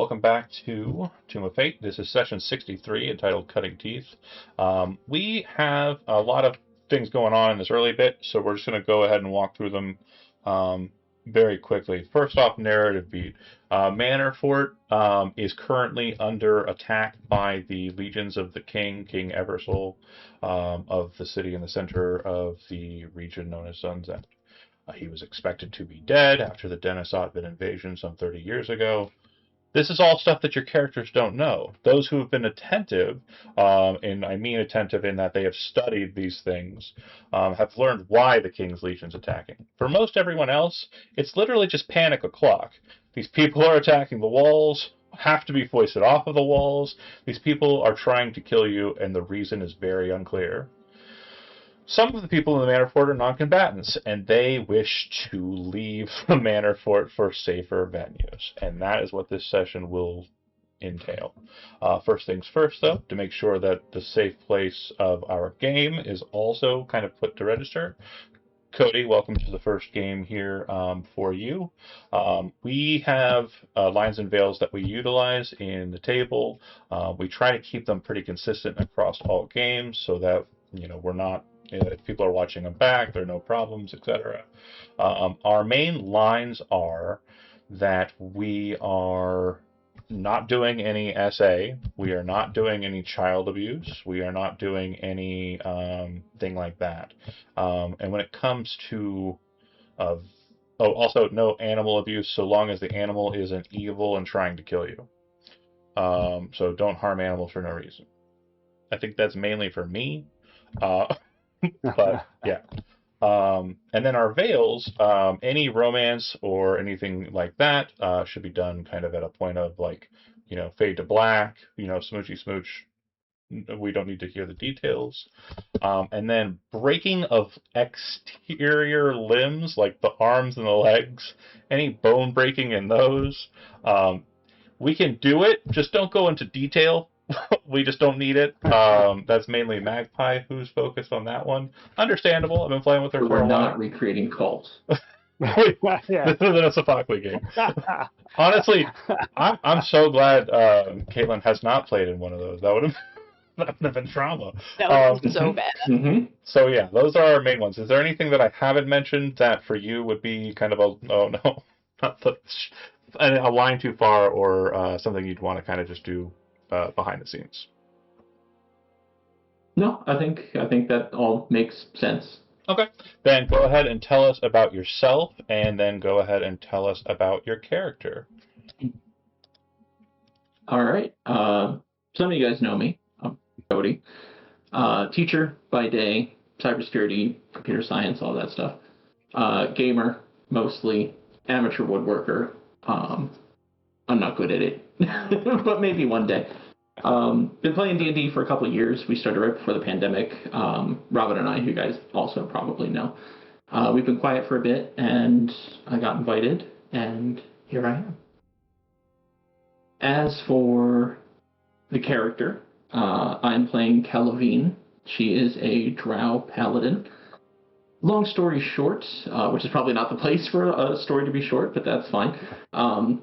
Welcome back to Tomb of Fate. This is session 63 entitled Cutting Teeth. We have a lot of things going on in this early bit, so we're just going to go ahead and walk through them very quickly. First off, narrative beat. Manor Fort is currently under attack by the legions of the King Eversol, of the city in the center of the region known as Sunsend. He was expected to be dead after the Denisot invasion some 30 years ago. This is all stuff that your characters don't know. Those who have been attentive, and I mean attentive in that they have studied these things, have learned why the King's Legion's attacking. For most everyone else, it's literally just panic o'clock. These people are attacking the walls, have to be foisted off of the walls. These people are trying to kill you, and the reason is very unclear. Some of the people in the Manor Fort are non-combatants, and they wish to leave the Manor Fort for safer venues, and that is what this session will entail. First things first, though, to make sure that the safe place of our game is also kind of put to register. Cody, welcome to the first game here for you. We have lines and veils that we utilize in the table. We try to keep them pretty consistent across all games so that we're not. If people are watching them back, there are no problems, etc. Our main lines are that we are not doing any SA, we are not doing any child abuse, we are not doing any thing like that. And when it comes to, also no animal abuse so long as the animal isn't evil and trying to kill you. So don't harm animals for no reason. I think that's mainly for me. But yeah. And then our veils, any romance or anything like that should be done kind of at a point of fade to black, smoochy smooch. We don't need to hear the details. And then breaking of exterior limbs, like the arms and the legs, any bone breaking in those. We can do it, just don't go into detail. We just don't need it. That's mainly Magpie who's focused on that one. Understandable. I've been playing with her for a while. We're not recreating cults. This is a Sophocles game. Honestly, I'm so glad Caitlin has not played in one of those. That would have been trauma. That would have been so bad. Mm-hmm. So yeah, those are our main ones. Is there anything that I haven't mentioned that for you would be kind of a line too far, or something you'd want to kind of just do behind the scenes? No, I think that all makes sense. Okay, then go ahead and tell us about yourself, and then go ahead and tell us about your character. All right. Some of you guys know me. I'm Cody. Teacher by day, cybersecurity, computer science, all that stuff. Gamer, mostly. Amateur woodworker. I'm not good at it, but maybe one day. Been playing D&D for a couple of years. We started right before the pandemic. Robin and I, who you guys also probably know. We've been quiet for a bit, and I got invited, and here I am. As for the character, I'm playing Calavine. She is a drow paladin. Long story short, which is probably not the place for a story to be short, but that's fine.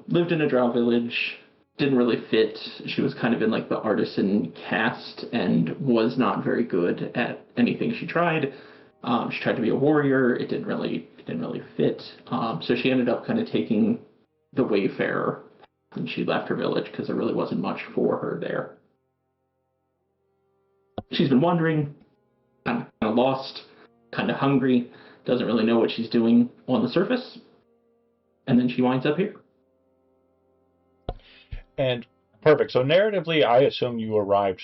Lived in a drow village, didn't really fit. She was kind of in the artisan caste and was not very good at anything she tried. She tried to be a warrior. It didn't really fit. So she ended up kind of taking the wayfarer, and she left her village because there really wasn't much for her there. She's been wandering, kind of lost, kind of hungry, doesn't really know what she's doing on the surface, and then she winds up here. And perfect. So narratively, I assume you arrived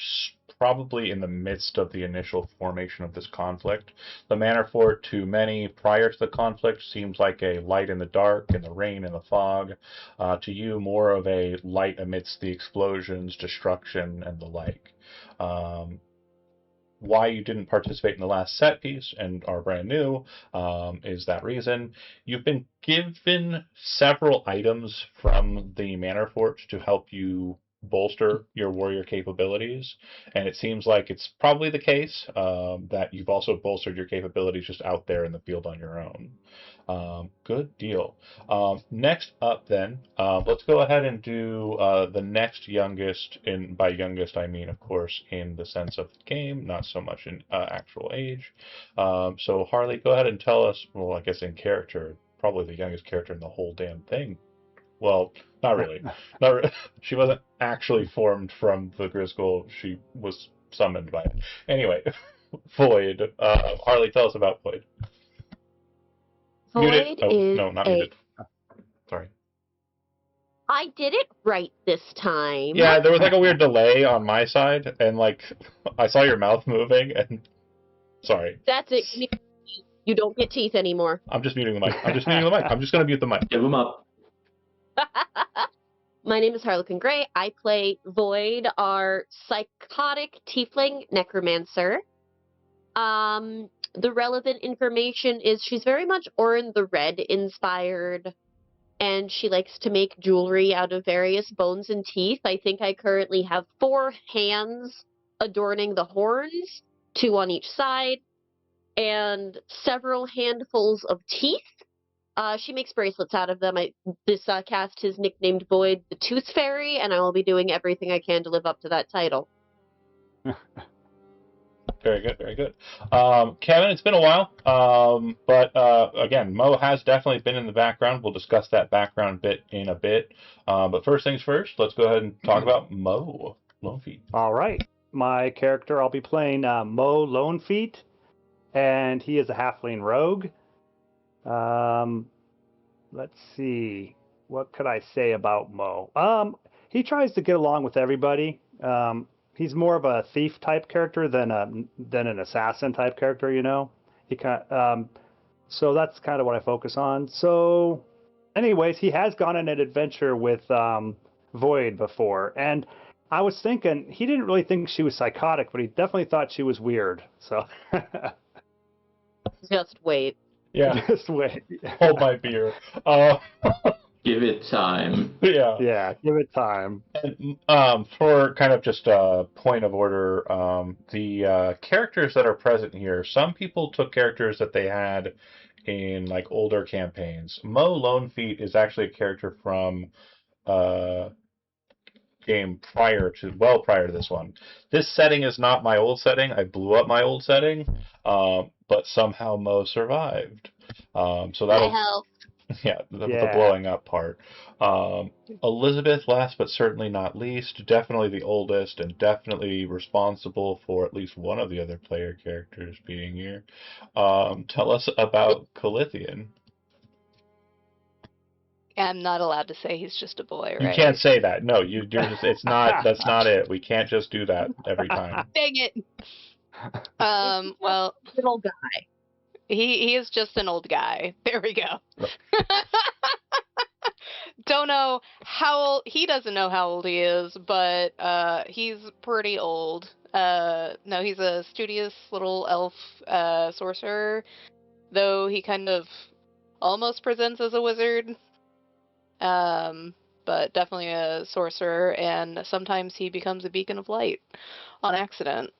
probably in the midst of the initial formation of this conflict. The Manor Fort, to many prior to the conflict, seems like a light in the dark, in the rain, in the fog. To you, more of a light amidst the explosions, destruction, and the like. Why you didn't participate in the last set piece and are brand new is that reason. You've been given several items from the Manor Fort to help you bolster your warrior capabilities, and it seems like it's probably the case that you've also bolstered your capabilities just out there in the field on your own. Good deal. Next up, then, let's go ahead and do the next youngest. In by youngest, I mean, of course, in the sense of the game, not so much in actual age. So, Harley, go ahead and tell us. Well, I guess in character, probably the youngest character in the whole damn thing. Well, not really. She wasn't actually formed from the Grisgold. She was summoned by it. Anyway, Void. Harley, tell us about Void. Muted. Void Oh, is no, not a. muted. Sorry. I did it right this time. Yeah, there was like a weird delay on my side, and like I saw your mouth moving, and sorry. That's it. You don't get teeth anymore. I'm just muting the mic. I'm just gonna mute the mic. Give them up. My name is Harlequin Gray. I play Void, our psychotic tiefling necromancer. The relevant information is she's very much Orin the Red inspired, and she likes to make jewelry out of various bones and teeth. I think I currently have 4 hands adorning the horns, 2 on each side, and several handfuls of teeth. She makes bracelets out of them. This cast is nicknamed Void the Tooth Fairy, and I will be doing everything I can to live up to that title. Very good, very good. Kevin, it's been a while, but again, Mo has definitely been in the background. We'll discuss that background bit in a bit. But first things first, let's go ahead and talk about Mo Lonefeet. All right. My character, I'll be playing Mo Lonefeet, and he is a halfling rogue. Let's see. What could I say about Mo? He tries to get along with everybody. He's more of a thief type character than an assassin type character, you know. So that's kind of what I focus on. So, anyways, he has gone on an adventure with Void before, and I was thinking he didn't really think she was psychotic, but he definitely thought she was weird. So, Just wait. Yeah. just wait. Hold my beer. Give it time. Yeah. Yeah, give it time. And, for kind of just a point of order, the characters that are present here, some people took characters that they had in like older campaigns. Mo Lonefeet is actually a character from game prior to this one. This setting is not my old setting. I blew up my old setting, but somehow Mo survived. So that'll help. yeah, the blowing up part. Elizabeth, last but certainly not least, definitely the oldest and definitely responsible for at least one of the other player characters being here. Tell us about Calithian. I'm not allowed to say he's just a boy, right? You can't say that. No, you're just. It's not. That's not it. We can't just do that every time. Dang it. Well, Little guy. he is just an old guy. There we go. Don't know how old. He doesn't know how old he is, but he's pretty old. No, he's a studious little elf sorcerer, though he kind of almost presents as a wizard. But definitely a sorcerer, and sometimes he becomes a beacon of light on accident.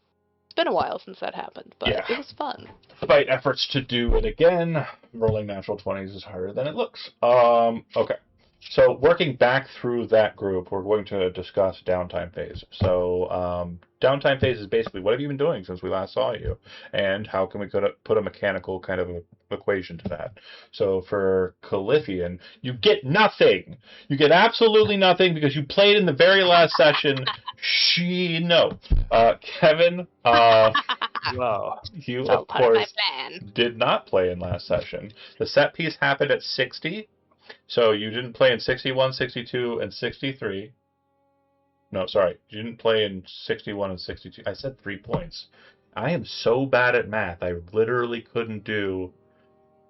It's been a while since that happened, but Yeah. it was fun. Despite efforts to do it again, rolling natural 20s is harder than it looks. Okay. So working back through that group, we're going to discuss downtime phase. So downtime phase is basically what have you been doing since we last saw you, and how can we put a mechanical kind of equation to that. So for Calithian, you get nothing. You get absolutely nothing because you played in the very last session. Kevin, Whoa. you It's all of part of my course plan. did not play in last session. The set piece happened at 60. So you didn't play in 61, 62, and 63. No, sorry. You didn't play in 61 and 62. I said 3 points. I am so bad at math. I literally couldn't do...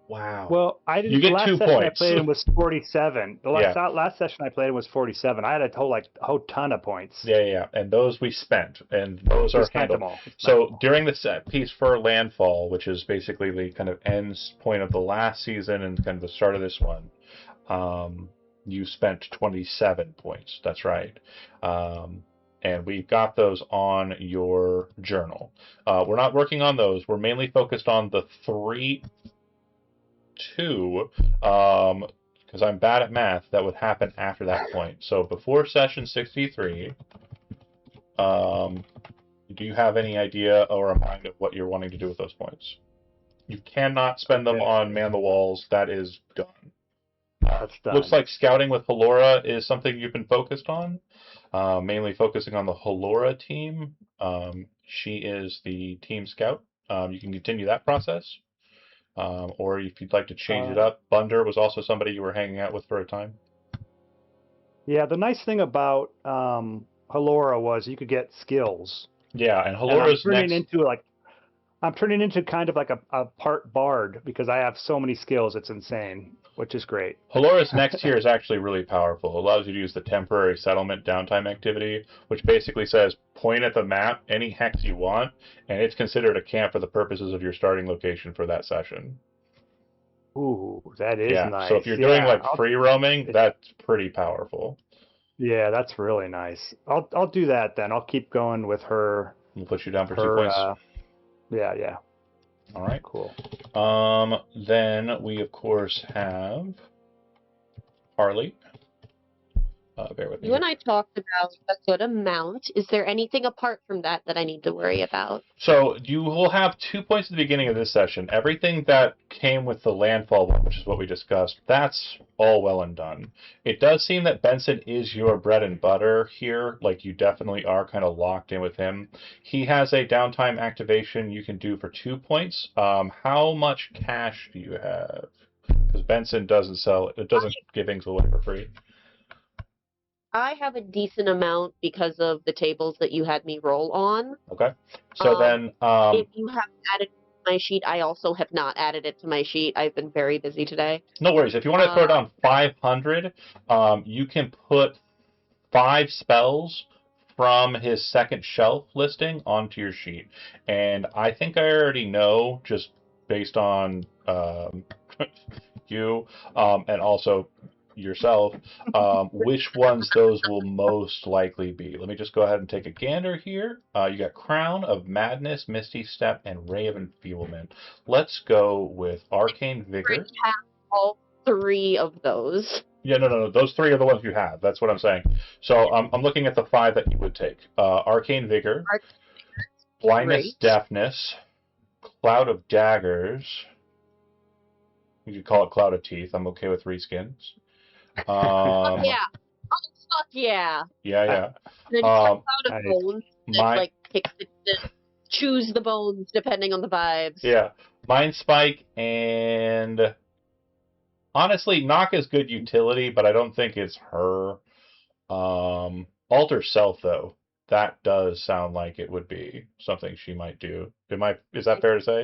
Wow. Well, I didn't. You get the last 2 session points. I played in was 47. The last session I played in was 47. I had a whole ton of points. Yeah. And those we spent. And those We are spent handled. them all. So during the set piece for Landfall, which is basically the kind of end point of the last season and kind of the start of this one, you spent 27 points. That's right. And we've got those on your journal. We're not working on those. We're mainly focused on the 2, because I'm bad at math, that would happen after that point. So before session 63, do you have any idea or a mind of what you're wanting to do with those points? You cannot spend them on Man the Walls. That is done. That's done. Looks like scouting with Halora is something you've been focused on, mainly focusing on the Halora team. She is the team scout. You can continue that process. Or if you'd like to change it up, Bunder was also somebody you were hanging out with for a time. Yeah, the nice thing about Halora was you could get skills. Yeah, and Halora's I'm turning into kind of like a part bard because I have so many skills. It's insane, which is great. Halora's next tier is actually really powerful. It allows you to use the temporary settlement downtime activity, which basically says point at the map any hex you want, and it's considered a camp for the purposes of your starting location for that session. Ooh, that is nice. So if you're doing free roaming, that's pretty powerful. Yeah, that's really nice. I'll do that then. I'll keep going with her. We'll put you down for 2 points. Yeah. All right. Cool. Then we of course have Harley. Bear with me. You and I talked about a good amount. Is there anything apart from that that I need to worry about? So you will have 2 points at the beginning of this session. Everything that came with the landfall one, which is what we discussed, that's all well and done. It does seem that Benson is your bread and butter here. Like, you definitely are kind of locked in with him. He has a downtime activation you can do for 2 points. How much cash do you have? Because Benson doesn't give things away for free. I have a decent amount because of the tables that you had me roll on. Okay. So then... if you have added it to my sheet, I also have not added it to my sheet. I've been very busy today. No worries. If you want to throw down 500, you can put 5 spells from his second shelf listing onto your sheet. And I think I already know, just based on you and also yourself, which ones those will most likely be. Let me just go ahead and take a gander here. You got Crown of Madness, Misty Step, and Ray of Enfeeblement. Let's go with Arcane Vigor. I have all 3 of those. Yeah, no. Those 3 are the ones you have. That's what I'm saying. So I'm looking at the 5 that you would take. Arcane Vigor, Blindness, Deafness, Cloud of Daggers. You could call it Cloud of Teeth. I'm okay with reskins. Yeah. Oh, fuck yeah. Yeah. Then Cloud of Bones. Choose the bones depending on the vibes. Yeah. Mind Spike and... Honestly, Knock is good utility, but I don't think it's her. Alter Self, though. That does sound like it would be something she might do. Is that fair to say?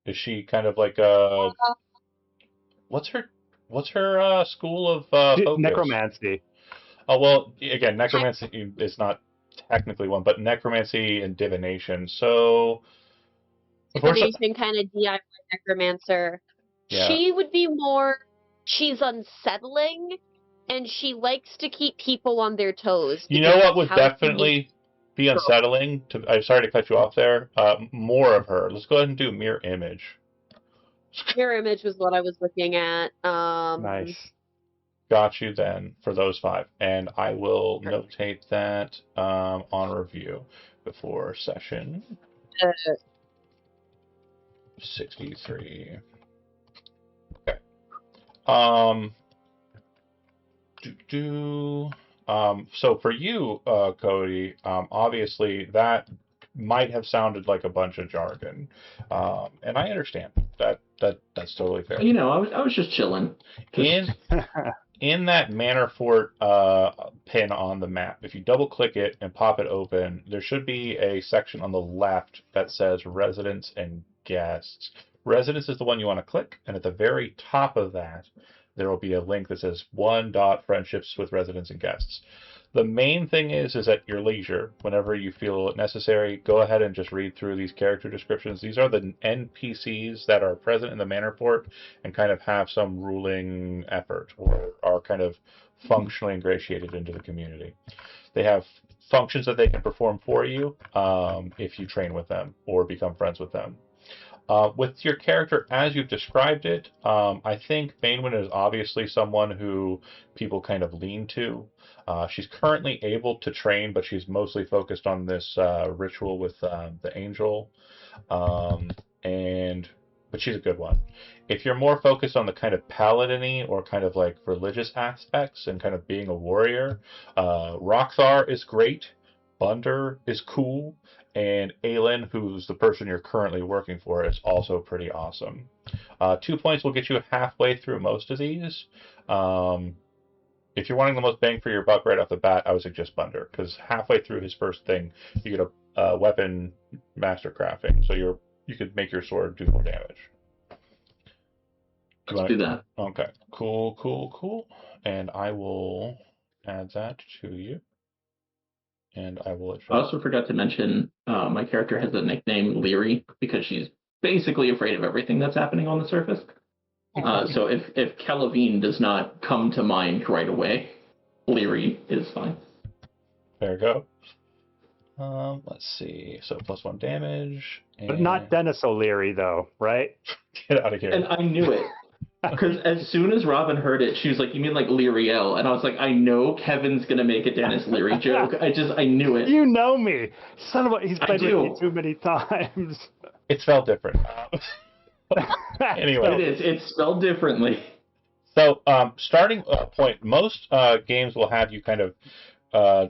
Is she kind of like a... What's her school of focus? Necromancy. Oh, well, again, necromancy is not technically one, but necromancy and divination. So... Divination kind of DIY necromancer. Yeah. She would be more... She's unsettling, and she likes to keep people on their toes. You know what would definitely be unsettling? I'm sorry to cut you off there. More of her. Let's go ahead and do Mirror Image. Mirror Image was what I was looking at. Nice. Got you then for those 5. And I will notate that on review before session 63. Okay. So for you, Cody, obviously that might have sounded like a bunch of jargon, and I understand that's totally fair. You know, I was just chilling. In that Manor Fort pin on the map, if you double click it and pop it open, there should be a section on the left that says Residents and Guests. Residents is the one you want to click, and at the very top of that, there will be a link that says 1.friendships with residents and guests. The main thing is at your leisure, whenever you feel it necessary, go ahead and just read through these character descriptions. These are the NPCs that are present in the Manor Port and kind of have some ruling effort or are kind of functionally ingratiated into the community. They have functions that they can perform for you if you train with them or become friends with them. With your character as you've described it, I think Bainwin is obviously someone who people kind of lean to. She's currently able to train, but she's mostly focused on this ritual with the angel, um, and but she's a good one. If you're more focused on the kind of paladin-y or kind of like religious aspects and kind of being a warrior, Roxar is great. Bunder is cool. And Aelin, who's the person you're currently working for, is also pretty awesome. 2 points will get you halfway through most of these. If you're wanting the most bang for your buck right off the bat, I would suggest Bunder, because halfway through his first thing, you get a weapon master crafting, so you could make your sword do more damage. Let's do that. Okay, cool. And I will add that to you. And I will adjust. I also forgot to mention my character has the nickname Leary because she's basically afraid of everything that's happening on the surface. So if Calavine does not come to mind right away, Leary is fine. There we go. Let's see. So +1 damage. And... But not Dennis O'Leary, though, right? Get out of here. And I knew it. Because as soon as Robin heard it, she was like, "You mean like Leariel?" And I was like, "I know Kevin's gonna make a Dennis Leary joke. I knew it." You know me, son of a. He's played with me too many times. It's spelled different. Anyway, it is. It's spelled differently. So, starting point. Most games will have you kind of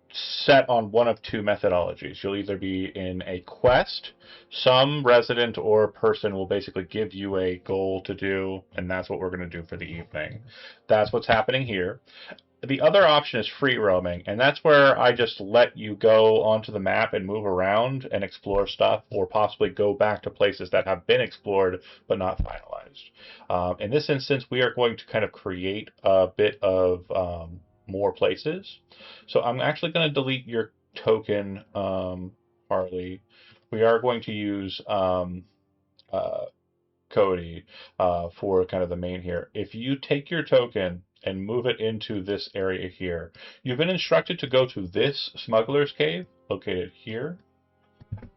set on one of two methodologies. You'll either be in a quest, some resident or person will basically give you a goal to do, and that's what we're going to do for the evening. That's what's happening here. The other option is free roaming, and that's where I just let you go onto the map and move around and explore stuff, or possibly go back to places that have been explored but not finalized. In this instance, we are going to kind of create a bit of more places. So I'm actually going to delete your token, Harley. We are going to use Cody for kind of the main here. If you take your token and move it into this area here, you've been instructed to go to this smuggler's cave located here,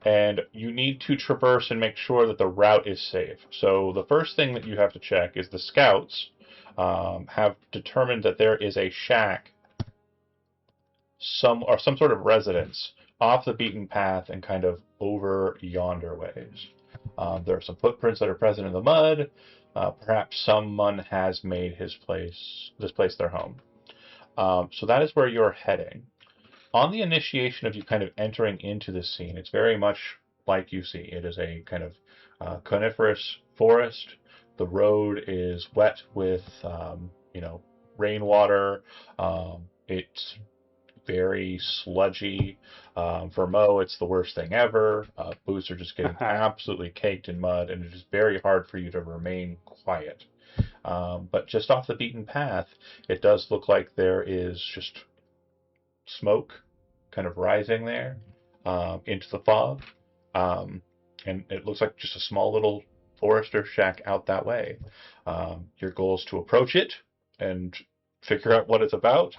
and you need to traverse and make sure that the route is safe. So the first thing that you have to check is the scouts have determined that there is a shack, some sort of residence off the beaten path and kind of over yonder ways. There are some footprints that are present in the mud. Perhaps someone has made this place their home. So that is where you're heading. On the initiation of you kind of entering into this scene, it's very much like you see. It is a kind of coniferous forest. The road is wet with, rainwater. It's very sludgy. For Mo, it's the worst thing ever. Boots are just getting absolutely caked in mud, and it is very hard for you to remain quiet. But just off the beaten path, it does look like there is just smoke kind of rising there into the fog. And it looks like just a small little forester shack out that way. Your goal is to approach it and figure out what it's about.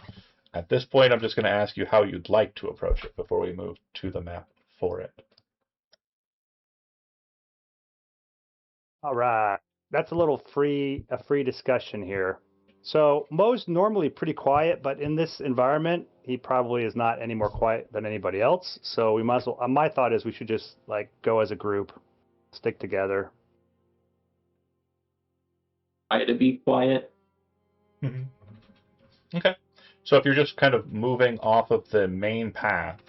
At this point, I'm just going to ask you how you'd like to approach it before we move to the map for it. All right. That's a free discussion here. So Mo's normally pretty quiet, but in this environment, he probably is not any more quiet than anybody else. So we might as well. My thought is we should just go as a group, stick together. I had to be quiet. Mm-hmm. Okay. So if you're just kind of moving off of the main path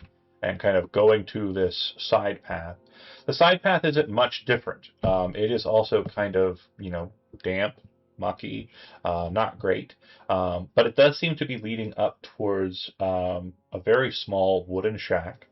and kind of going to this side path, the side path isn't much different. It is also kind of, damp, mucky, not great. But it does seem to be leading up towards a very small wooden shack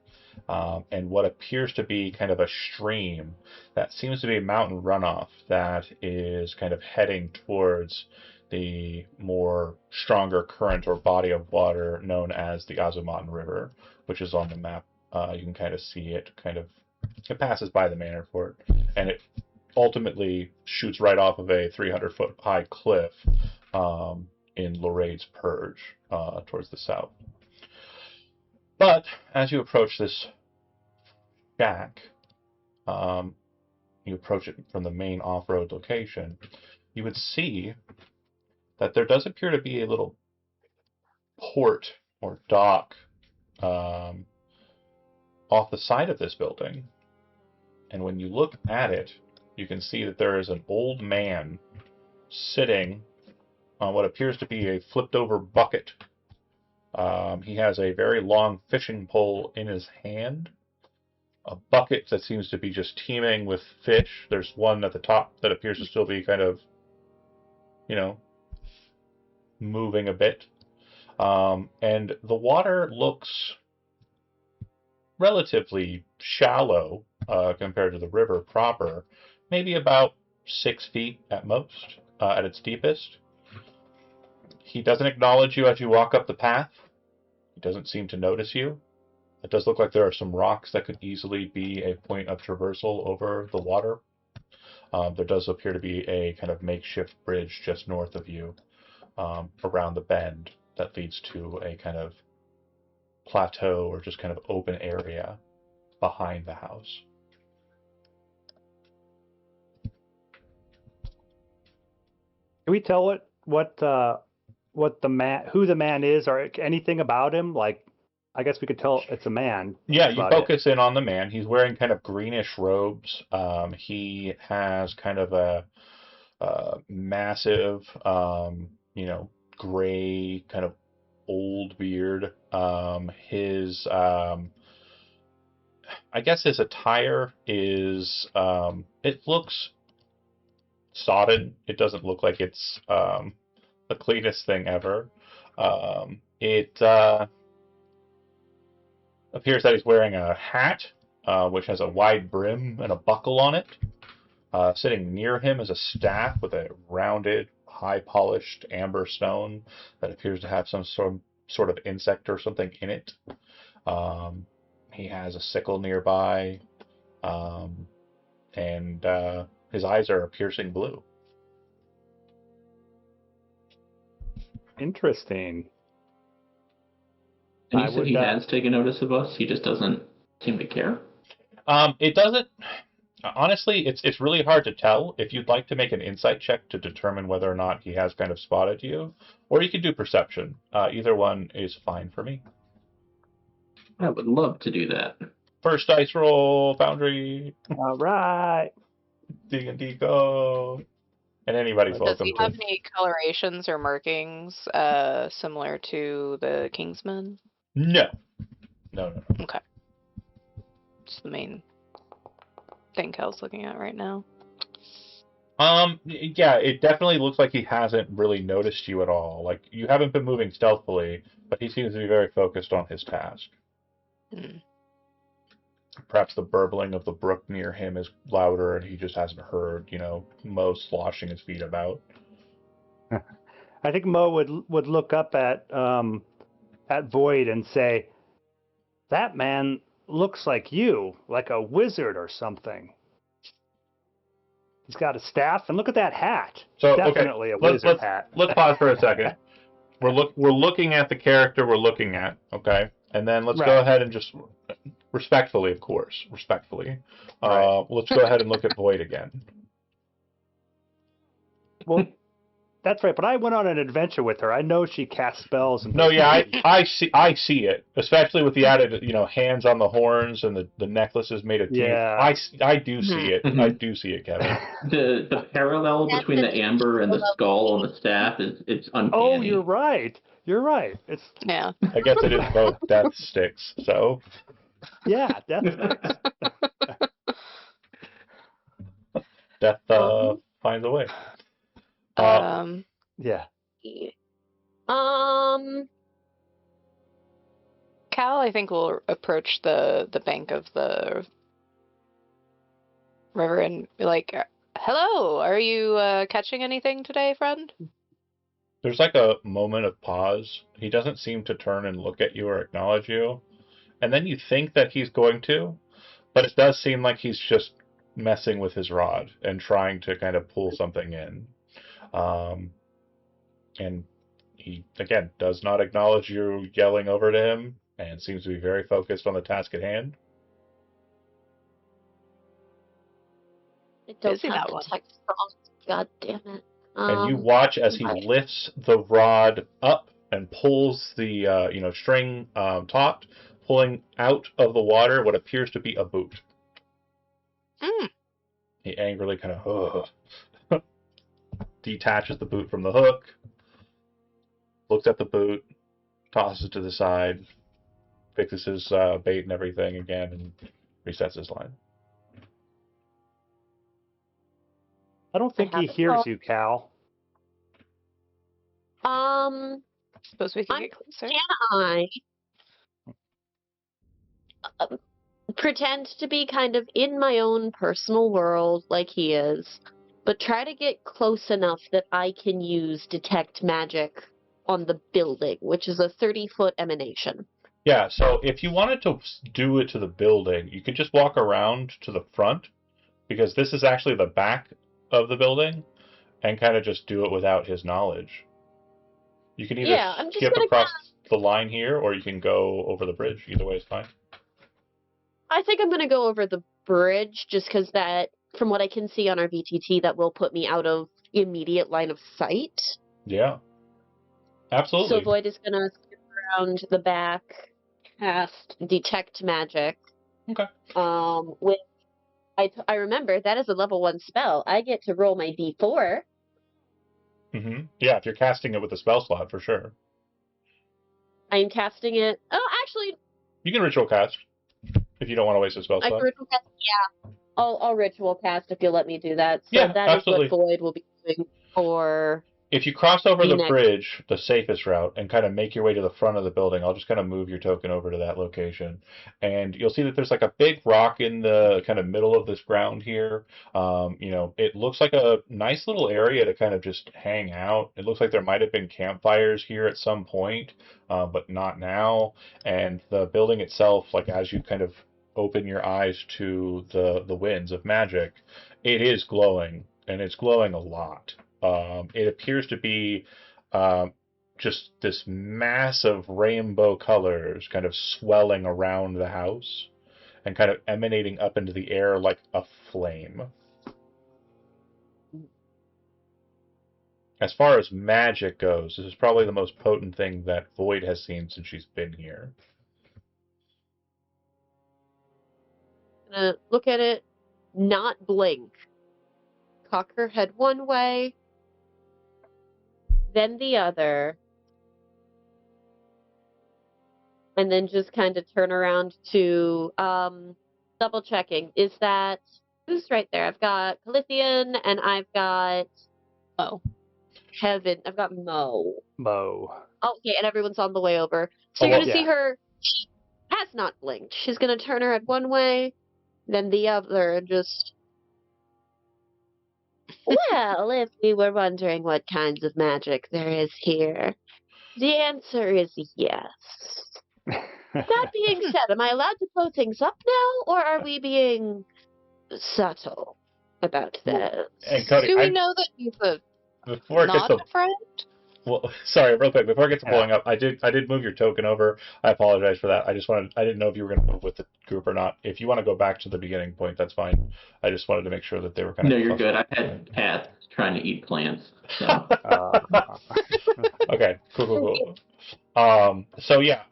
and what appears to be kind of a stream that seems to be a mountain runoff that is kind of heading towards the more stronger current or body of water known as the Azuman River, which is on the map. You can kind of see it. It passes by the manor fort, and it ultimately shoots right off of a 300-foot high cliff in Lorade's Purge towards the south. But as you approach this shack, you approach it from the main off-road location, you would see that there does appear to be a little port or dock off the side of this building. And when you look at it, you can see that there is an old man sitting on what appears to be a flipped-over bucket. He has a very long fishing pole in his hand, a bucket that seems to be just teeming with fish. There's one at the top that appears to still be kind of, moving a bit. And the water looks relatively shallow compared to the river proper, maybe about 6 feet at most, at its deepest. He doesn't acknowledge you as you walk up the path. He doesn't seem to notice you. It does look like there are some rocks that could easily be a point of traversal over the water. There does appear to be a kind of makeshift bridge just north of you, around the bend, that leads to a kind of plateau or just kind of open area behind the house. Can we tell who the man is, or anything about him? Like, I guess we could tell it's a man. Yeah, you focus in on the man. He's wearing kind of greenish robes. He has kind of a massive, gray kind of old beard. I guess his attire is, it looks sodden. It doesn't look like it's the cleanest thing ever. It appears that he's wearing a hat, which has a wide brim and a buckle on it. Sitting near him is a staff with a rounded, high-polished amber stone that appears to have some sort of insect or something in it. He has a sickle nearby, and his eyes are a piercing blue. Interesting. And you said he has taken notice of us? He just doesn't seem to care? It doesn't... Honestly, it's really hard to tell. If you'd like to make an insight check to determine whether or not he has kind of spotted you, or you could do perception. Either one is fine for me. I would love to do that. First dice roll, Foundry. All right. D&D go. And anybody's welcome. Does he have any colorations or markings similar to the Kingsman? No. Okay. It's the main thing Kel's looking at right now. Yeah, it definitely looks like he hasn't really noticed you at all. Like, you haven't been moving stealthily, but he seems to be very focused on his task. Perhaps the burbling of the brook near him is louder and he just hasn't heard, Mo sloshing his feet about. I think Mo would look up at Void and say, "That man looks like you, like a wizard or something. He's got a staff, and look at that hat. So, definitely a wizard hat." Let's pause for a second. We're looking at the character we're looking at, okay? And then let's go ahead and just, respectfully, of course, let's go ahead and look at Void again. Well, that's right, but I went on an adventure with her. I know she casts spells. And no, yeah, I see it, especially with the added, hands on the horns and the necklace is made of teeth. Yeah. I do see it. I do see it, Kevin. The parallel between the amber and the skull and the staff it's uncanny. Oh, you're right. It's I guess it is both death sticks. So. Yeah, death sticks. Death finds a way. Yeah. Cal, I think, will approach the bank of the river and be like, "Hello, are you catching anything today, friend?" There's like a moment of pause. He doesn't seem to turn and look at you or acknowledge you. And then you think that he's going to, but it does seem like he's just messing with his rod and trying to kind of pull something in. Um, and he, again, does not acknowledge you yelling over to him and seems to be very focused on the task at hand. I don't Busy, have that one. detect frost. God damn it. And you watch as he right. lifts the rod up and pulls the string taut, pulling out of the water what appears to be a boot. Mm. He angrily kind of detaches the boot from the hook, looks at the boot, tosses it to the side, fixes his bait and everything again, and resets his line. I don't think he have it hears all. you, Cal. Suppose we can I'm- get closer. Can I pretend to be kind of in my own personal world like he is, but try to get close enough that I can use detect magic on the building, which is a 30-foot emanation. Yeah, so if you wanted to do it to the building, you could just walk around to the front, because this is actually the back of the building, and kind of just do it without his knowledge. You can either Yeah, I'm just skip gonna across the line here, or you can go over the bridge. Either way is fine. I think I'm gonna go over the bridge just because that, from what I can see on our VTT, that will put me out of immediate line of sight. Yeah, absolutely. So Void is gonna skip around the back, cast detect magic. Okay. With I remember that is a level 1 spell. I get to roll my D4. Yeah, if you're casting it with a spell slot, for sure. I'm casting it. Oh, actually, You can ritual cast if you don't want to waste a spell I slot. can ritual cast. Yeah, I'll ritual cast if you'll let me do that. So Yeah, that is absolutely. what Void will be doing for. If you cross over the next. bridge, the safest route, and kind of make your way to the front of the building, I'll just kind of move your token over to that location. And you'll see that there's like a big rock in the kind of middle of this ground here. It looks like a nice little area to kind of just hang out. It looks like there might have been campfires here at some point, but not now. And the building itself, like as you kind of open your eyes to the winds of magic, it is glowing, and it's glowing a lot. It appears to be just this mass of rainbow colors kind of swelling around the house and kind of emanating up into the air like a flame. As far as magic goes, this is probably the most potent thing that Void has seen since she's been here. Gonna look at it, not blink. Cock her head one way, then the other, and then just kind of turn around to double checking. Is that who's right there? I've got Calithian and I've got Kevin. I've got Mo. Oh, okay, and everyone's on the way over. So you're gonna see her. She has not blinked. She's gonna turn her head one way, then the other, and just. Well, if we were wondering what kinds of magic there is here, the answer is yes. That being said, am I allowed to blow things up now, or are we being subtle about this? And Cody, Do we know that he's not a friend? Well, sorry, real quick, before it gets to blowing up, I did move your token over. I apologize for that. I didn't know if you were going to move with the group or not. If you want to go back to the beginning point, that's fine. I just wanted to make sure that they were kind of. No, you're good. I had cats trying to eat plants. So. Okay, cool. So yeah,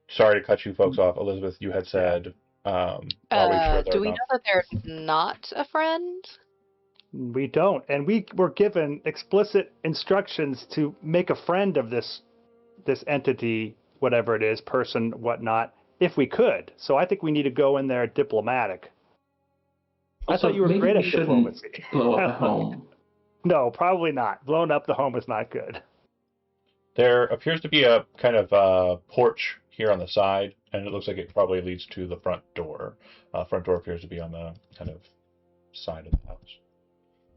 sorry to cut you folks off. Elizabeth, you had said, are we sure do we know that they're not a friend? We don't, and we were given explicit instructions to make a friend of this entity, whatever it is, person, whatnot, if we could. So I think we need to go in there diplomatic. Also, I thought you were great at diplomacy. Blow up the home. No, probably not. Blowing up the home is not good. There appears to be a kind of porch here on the side, and it looks like it probably leads to the front door. Front door appears to be on the kind of side of the house.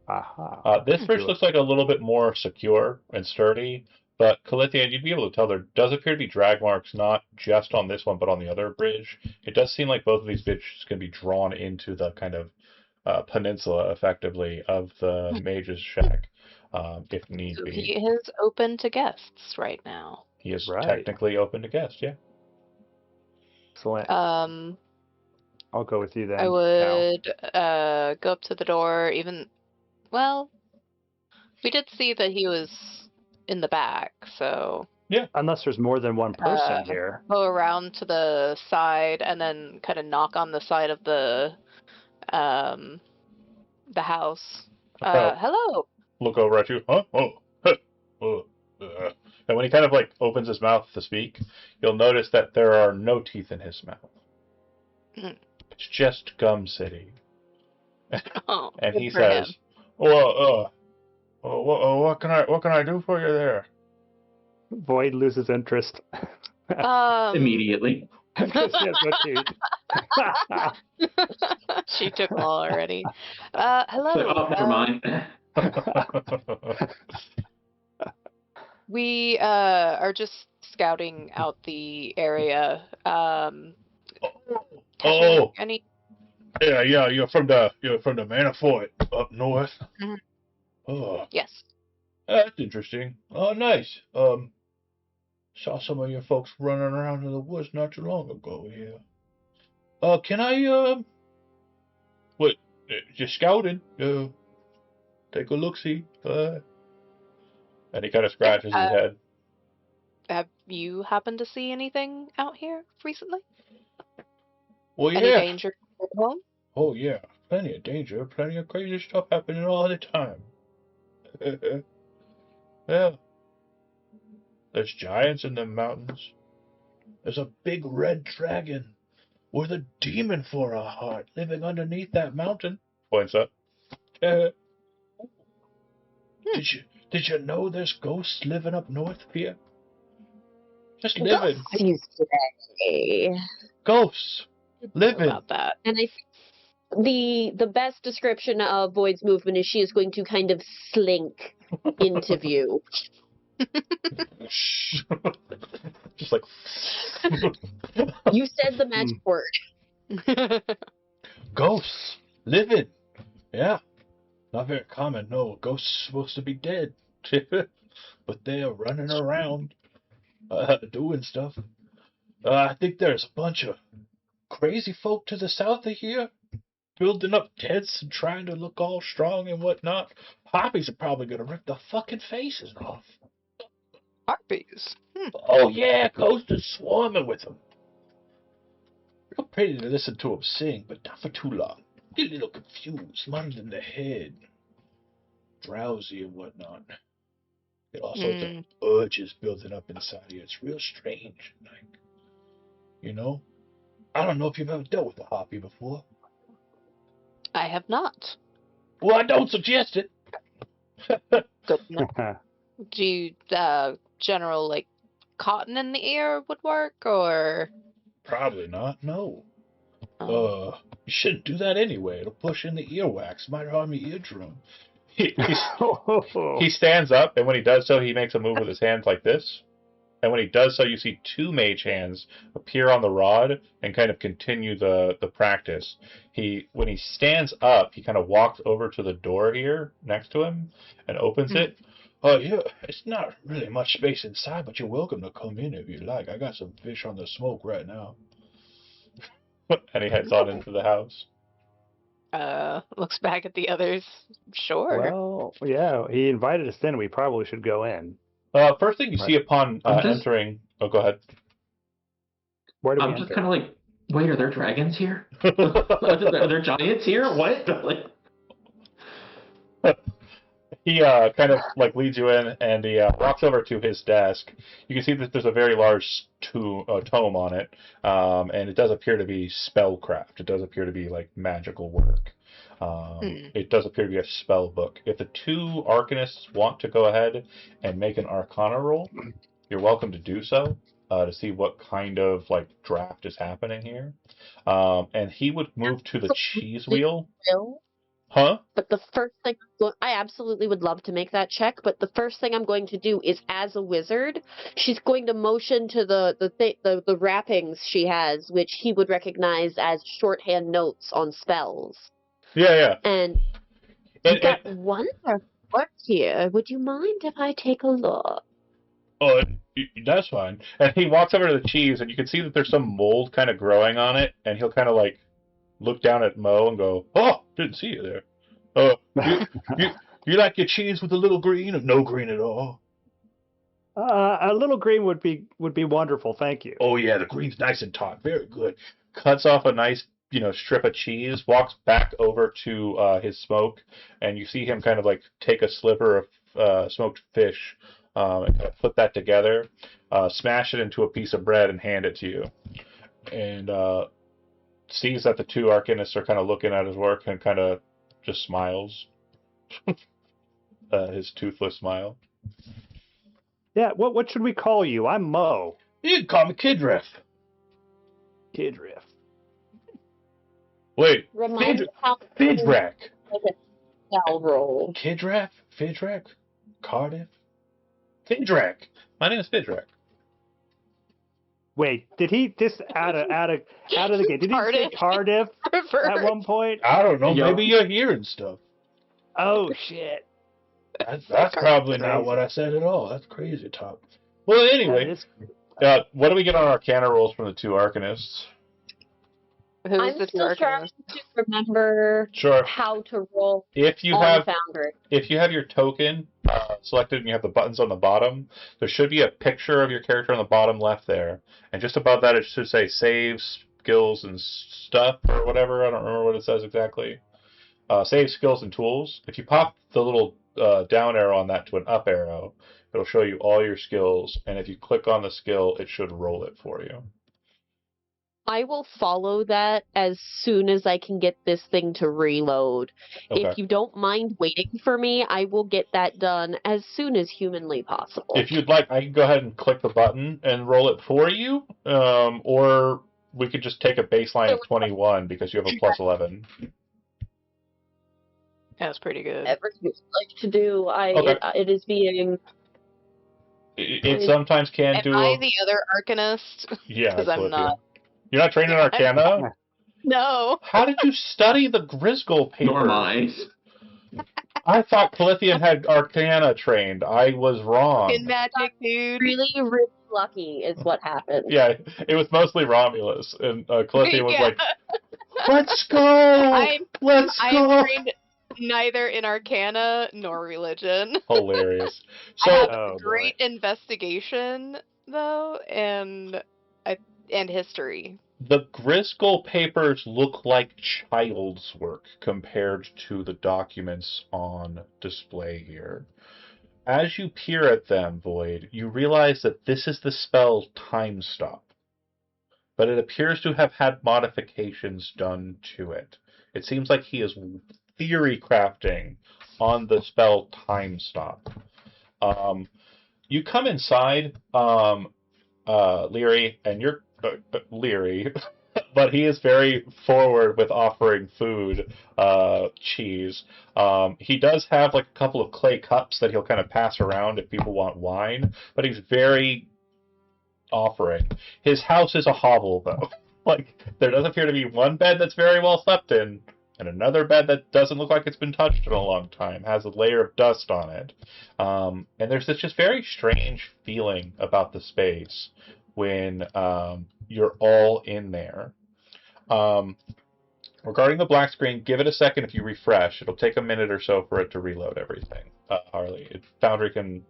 Aha. This bridge Do it. looks like a little bit more secure and sturdy, but Calithian, you'd be able to tell there does appear to be drag marks not just on this one, but on the other bridge. It does seem like both of these bridges can be drawn into the kind of peninsula, effectively, of the mage's shack, if need So be. he is open to guests right now. He is Right. technically open to guests, yeah. Excellent. Um, I'll go with you then. I would go up to the door. Well, we did see that he was in the back, so Unless there's more than one person Uh, here. go around to the side and then kind of knock on the side of the house. Hello. Look over at you. Huh? Oh. Huh. Oh. And when he kind of like opens his mouth to speak, you'll notice that there are no teeth in his mouth. Mm. It's just Gum City. Oh, And good he for says, him. what can I do for you there? Void loses interest. Immediately. Because he has no teeth. She took them all already. Hello. Oh, never mind. We are just scouting out the area. Oh, Any? yeah, you're from the Manor Fort up north. Mhm. Oh, Yes. that's interesting. Oh, nice. Saw some of your folks running around in the woods not too long ago here. Can I what? Just scouting. Take a look, see. And he kind of scratches his head. Have you happened to see anything out here recently? Well, Any yeah. danger at home? Oh, yeah. Plenty of danger. Plenty of crazy stuff happening all the time. Yeah. There's giants in the mountains. There's a big red dragon with a demon for a heart living underneath that mountain. Points up. Did you know there's ghosts living up north here? Just living. Ghosts, you say. Ghosts. Living. About that. And I think the best description of Void's movement is she is going to kind of slink into view. Just like. You said the magic word. Ghosts. Living. Yeah. Not very common, no. Ghosts supposed to be dead. But they are running around, doing stuff. I think there's a bunch of crazy folk to the south of here, building up tents and trying to look all strong and whatnot. Harpies are probably gonna rip the fucking faces off. Harpies. Oh yeah, ghosts are swarming with them. Real pretty to listen to them sing, but not for too long. Get a little confused, muddled in the head, drowsy and whatnot. Get all sorts of urges building up inside you. It's real strange, like, you know. I don't know if you've ever dealt with a harpy before. I have not. Well, I don't suggest it. Good enough. Do you, general, like, cotton in the ear would work, or? Probably not, no. Oh. You shouldn't do that anyway. It'll push in the earwax. Might harm your eardrum. He stands up, and when he does so, he makes a move with his hands like this. And when he does so, you see two mage hands appear on the rod and kind of continue the practice. When he stands up, he kind of walks over to the door here next to him and opens it. Yeah, it's not really much space inside, but you're welcome to come in if you like. I got some fish on the smoke right now. And he heads on into the house. Looks back at the others. Sure. Well, yeah, he invited us in. We probably should go in. First thing you see upon entering... Oh, go ahead. Where do we I'm enter? just kind of like, wait, are there dragons here? Are there giants here? What? Like, he kind of like leads you in, and he walks over to his desk. You can see that there's a very large tome on it, and it does appear to be spellcraft. It does appear to be like magical work. It does appear to be a spell book. If the two arcanists want to go ahead and make an Arcana roll, you're welcome to do so to see what kind of like draft is happening here. And he would move to the cheese wheel. Huh? But the first thing I absolutely would love to make that check, but the first thing I'm going to do is, as a wizard, she's going to motion to the wrappings she has, which he would recognize as shorthand notes on spells. Yeah, yeah. And you've got wonderful work here. Would you mind if I take a look? Oh, that's fine. And he walks over to the cheese, and you can see that there's some mold kind of growing on it, and he'll kind of like look down at Mo and go, "Oh, didn't see you there. You like your cheese with a little green or no green at all?" A little green would be wonderful, thank you. Oh yeah, the green's nice and taut, very good. Cuts off a nice, strip of cheese, walks back over to his smoke, and you see him kind of like take a sliver of smoked fish and kind of put that together, smash it into a piece of bread, and hand it to you. And sees that the two Arcanists are kind of looking at his work and kind of just smiles. His toothless smile. Yeah, what should we call you? I'm Mo. You can call me Kidriff. Kidriff. Wait, Remind me how Fidrak. like a spell roll. Fidrak? Cardiff? Fidrak. My name is Fidrak. Wait, did he just out of the gate? Did he say Cardiff at one point? I don't know. Yo. Maybe you're hearing stuff. Oh shit! That's probably not what I said at all. That's crazy talk. Well, anyway, what do we get on Arcana rolls from the two Arcanists? Who's I'm the still trying Arcanist? to remember how to roll If you on have Foundry. If you have your token selected and you have the buttons on the bottom, there should be a picture of your character on the bottom left there. And just above that, it should say save, skills, and stuff, or whatever. I don't remember what it says exactly. Save, skills, and tools. If you pop the little down arrow on that to an up arrow, it'll show you all your skills. And if you click on the skill, it should roll it for you. I will follow that as soon as I can get this thing to reload. Okay. If you don't mind waiting for me, I will get that done as soon as humanly possible. If you'd like, I can go ahead and click the button and roll it for you, or we could just take a baseline of 21 because you have a plus 11. That's pretty good. Whatever you like to do, Okay. it is being. It sometimes can Am do. I the other Arcanist? Yeah, Because I'm not. You're not trained in Arcana? No. How did you study the Grisgol paper? Nor am I. I thought Calithian had Arcana trained. I was wrong. In magic, dude. Really, really lucky is what happened. Yeah, it was mostly Romulus, and Calithian was Yeah. like, "Let's go! Let's I'm go!" trained neither in Arcana nor religion. Hilarious. I So, have great investigation though, and history. the Grisgol papers look like child's work compared to the documents on display here. As you peer at them, Void, you realize that this is the spell Time Stop, but it appears to have had modifications done to it. It seems like he is theory crafting on the spell Time Stop. You come inside, Leary, and you're Leary, but he is very forward with offering food, cheese. He does have like a couple of clay cups that he'll kind of pass around if people want wine, but he's very offering. His house is a hovel, though. Like, there does appear to be one bed that's very well slept in, and another bed that doesn't look like it's been touched in a long time, has a layer of dust on it. And there's this just very strange feeling about the space when you're all in there. Regarding the black screen, give it a second if you refresh. It'll take a minute or so for it to reload everything. Harley, Foundry can...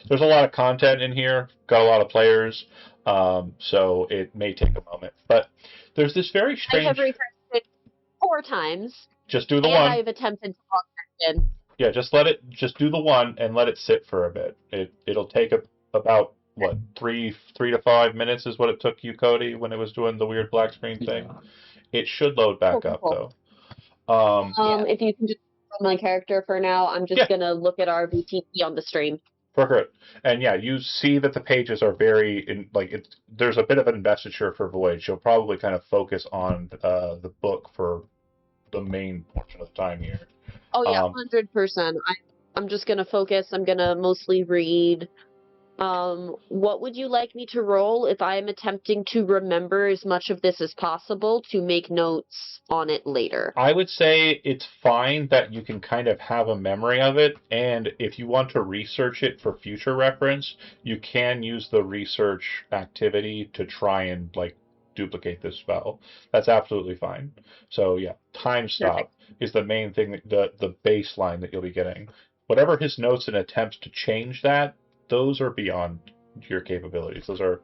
There's a lot of content in here, got a lot of players, so it may take a moment. But there's this very strange... I have refreshed it 4 times. Just do the and one. I've attempted to log back in. Yeah, just do the one and let it sit for a bit. It'll take about, what, 3 to 5 minutes is what it took you, Cody, when it was doing the weird black screen thing. Yeah. It should load back up, though. If you can just put my character for now, I'm just gonna look at our VTP on the stream. Perfect. And yeah, you see that the pages are very, there's a bit of an investiture for Void. She'll probably kind of focus on the book for the main portion of the time here. Oh yeah, Um, 100%. I'm just gonna focus. I'm gonna mostly read. What would you like me to roll if I am attempting to remember as much of this as possible to make notes on it later? I would say it's fine that you can kind of have a memory of it, and if you want to research it for future reference, you can use the research activity to try and like duplicate this spell. That's absolutely fine. So yeah, time Perfect. stop is the main thing, the baseline that you'll be getting. Whatever his notes and attempts to change that, those are beyond your capabilities. Those are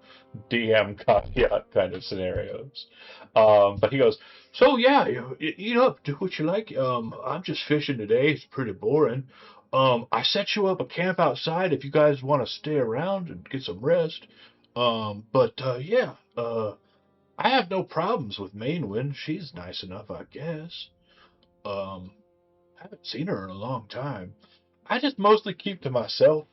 DM caveat kind of scenarios. But he goes, so yeah, you know, do what you like. I'm just fishing today. It's pretty boring. I set you up a camp outside if you guys want to stay around and get some rest. Yeah, I have no problems with Mainwind. She's nice enough, I guess. Um, haven't seen her in a long time. I just mostly keep to myself.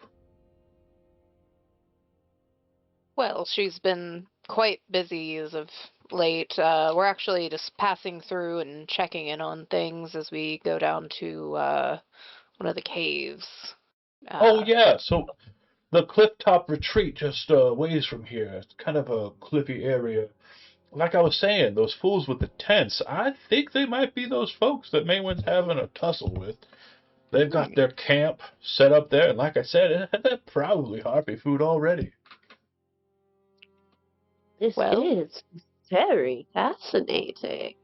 Well, she's been quite busy as of late. We're actually just passing through and checking in on things as we go down to one of the caves. Oh Uh, yeah, so the clifftop retreat just ways from here. It's kind of a cliffy area. Like I was saying, those fools with the tents, I think they might be those folks that Maywin's having a tussle with. They've got their camp set up there, and like I said, they're probably harpy food already. This Well, is very fascinating.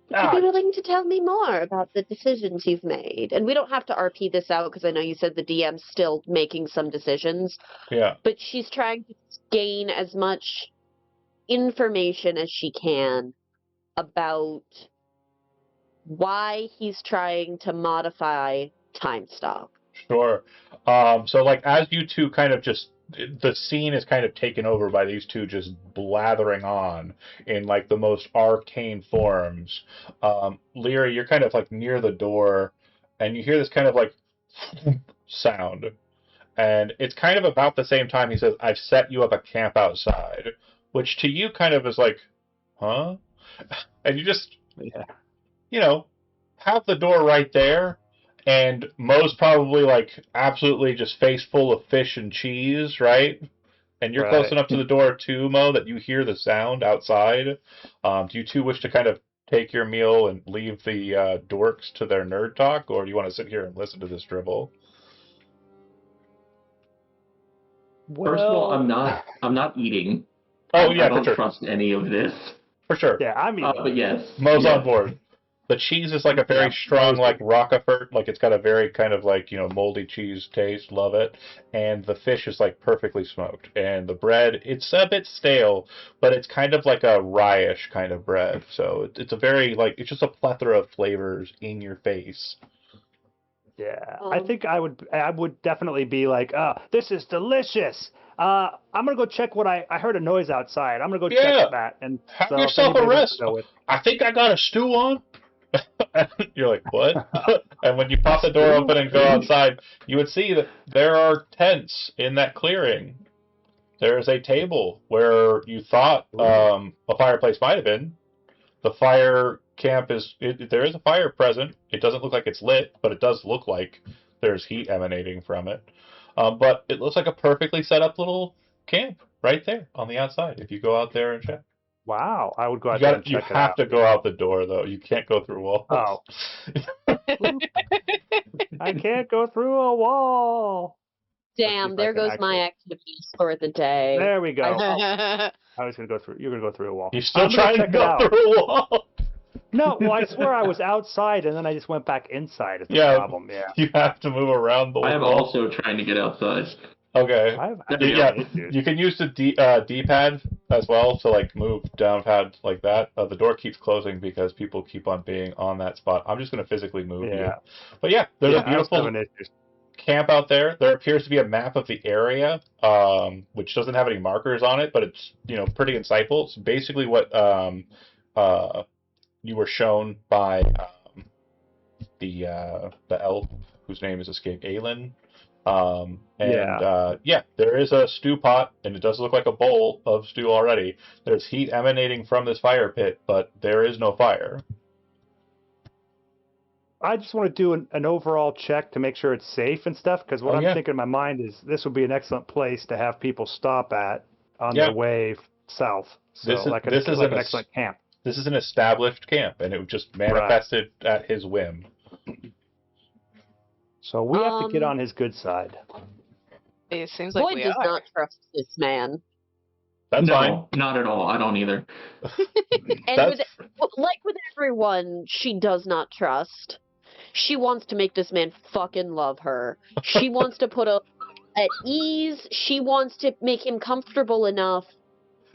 Would you Ah, be willing to tell me more about the decisions you've made? And we don't have to RP this out because I know you said the DM's still making some decisions, yeah, but she's trying to gain as much information as she can about why he's trying to modify time stop. sure. So like as you two kind of just the scene is kind of taken over by these two just blathering on in like the most arcane forms. Lyra, you're kind of like near the door, and you hear this kind of like sound, and it's kind of about the same time he says, "I've set you up a camp outside," which to you kind of is like, huh? And you just Yeah. you know, have the door right there, and Mo's probably like absolutely just face full of fish and cheese, right? And you're close Right. enough to the door too, Mo, that you hear the sound outside. Do you two wish to kind of take your meal and leave the dorks to their nerd talk, or do you want to sit here and listen to this dribble? First of all, Well, I'm not eating. Oh I yeah, for don't sure, trust any of this. for sure. yeah, I'm eating. But yes, Mo's on yes. board. The cheese is like a very Yeah, strong, like mostly. Roquefort, like it's got a very kind of like, moldy cheese taste. Love it. And the fish is like perfectly smoked. And the bread, it's a bit stale, but it's kind of like a rye-ish kind of bread. So it's a very, like, it's just a plethora of flavors in your face. Yeah, I Um, think I would definitely be like, this is delicious. I'm gonna go check what I heard a noise outside. I'm gonna go check Yeah, that. And have so if yourself a anybody wants to rest. go with, I think I got a stew on. And you're like, what? And when you pop the door stew, open and go outside, you would see that there are tents in that clearing. There's a table where you thought a fireplace might have been. The fire camp there is a fire present. It doesn't look like it's lit, but it does look like there's heat emanating from it. But it looks like a perfectly set up little camp right there on the outside. If you go out there and check, wow, I would go out there and you check it have out. to go out the door though. You can't go through walls. Oh, I can't go through a wall. Let's see damn, if I there can goes actually. my activities for the day. There we go. I I was gonna go through. You're gonna go through a wall. You're still I'm gonna trying to check it go out. through a wall. No, well, I swear I was outside and then I just went back inside. Is the Yeah, problem? Yeah, you have to move around the I am wall. also trying to get outside. Okay. I've There we Yeah, go. issues. you can use the D-pad as well to like move down pad like that. The door keeps closing because people keep on being on that spot. I'm just going to physically move you. Yeah, But yeah, there's yeah, a I was beautiful having issues. camp out there. There appears to be a map of the area, which doesn't have any markers on it, but it's pretty insightful. It's basically what you were shown by the elf whose name is escaped, Aelin. Yeah, there is a stew pot, and it does look like a bowl of stew already. There's heat emanating from this fire pit, but there is no fire. I just want to do an overall check to make sure it's safe and stuff. Because what I'm yeah. thinking in my mind is this would be an excellent place to have people stop at on Yeah. their way south. So This is like this is like an an es- excellent camp. this is an established camp, and it just manifested at his whim. So we have to get Um, on his good side. It seems like Boyd we does are. not trust this man. That's no, fine. not at all. I don't either. And That's like with everyone, she does not trust. She wants to make this man fucking love her. She wants to put him at ease. She wants to make him comfortable enough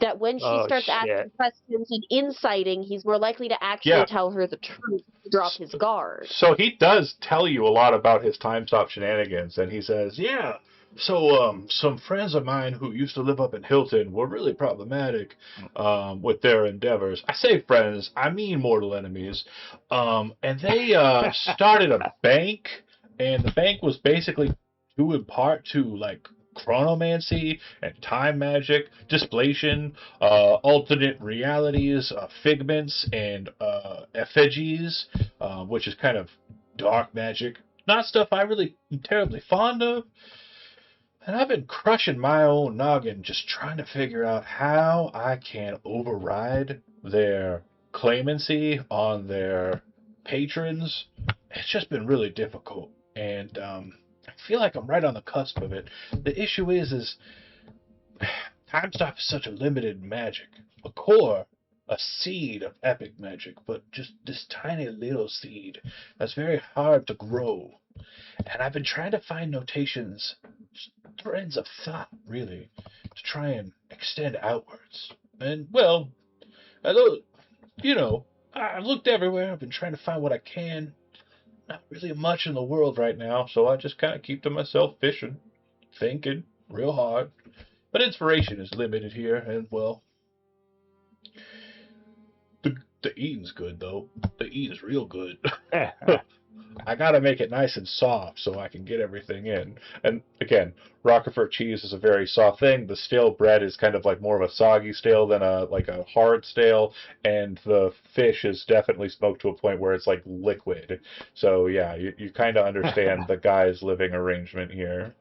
that when she Oh, starts asking shit. questions and inciting, he's more likely to actually Yeah. tell her the truth, to drop his guard. So he does tell you a lot about his time stop shenanigans, and he says, "Yeah, so some friends of mine who used to live up in Hilton were really problematic with their endeavors. I say friends, I mean mortal enemies. And they started a bank, and the bank was basically due in part to like chronomancy and time magic, displation, alternate realities, figments, and effigies, which is kind of dark magic. Not stuff I really am terribly fond of. And I've been crushing my own noggin just trying to figure out how I can override their claimancy on their patrons. It's just been really difficult. And I feel like I'm right on the cusp of it. The issue is time stop is such a limited magic. A core, a seed of epic magic, but just this tiny little seed that's very hard to grow. And I've been trying to find notations, threads of thought, really, to try and extend outwards. And, well, I've looked everywhere. I've been trying to find what I can. Not really much in the world right now, so I just kind of keep to myself fishing, thinking real hard. But inspiration is limited here, and, well, the eating's good, though. The eating's real good. I gotta make it nice and soft so I can get everything in. And again, Roquefort cheese is a very soft thing. The stale bread is kind of like more of a soggy stale than a hard stale, and the fish is definitely smoked to a point where it's like liquid. So yeah, you kind of understand the guy's living arrangement here.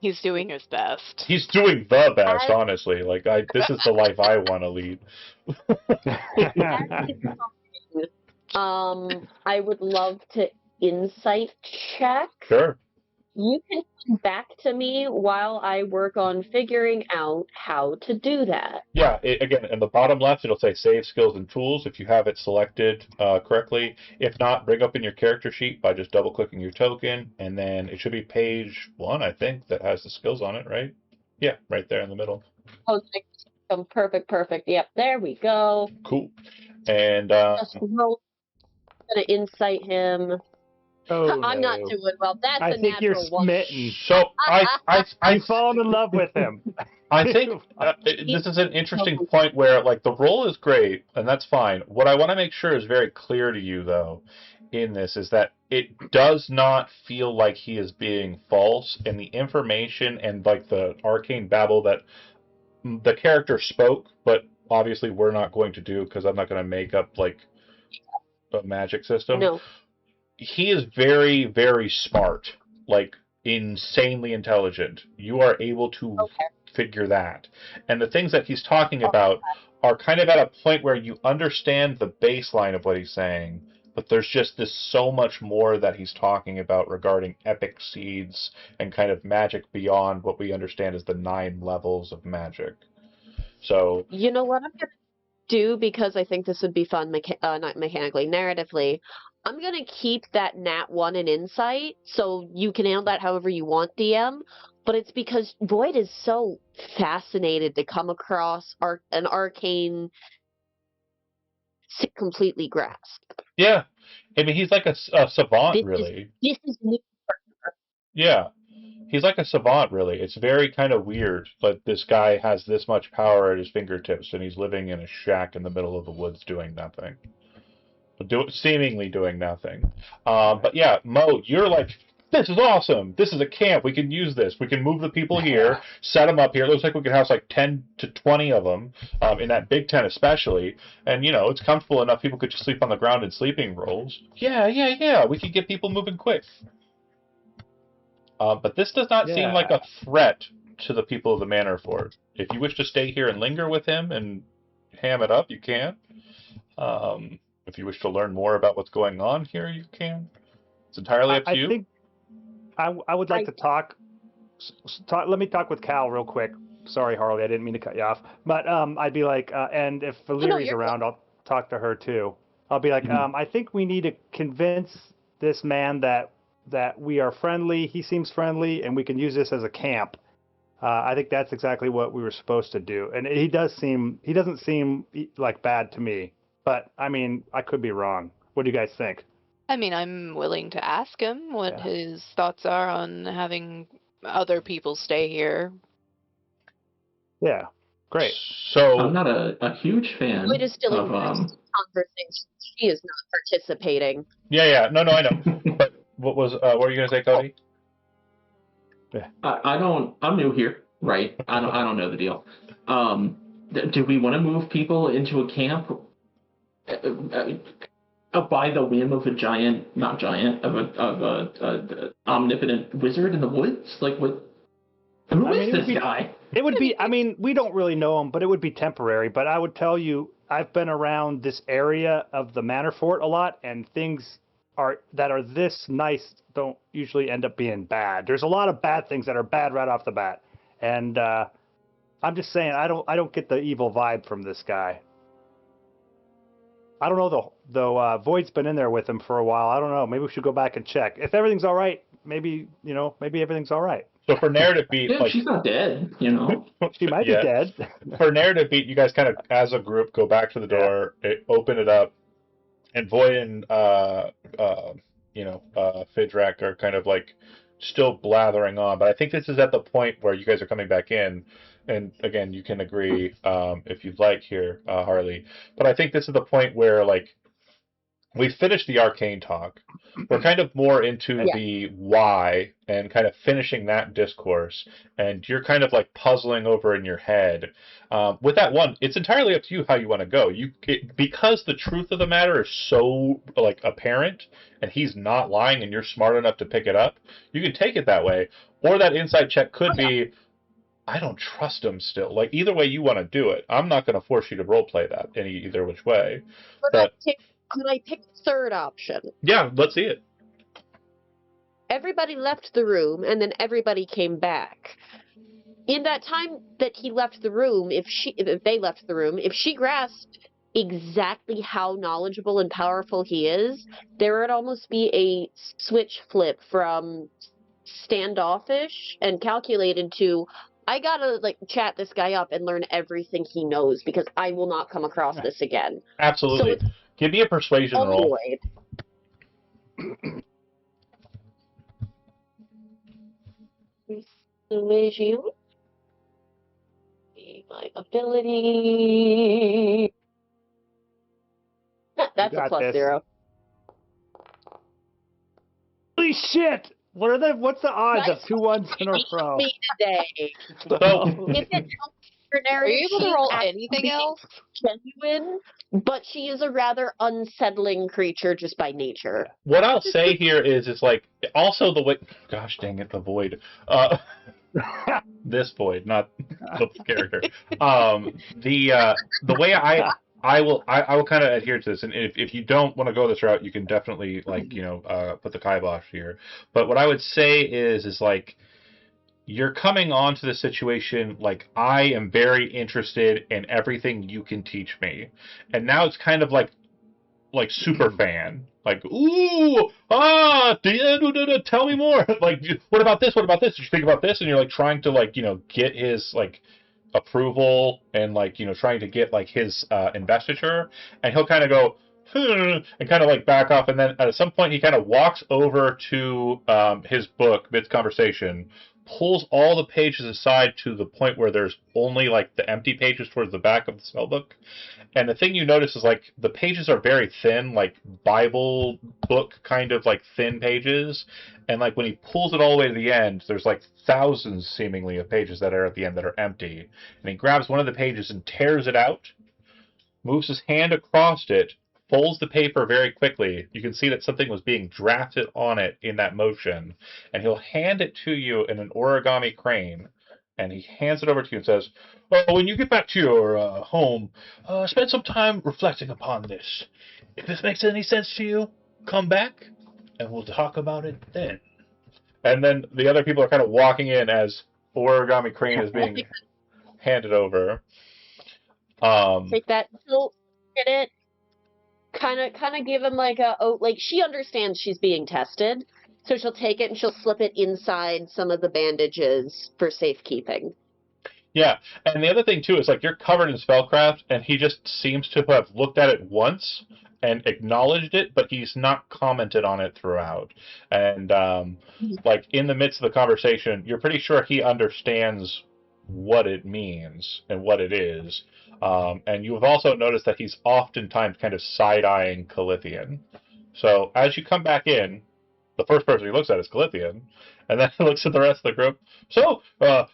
He's doing his best. He's doing the best, honestly. This is the life I want to lead. I would love to insight check. Sure. You can come back to me while I work on figuring out how to do that. Yeah, again, in the bottom left, it'll say Save Skills and Tools if you have it selected correctly. If not, bring up in your character sheet by just double-clicking your token, and then it should be page 1, I think, that has the skills on it, right? Yeah, right there in the middle. Oh, perfect. Yep, there we go. Cool. And Just roll. Gonna insight him. Oh, I'm not no. doing well. That's I a think you're natural one. smitten. so I've fallen in love with him. I think this is an interesting point where, like, the role is great, and that's fine. What I want to make sure is very clear to you, though, in this is that it does not feel like he is being false, and the information and, like, the arcane babble that the character spoke, but obviously we're not going to do because I'm not going to make up, like, a magic system. No. He is very, very smart, like insanely intelligent. You are able to figure that. And the things that he's talking about are kind of at a point where you understand the baseline of what he's saying, but there's just this so much more that he's talking about regarding epic seeds and kind of magic beyond what we understand as the 9 levels of magic. So, You know what I'm gonna do, because I think this would be fun, not mechanically, narratively. I'm gonna keep that nat 1 in insight, so you can handle that however you want, DM. But it's because Void is so fascinated to come across an arcane completely grasped. yeah. I mean, he's like a savant, really. This is new. Yeah. He's like a savant, really. It's very kind of weird, but this guy has this much power at his fingertips, and he's living in a shack in the middle of the woods doing nothing. Seemingly doing nothing. But yeah, Mo, you're like this is awesome. This is a camp. We can use this. We can move the people here, set them up here. It looks like we could house like 10 to 20 of them in that big tent especially. And, it's comfortable enough people could just sleep on the ground in sleeping rolls. Yeah. We could get people moving quick. But this does not seem like a threat to the people of the Manor Fort. If you wish to stay here and linger with him and ham it up, you can. If you wish to learn more about what's going on here, you can. It's entirely up to you. I think I would like to talk. Let me talk with Cal real quick. Sorry, Harley, I didn't mean to cut you off. But I'd be like, and if Valeri's around, I'll talk to her too. I'll be like, I think we need to convince this man that we are friendly. He seems friendly, and we can use this as a camp. I think that's exactly what we were supposed to do. And he doesn't seem like bad to me. But I mean, I could be wrong. What do you guys think? I mean, I'm willing to ask him what his thoughts are on having other people stay here. Yeah, great. So I'm not a huge fan Lloyd is still of in conversation. She is not participating. Yeah. No, I know. But what were you gonna say, Cody? I'm new here, right? I don't know the deal. Do we want to move people into a camp by the whim of a omnipotent wizard in the woods? Like, what? Who is this guy? It would be. I mean, we don't really know him, but it would be temporary. But I would tell you, I've been around this area of the Manor Fort a lot, and things that are this nice don't usually end up being bad. There's a lot of bad things that are bad right off the bat, and I'm just saying, I don't get the evil vibe from this guy. I don't know though. Void's been in there with him for a while. I don't know. Maybe we should go back and check. If everything's all right, maybe everything's all right. So for narrative beat, Yeah, she's not dead. She might be dead. For narrative beat, you guys kind of, as a group, go back to the door, open it up, and Void and Fidrak are kind of like still blathering on. But I think this is at the point where you guys are coming back in. And again, you can agree if you'd like here, Harley. But I think this is the point where, like, we finished the arcane talk. We're kind of more into the why and kind of finishing that discourse. And you're kind of like puzzling over in your head. With that one, it's entirely up to you how you want to go. Because the truth of the matter is so like apparent, and he's not lying, and you're smart enough to pick it up. You can take it that way, or that insight check could be, I don't trust him still. Like, either way you want to do it. I'm not going to force you to roleplay that either which way. Could I pick the third option? Yeah, let's see it. Everybody left the room, and then everybody came back. In that time that he left the room, if they left the room, if she grasped exactly how knowledgeable and powerful he is, there would almost be a switch flip from standoffish and calculated to, I gotta chat this guy up and learn everything he knows because I will not come across this again. Absolutely. So give me a persuasion roll. Persuasion. My ability. That's a +0. Holy shit! What's the odds of 2 ones in a row? Me today. Are you able to roll anything else? Genuine, but she is a rather unsettling creature just by nature. What I'll say here is like also the way. Gosh dang it, the Void. This Void, not the character. The way I will kind of adhere to this, and if you don't want to go this route, you can definitely put the kibosh here. But what I would say is like, you're coming onto the situation like, I am very interested in everything you can teach me, and now it's kind of like super fan, like, ooh, tell me more. Like, what about this? What about this? Did you think about this? And you're like trying to get his approval and trying to get his investiture, and he'll kind of go and kind of back off, and then at some point he kind of walks over to his book mid conversation, pulls all the pages aside to the point where there's only like the empty pages towards the back of the spellbook. And the thing you notice is like the pages are very thin, like Bible book kind of like thin pages. And like when he pulls it all the way to the end, there's like thousands seemingly of pages that are at the end that are empty. And he grabs one of the pages and tears it out, moves his hand across it, folds the paper very quickly. You can see that something was being drafted on it in that motion. And he'll hand it to you in an origami crane. And he hands it over to you and says, "Oh, when you get back to your home, spend some time reflecting upon this. If this makes any sense to you, come back, and we'll talk about it then." And then the other people are kind of walking in as origami crane is being handed over. Take that. She'll get it. Kind of give him like like she understands she's being tested, so she'll take it and she'll slip it inside some of the bandages for safekeeping. Yeah, and the other thing too is like you're covered in spellcraft, and he just seems to have looked at it once and acknowledged it, but he's not commented on it throughout. And like in the midst of the conversation, you're pretty sure he understands what it means and what it is. And you've also noticed that he's oftentimes kind of side-eyeing Calithian. So as you come back in, the first person he looks at is Calithian, and then he looks at the rest of the group. "So,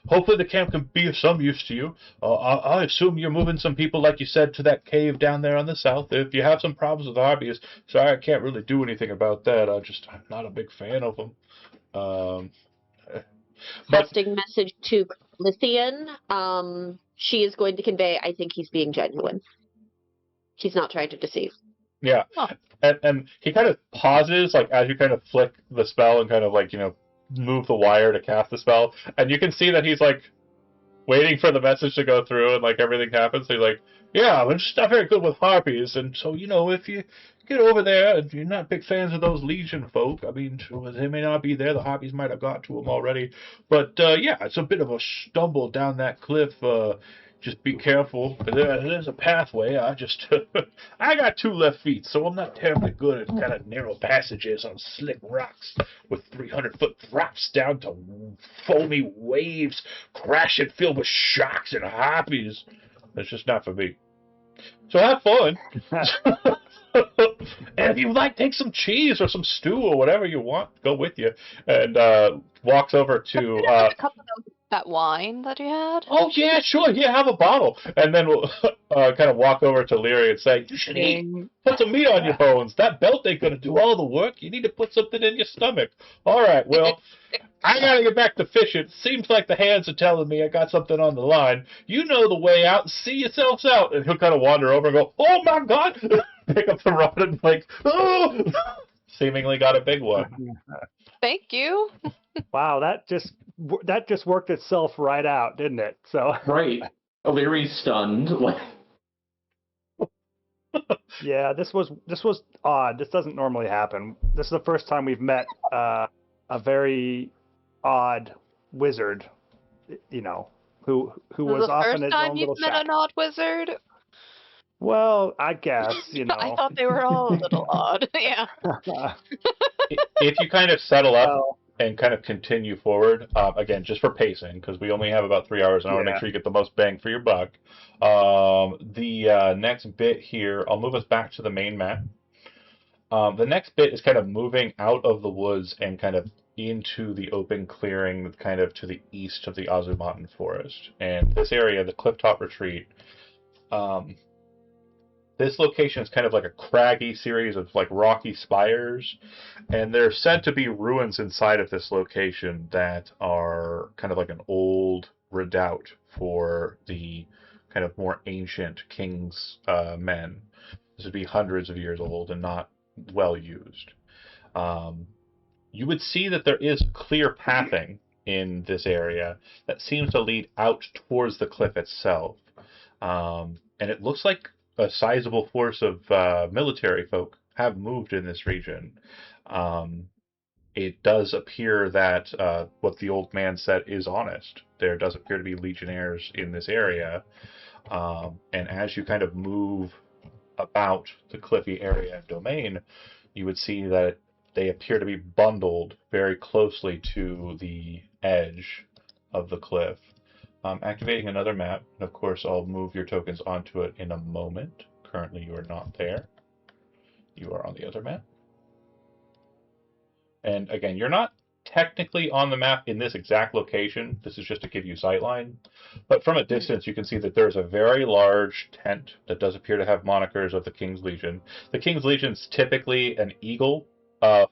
hopefully the camp can be of some use to you. I assume you're moving some people, like you said, to that cave down there on the south. If you have some problems with the harpies, sorry, I can't really do anything about that. I'm not a big fan of them." Casting message to Lithian. She is going to convey, I think he's being genuine. He's not trying to deceive. Yeah. Huh. And he kind of pauses, like, as you kind of flick the spell and kind of, like, move the wire to cast the spell. And you can see that he's, like, waiting for the message to go through and, like, everything happens. So he's like, "Yeah, I'm just not very good with harpies. And so, if you get over there and you're not big fans of those Legion folk, I mean, they may not be there. The harpies might have got to them already. But, yeah, it's a bit of a stumble down that cliff. Just be careful. There's a pathway. I got 2 left feet, so I'm not terribly good at kind of narrow passages on slick rocks with 300-foot drops down to foamy waves crashing filled with sharks and harpies. That's just not for me. So have fun. And if you like, take some cheese or some stew or whatever you want. Go with you. And walks over to... That wine that you had? "Oh, yeah, sure. Yeah, have a bottle." And then we'll kind of walk over to Leary and say, "You should eat. Put some meat on your bones. That belt ain't going to do all the work. You need to put something in your stomach." "All right, well, I got to get back to fishing. Seems like the hands are telling me I got something on the line. You know the way out. See yourselves out." And he'll kind of wander over and go, "Oh, my God." Pick up the rod and like, "Oh." Seemingly got a big one. Thank you. Wow, that just worked itself right out, didn't it? So Right. Illyri's stunned. Like, yeah, this was odd. This doesn't normally happen. This is the first time we've met a very odd wizard, who was off in his own little The first time you've met shack. an odd wizard? Well, I guess, I thought they were all a little odd. Yeah. If you kind of settle up Well, and kind of continue forward, again, just for pacing, because we only have about 3 hours, and I want to make sure you get the most bang for your buck. The next bit here, I'll move us back to the main map. The next bit is kind of moving out of the woods and kind of into the open clearing, kind of to the east of the Azumotan forest. And this area, the Clifftop Retreat, this location is kind of like a craggy series of like rocky spires, and there's said to be ruins inside of this location that are kind of like an old redoubt for the kind of more ancient king's men. This would be hundreds of years old and not well used. You would see that there is clear pathing in this area that seems to lead out towards the cliff itself. And it looks like a sizable force of military folk have moved in this region. It does appear that what the old man said is honest. There does appear to be legionnaires in this area. And as you kind of move about the cliffy area and domain, you would see that they appear to be bundled very closely to the edge of the cliff. Activating another map, and of course I'll move your tokens onto it in a moment. Currently you are not there. You are on the other map. And again, you're not technically on the map in this exact location. This is just to give you sightline. But from a distance, you can see that there's a very large tent that does appear to have monikers of the King's Legion. The King's Legion's typically an eagle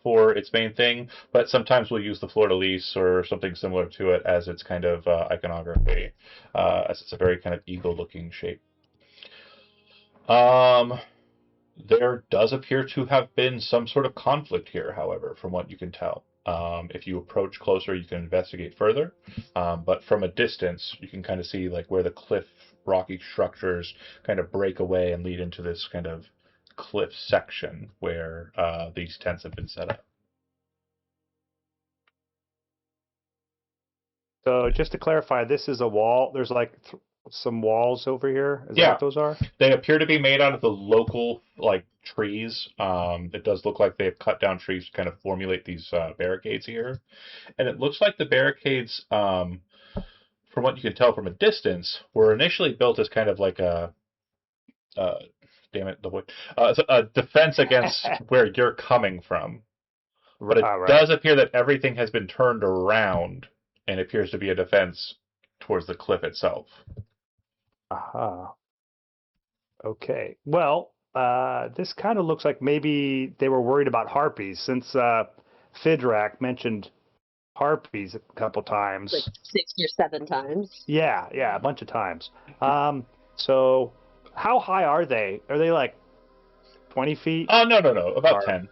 for its main thing, but sometimes we'll use the fleur-de-lis or something similar to it as its kind of iconography, as it's a very kind of eagle-looking shape. There does appear to have been some sort of conflict here, however, from what you can tell. If you approach closer, you can investigate further, but from a distance, you can kind of see like where the cliff rocky structures kind of break away and lead into this kind of cliff section where these tents have been set up. So just to clarify, this is a wall. There's like some walls over here. Is that Yeah. what those are? They appear to be made out of the local like trees. It does look like they've cut down trees to kind of formulate these barricades here, and it looks like the barricades, from what you can tell from a distance, were initially built as kind of like a damn it, the word, a defense against where you're coming from. But it Right. does appear that everything has been turned around and appears to be a defense towards the cliff itself. Aha. Okay. Well, this kind of looks like maybe they were worried about harpies, since Fidrak mentioned harpies a couple times. Like 6 or 7 times. Yeah, a bunch of times. So how high are they? Are they like 20 feet? Oh, no. About Or 10.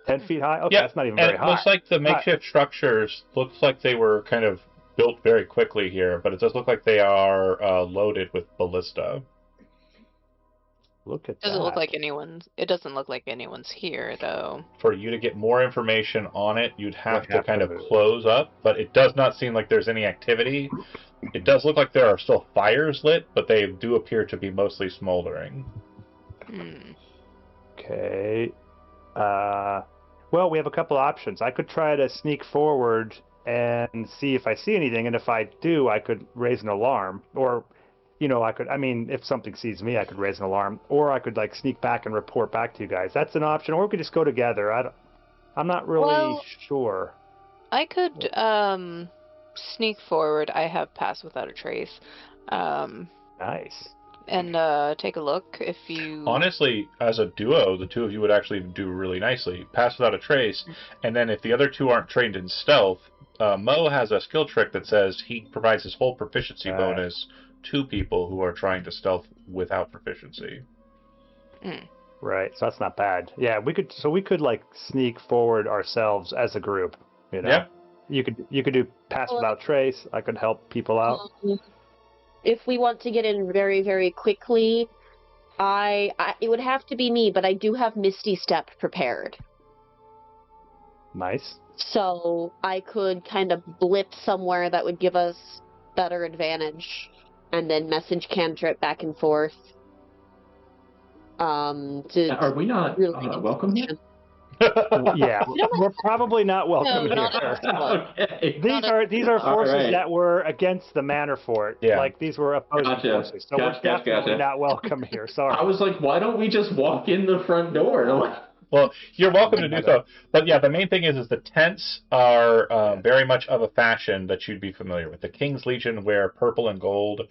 10 feet high? Okay, Yeah, that's not even and very it high. looks like the makeshift structures looks like they were kind of built very quickly here, but it does look like they are loaded with ballista. Look at Doesn't that. look like anyone's. It doesn't look like anyone's here though. For you to get more information on it, you'd have Would to have kind to of move. close up, but it does not seem like there's any activity. It does look like there are still fires lit, but they do appear to be mostly smoldering. Okay. Well, we have a couple options. I could try to sneak forward and see if I see anything, and if I do, I could raise an alarm. Or, if something sees me, I could raise an alarm. Or I could, like, sneak back and report back to you guys. That's an option. Or we could just go together. I'm not really sure. I could sneak forward. I have Pass Without a Trace. Nice. And take a look if you... Honestly, as a duo, the two of you would actually do really nicely. Pass Without a Trace, and then if the other two aren't trained in stealth, Mo has a skill trick that says he provides his whole proficiency bonus to people who are trying to stealth without proficiency. Right, so that's not bad. Yeah, we could like sneak forward ourselves as a group, Yeah. You could do Pass Without Trace. I could help people out. If we want to get in very, very quickly, it would have to be me, but I do have Misty Step prepared. Nice. So I could kind of blip somewhere that would give us better advantage, and then message cantrip back and forth. Are we not really welcome here? Yeah, we're probably not welcome No, not here. Okay. These are forces Alright. that were against the Manor Fort. Yeah. Like these were opposing Gotcha. forces. So we're definitely Gotcha. not welcome here. Sorry. I was like, why don't we just walk in the front door? Well, you're welcome to do so. But yeah, the main thing is the tents are very much of a fashion that you'd be familiar with. The King's Legion wear purple and gold.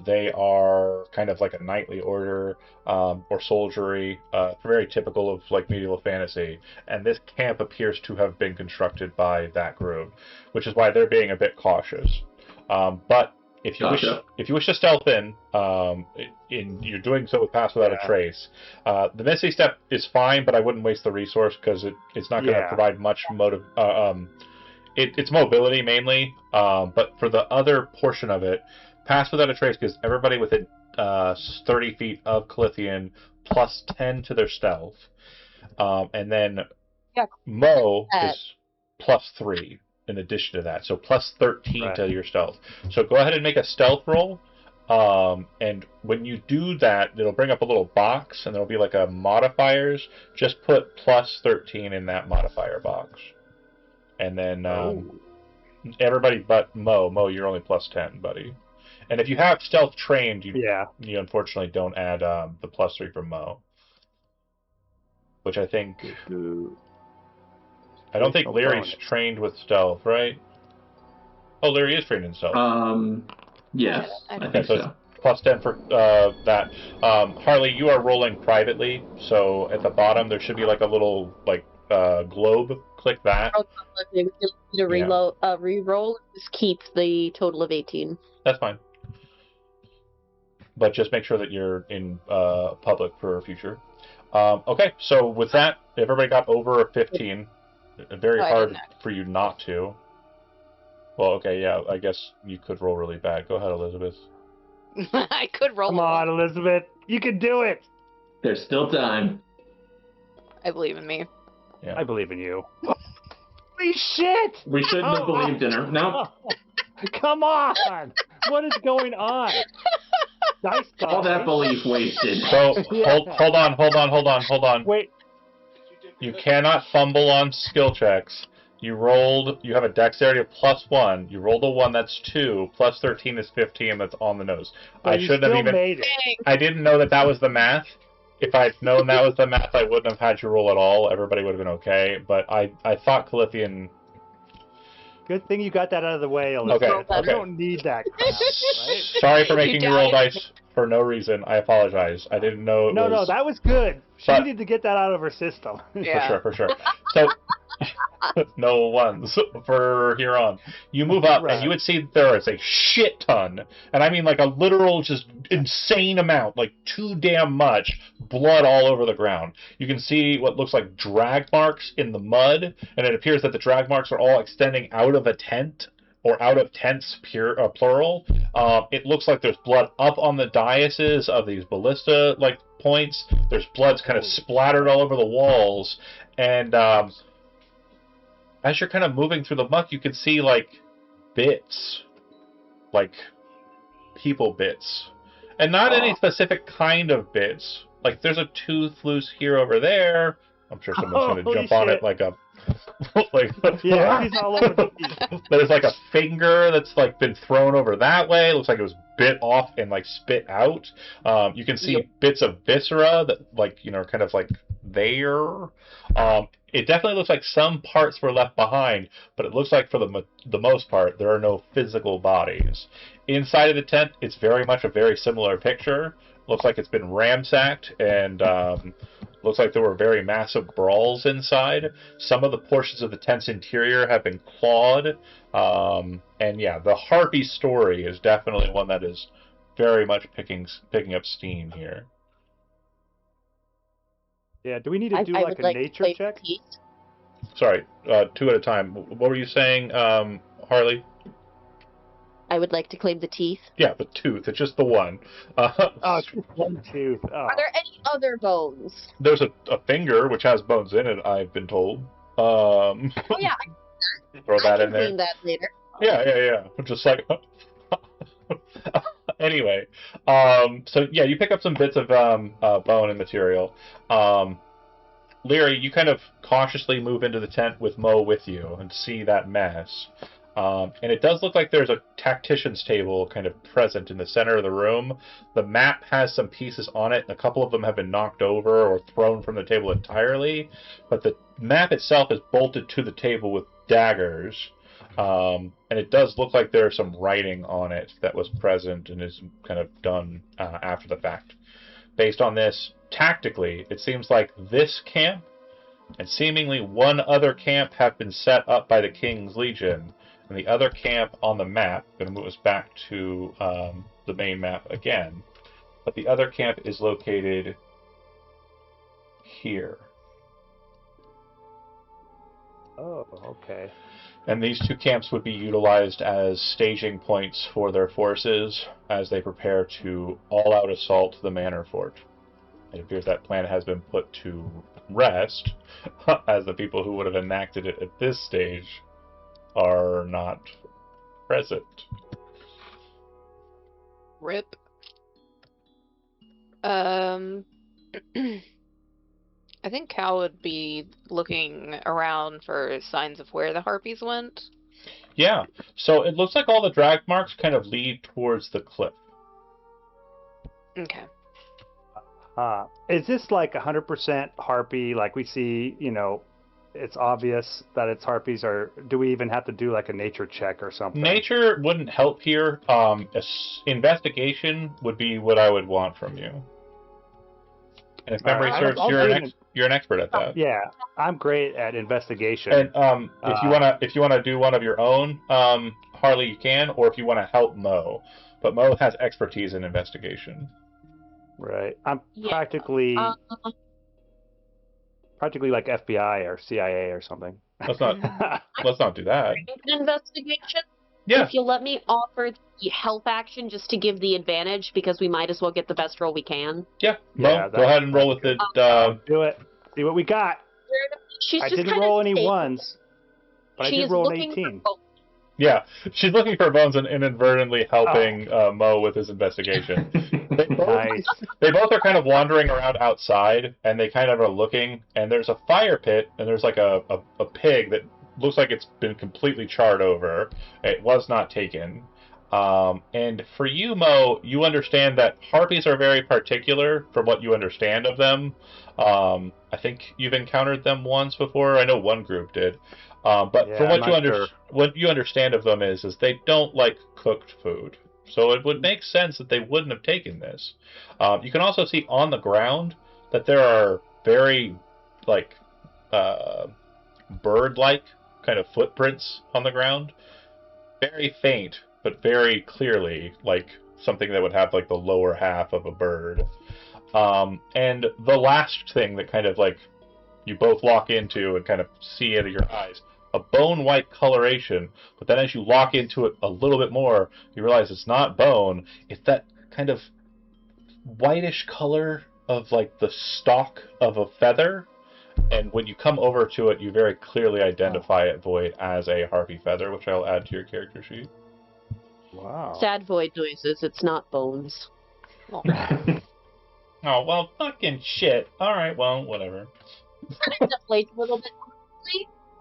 They are kind of like a knightly order or soldiery, very typical of like medieval fantasy. And this camp appears to have been constructed by that group, which is why they're being a bit cautious. But if you wish to stealth in, you're doing so with Pass Without a Trace. The Misty Step is fine, but I wouldn't waste the resource because it's not going to provide much motive. It's mobility mainly, but for the other portion of it, Pass Without a Trace gives everybody within 30 feet of Calithian plus 10 to their stealth, and then Mo is plus 3. In addition to that, so plus 13 to your stealth. So go ahead and make a stealth roll, and when you do that, it'll bring up a little box, and there'll be like a modifiers. Just put plus 13 in that modifier box, and then everybody but Mo. Mo, you're only +10, buddy. And if you have stealth trained, Yeah. you unfortunately don't add the +3 from Mo. Which I think... I don't think Larry's trained with stealth, right? Oh, Larry is trained in stealth. Yes, I think so. +10 for that. Harley, you are rolling privately, so at the bottom there should be like a little globe. Click that. Re-roll. Just keep the total of 18. That's fine. But just make sure that you're in public for future. Okay, so with that, everybody got over a 15. Very hard for you not to. Well, okay, yeah, I guess you could roll really bad. Go ahead, Elizabeth. I could roll. Come on, Elizabeth. You can do it. There's still time. I believe in me. Yeah. I believe in you. Holy shit! We shouldn't have believed in her. No. Come on! What is going on? Dice all that belief wasted. So, hold on. Wait. You cannot fumble on skill checks. You have a dexterity of +1. You rolled a 1, that's 2. +13 is 15, that's on the nose. Well, I shouldn't have even... made it. I didn't know that was the math. If I'd known that was the math, I wouldn't have had you roll at all. Everybody would have been okay. But I thought Calithian... Good thing you got that out of the way, Elizabeth. Okay. You don't need that crap, right? Sorry for making you roll dice for no reason. I apologize. I didn't know it was... No, that was good. She needed to get that out of her system. Yeah. For sure. So, no ones for here on. You move up, and you would see there is a shit ton, and I mean like a literal just insane amount, like too damn much blood all over the ground. You can see what looks like drag marks in the mud, and it appears that the drag marks are all extending out of a tent, or out of tents, plural. It looks like there's blood up on the daises of these ballista points. There's blood's kind of splattered all over the walls, and as you're kind of moving through the muck, you can see bits, people bits, and not any specific kind of bits. Like there's a tooth loose here over there. I'm sure someone's going to jump on it like a yeah, he's all over the place. There's like a finger that's been thrown over that way. It looks like it was bit off and spit out. You can see bits of viscera that are kind of there. It definitely looks like some parts were left behind, but it looks like for the most part there are no physical bodies. Inside of the tent, it's very much a very similar picture. Looks like it's been ransacked, and looks like there were very massive brawls inside. Some of the portions of the tent's interior have been clawed. And yeah, the harpy story is definitely one that is very much picking up steam here. Yeah, do we need to do a nature check? Sorry, 2 at a time. What were you saying, Harley? I would like to claim the teeth. Yeah, the tooth. It's just the one. It's one tooth. Oh. Are there any other bones? There's a finger, which has bones in it, I've been told. Oh, yeah. Throw that in there. I can clean that later. Yeah. Just anyway. So, yeah, you pick up some bits of bone and material. Leary, you kind of cautiously move into the tent with Mo with you and see that mess. And it does look like there's a tactician's table kind of present in the center of the room. The map has some pieces on it, and a couple of them have been knocked over or thrown from the table entirely. But the map itself is bolted to the table with daggers. And it does look like there's some writing on it that was present and is kind of done after the fact. Based on this, tactically, it seems like this camp and seemingly one other camp have been set up by the King's Legion. And the other camp on the map, I'm going to move us back to the main map again, but the other camp is located here. Oh, okay. And these 2 camps would be utilized as staging points for their forces as they prepare to all-out assault the manor fort. It appears that plan has been put to rest, as the people who would have enacted it at this stage are not present. RIP. I think Cal would be looking around for signs of where the harpies went. Yeah. So it looks like all the drag marks kind of lead towards the cliff. Okay. Is this like 100% harpy? Like we see, it's obvious that it's harpies, or do we even have to do like a nature check or something? Nature wouldn't help here. Investigation would be what I would want from you. And if memory serves, you're an expert at that. Yeah, I'm great at investigation. And if you wanna do one of your own, Harley, you can, or if you want to help Mo, but Mo has expertise in investigation. Right. I'm practically like FBI or CIA or something. Let's not do that. Investigation. Yeah. If you let me offer the help action just to give the advantage, because we might as well get the best roll we can. Yeah. Mo, go ahead and roll with it. Do it. See what we got. I didn't roll any ones, but I did roll an 18. Yeah, she's looking for bones and inadvertently helping Mo with his investigation. They both are kind of wandering around outside, and they kind of are looking, and there's a fire pit, and there's like a pig that looks like it's been completely charred over. It was not taken. And for you, Mo, you understand that harpies are very particular from what you understand of them. I think you've encountered them once before. I know one group did. But from what you understand of them is they don't like cooked food. So it would make sense that they wouldn't have taken this. You can also see on the ground that there are very bird-like kind of footprints on the ground. Very faint, but very clearly like something that would have like the lower half of a bird. And the last thing that kind of like you both lock into and kind of see into your eyes, a bone-white coloration, but then as you lock into it a little bit more, you realize it's not bone, it's that kind of whitish color of like the stalk of a feather, and when you come over to it, you very clearly identify it, Void, as a harpy feather, which I'll add to your character sheet. Wow. Sad Void noises, it's not bones. Oh, well, fucking shit. Alright, well, whatever. Like, a little bit.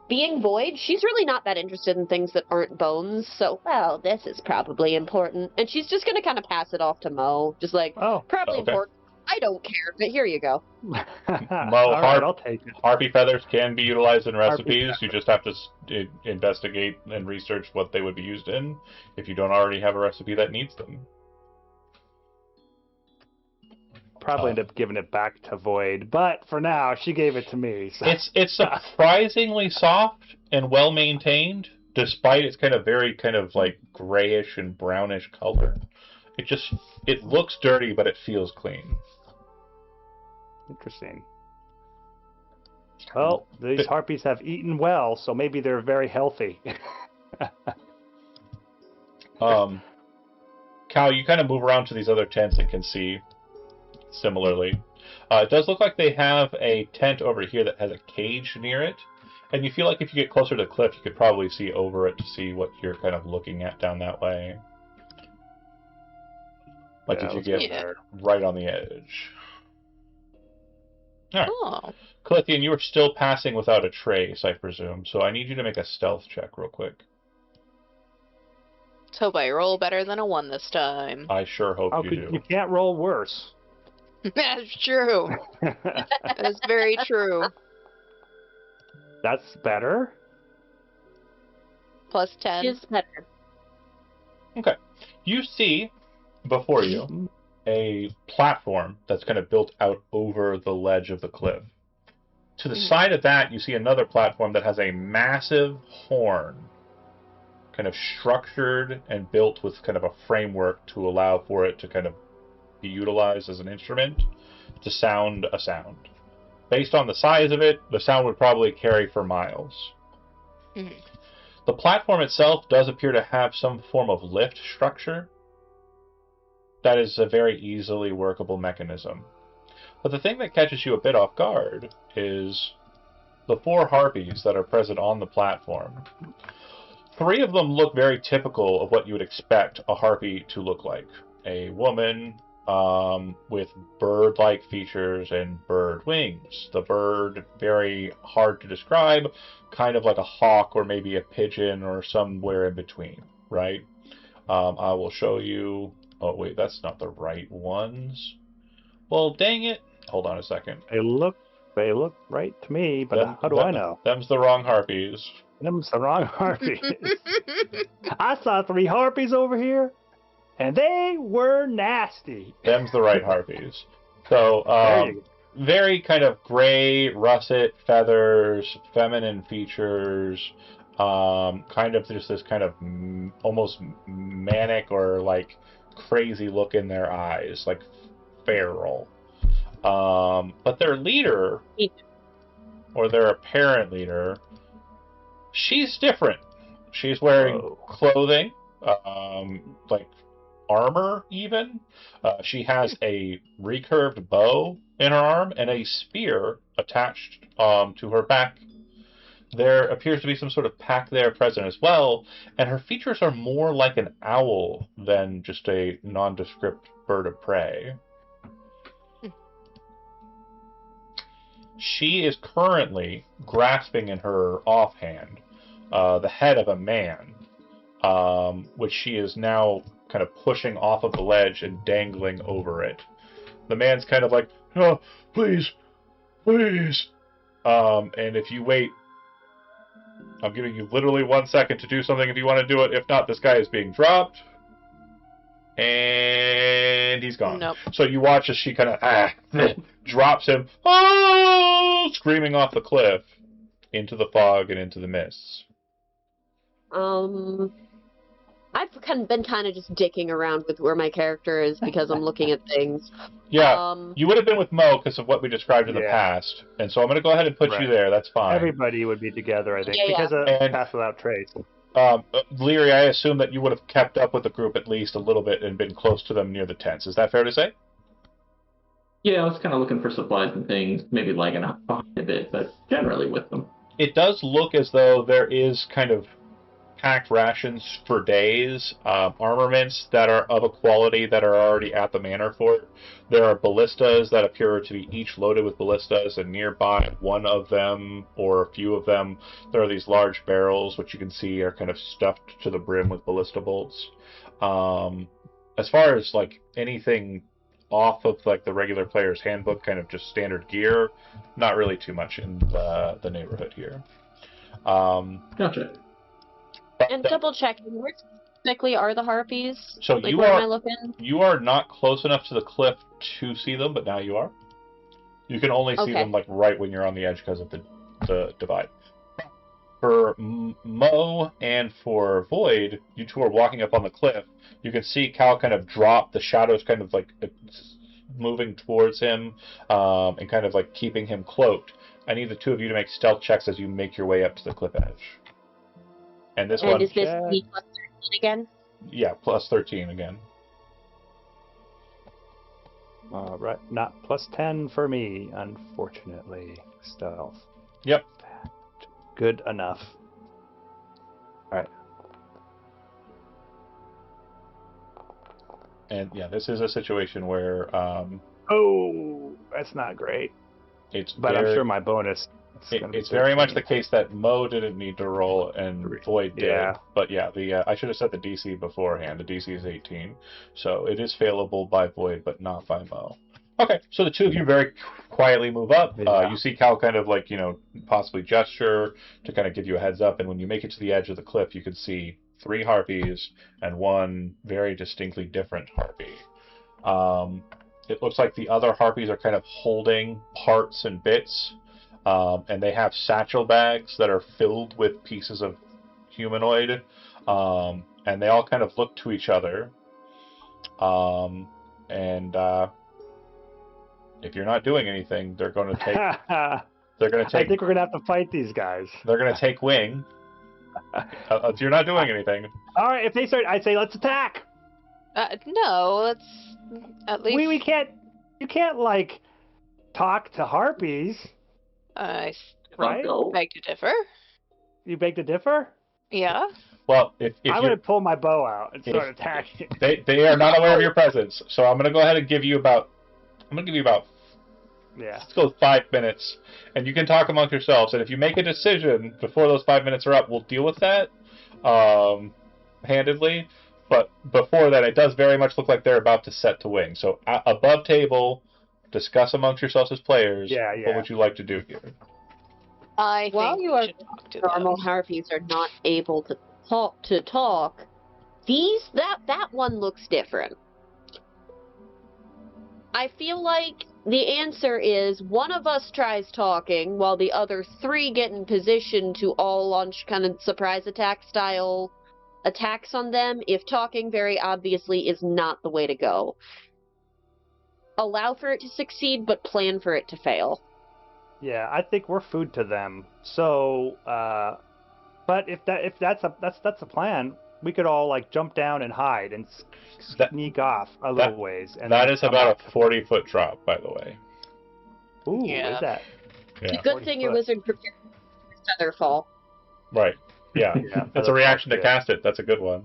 Being Void, she's really not that interested in things that aren't bones, so, well, this is probably important. And she's just gonna kind of pass it off to Mo. Just like, probably important. I don't care, but here you go. Mo, I'll take it. Harpy feathers can be utilized in recipes. You just have to investigate and research what they would be used in if you don't already have a recipe that needs them. Probably end up giving it back to Void, but for now, she gave it to me. So. It's surprisingly soft and well maintained, despite its kind of very kind of like grayish and brownish color. It looks dirty, but it feels clean. Interesting. Well, these harpies have eaten well, so maybe they're very healthy. Cal, you kind of move around to these other tents and can see similarly. It does look like they have a tent over here that has a cage near it, and you feel like if you get closer to the cliff, you could probably see over it to see what you're kind of looking at down that way. Like if you get right on the edge. Alright. Oh. Calithian, you are still passing without a trace, I presume, so I need you to make a stealth check real quick. Let's hope I roll better than a 1 this time. I sure hope you do. You can't roll worse. That's true. That's very true. That's better. Plus 10. It's better. Okay. You see before you a platform that's kind of built out over the ledge of the cliff. To the side of that, you see another platform that has a massive horn, kind of structured and built with kind of a framework to allow for it to kind of be utilized as an instrument to sound a sound. Based on the size of it, the sound would probably carry for miles. Mm-hmm. The platform itself does appear to have some form of lift structure. That is a very easily workable mechanism. But the thing that catches you a bit off guard is the 4 harpies that are present on the platform. 3 of them look very typical of what you would expect a harpy to look like. A woman, with bird-like features and bird wings. The bird, very hard to describe, kind of like a hawk or maybe a pigeon or somewhere in between, right? I will show you. Oh, wait, that's not the right ones. Well, dang it. Hold on a second. They look right to me, but how do I know? Them's the wrong harpies. Them's the wrong harpies. I saw 3 harpies over here, and they were nasty. Them's the right harpies. So, There you go. very kind of gray, russet feathers, feminine features, kind of just this kind of almost manic or like crazy look in their eyes, like feral. But their leader, or their apparent leader, she's different. She's wearing clothing, like armor even. She has a recurved bow in her arm and a spear attached to her back. There appears to be some sort of pack there present as well, and her features are more like an owl than just a nondescript bird of prey. She is currently grasping in her offhand the head of a man, which she is now kind of pushing off of the ledge and dangling over it. The man's kind of like, "Oh, please, please." And if you wait, I'm giving you literally 1 second to do something if you want to do it. If not, this guy is being dropped. And he's gone. Nope. So you watch as she kind of drops him, screaming off the cliff into the fog and into the mists. I've been kind of just dicking around with where my character is because I'm looking at things. Yeah, you would have been with Mo because of what we described in the past, and so I'm going to go ahead and put you there. That's fine. Everybody would be together, I think, because of Pass Without Trace. Leary, I assume that you would have kept up with the group at least a little bit and been close to them near the tents. Is that fair to say? Yeah, I was kind of looking for supplies and things, maybe lagging up behind a bit, but generally with them. It does look as though there is kind of packed rations for days, armaments that are of a quality that are already at the manor fort. There are ballistas that appear to be each loaded with ballistas, and nearby one of them, or a few of them, there are these large barrels which you can see are kind of stuffed to the brim with ballista bolts. As far as like anything off of like the regular player's handbook, kind of just standard gear, not really too much in the neighborhood here. Gotcha. And double checking, where specifically are the harpies? So like, you where are am I looking? You are not close enough to the cliff to see them, but now you are. You can only see them like right when you're on the edge because of the divide. For Mo and for Void, you two are walking up on the cliff. You can see Cal kind of drop, the shadows kind of like moving towards him, and kind of like keeping him cloaked. I need the two of you to make stealth checks as you make your way up to the cliff edge. And this one... is this the plus 13 again? Yeah, plus 13 again. Right, not plus 10 for me, unfortunately. Stealth. Yep. Good enough. Alright. And yeah, this is a situation where... oh, that's not great. But I'm sure my bonus... It's very much the case that Mo didn't need to roll and Void did. Yeah. But yeah, I should have set the DC beforehand. The DC is 18. So it is failable by Void, but not by Mo. Okay, so the two of you very quietly move up. Yeah. You see Cal kind of like, possibly gesture to kind of give you a heads up. And when you make it to the edge of the cliff, you can see 3 harpies and one very distinctly different harpy. It looks like the other harpies are kind of holding parts and bits. And they have satchel bags that are filled with pieces of humanoid. And they all kind of look to each other. If you're not doing anything, they're going to take... I think we're going to have to fight these guys. They're going to take wing. If you're not doing anything. All right, if they start, I'd say let's attack. No, let's at least... We can't... You can't, like, talk to harpies. I right? beg to differ. You beg to differ? Yeah. Well, if I'm you going to pull my bow out and start if- attacking. they are not aware of your presence, so I'm gonna go ahead and give you about Yeah. let's go 5 minutes, and you can talk amongst yourselves. And if you make a decision before those 5 minutes are up, we'll deal with that handedly. But before that, it does very much look like they're about to set to wing. So above table, discuss amongst yourselves as players. Yeah. What would you like to do here? I While think you we are should talk to normal them. harpies are not able to talk. That one looks different. I feel like the answer is one of us tries talking while the other 3 get in position to all launch kind of surprise attack style attacks on them if talking very obviously is not the way to go. Allow for it to succeed, but plan for it to fail. Yeah, I think we're food to them. So, but if that's a plan, we could all like jump down and hide and sneak off a little ways. And That then is come about back. a 40-foot drop, by the way. Ooh, Yeah. is that? Yeah. Good thing your 40 wizard prepared for Featherfall. Right. Yeah. Yeah, That's a reaction to good. cast it. That's a good one.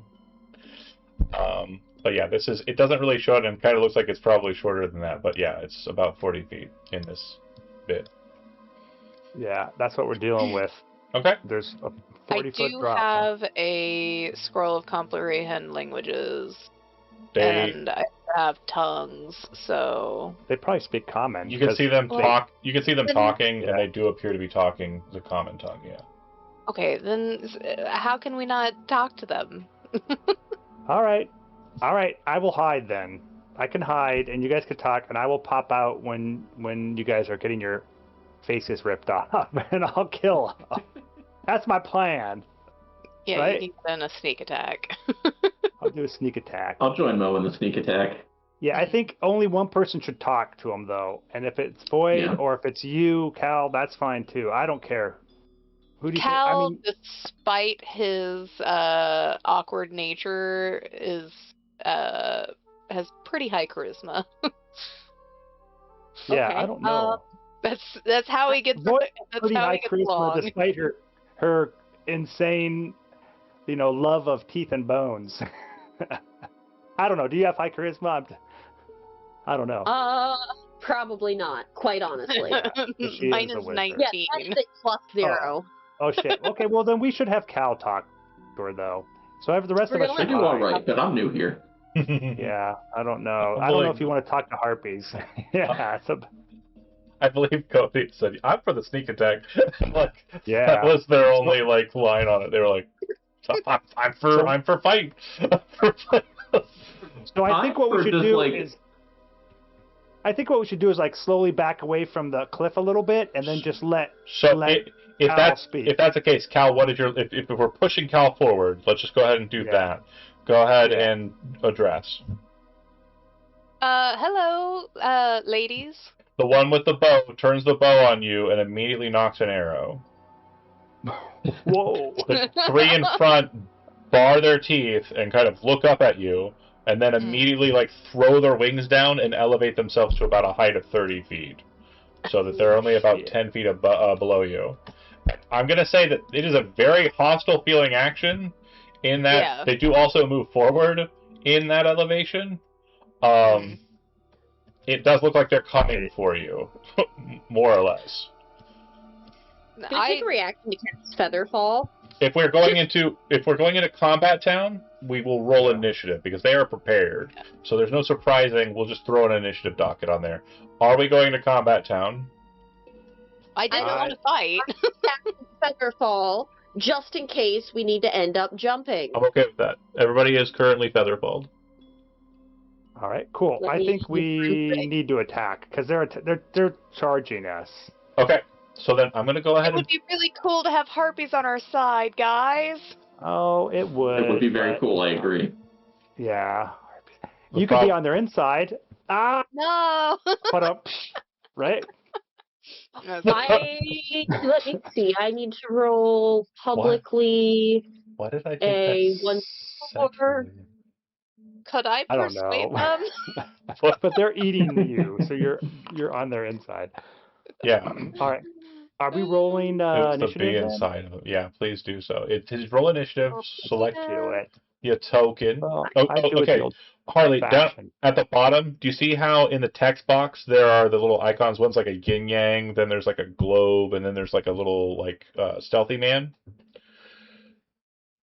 But yeah, it doesn't really show it, and kind of looks like it's probably shorter than that. But yeah, it's about 40 feet in this bit. Yeah, that's what we're dealing with. Okay. There's a I 40-foot do drop. have a scroll of comprehend languages, They and I have tongues, so They probably speak common. you can 'cause see them Well, talk. You can see them talking, Yeah. and they do appear to be talking the common tongue. Yeah. okay. Then how can we not talk to them? All right. I will hide then. I can hide, and you guys can talk, and I will pop out when you guys are getting your faces ripped off, and I'll kill them. That's my plan. Yeah, Right. you need then a sneak attack. I'll do a sneak attack. I'll join Mo in the sneak attack. Yeah, I think only one person should talk to him though, and if it's Void Yeah. or if it's you, Cal, that's fine too. I don't care. Who do you think? I Cal, mean, despite his awkward nature, has pretty high charisma. yeah, Okay, I don't know. That's how he gets. Void That's pretty how high he gets charisma along. despite her insane, love of teeth and bones. I don't know. Do you have high charisma? I don't know. Probably not, quite honestly. She Mine is a is wizard. 19. Yeah, that's a +0. Oh shit. Okay, well then we should have Cal talk to her though. So the rest We're of us gonna should I do all hide. right, but I'm new here. Yeah, I don't know. I'm I don't know willing- if you want to talk to harpies. Yeah, I believe Cody said, "I'm for the sneak attack." Like Yeah. that was their only like line on it. They were like, I'm for fight." So I think what we Or should just, do like- is like slowly back away from the cliff a little bit and then just let So Let if Cal that's speak. if that's the case, Cal, what is your if we're pushing Cal forward? Let's just go ahead and do Yeah. that. Go ahead Yeah. and address Hello, ladies. the one with the bow. Turns the bow on you and immediately knocks an arrow. whoa. The 3 in front bar their teeth and kind of look up at you, and then immediately like throw their wings down and elevate themselves to about a height of 30 feet, so that they're only about Shit. 10 feet below you. I'm gonna say that it is a very hostile feeling action, in that Yeah. they do also move forward in that elevation. It does look like they're coming for you, more or less. Can I take a reaction to cast Featherfall? If we're going into combat town, we will roll initiative because they are prepared. So there's no surprising. We'll just throw an initiative docket on there. Are we going to combat town? I didn't I- want to fight. Featherfall, just in case we need to end up jumping. I'm okay with that. Everybody is currently featherfalled. All right, cool. Let I me think keep we moving. need to attack because they're charging us. Okay, so then I'm gonna go ahead It would and be really cool to have harpies on our side, guys. Oh, it would. It would be very but- cool, I agree. Yeah. The You could be prob- on their inside. Ah, No. put up, right? Let me see. I need to roll publicly. Why did I think A that 1-4. sexually? Could I I don't persuade know. them? But they're eating you, so you're on their inside. Yeah. All right. Are we rolling It's the B initiative then? inside of it. Yeah, please do so. His roll initiative, select Do it. your token. Well, Oh, I do it the okay. old Harley, down fashion. at the bottom, do you see how in the text box there are the little icons? One's like a yin yang, then there's like a globe, and then there's like a little like stealthy man.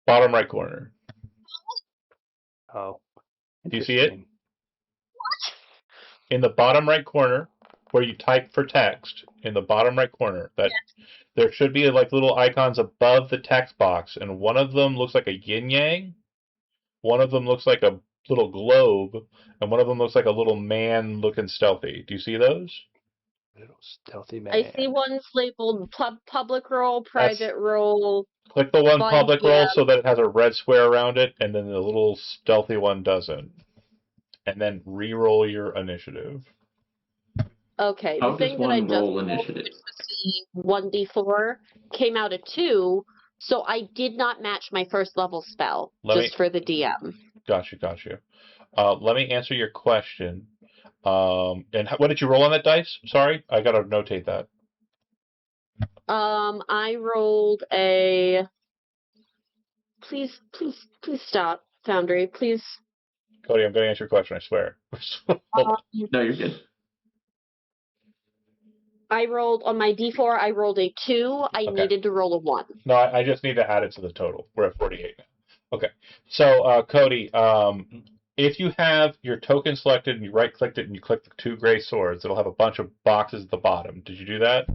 Bottom right corner. Oh, Do you see it? interesting. In the bottom right corner, where you type for text, in the bottom right corner, that there should be like little icons above the text box, and one of them looks like a yin yang, one of them looks like a little globe, and one of them looks like a little man looking stealthy. Do you see those? Little stealthy man. I see one's labeled public role, That's private role, click the one Fine, public yeah. roll so that it has a red square around it, and then the little stealthy one doesn't. And then re-roll your initiative. Okay, How the does thing that I one just roll rolled, initiative? which was the 1d4, came out a 2, so I did not match my first level spell, just for the DM. Got you. Let me answer your question. And what did you roll on that dice? Sorry, I gotta notate that. I rolled a... Please stop, Foundry. Please. Cody, I'm gonna answer your question, I swear. No, you're good. I rolled, on my d4, I rolled a 2. I needed to roll a 1. No, I just need to add it to the total. We're at 48 now. Okay. So, Cody, if you have your token selected and you right-clicked it and you click the 2 gray swords, it'll have a bunch of boxes at the bottom. Did you do that?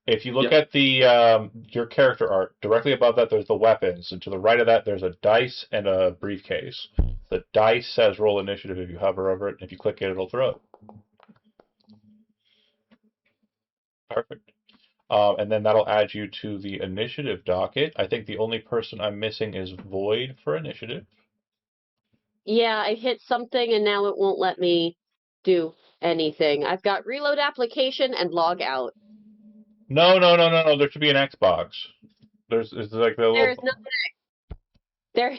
If you look at the your character art, directly above that there's the weapons, and to the right of that there's a dice and a briefcase. The dice says roll initiative if you hover over it, and if you click it, it'll throw it. Perfect. And then that'll add you to the initiative docket. I think the only person I'm missing is Void for initiative. Yeah, I hit something and now it won't let me do anything. I've got reload application and log out. No. There should be an Xbox. It's like the little... There's nothing. There.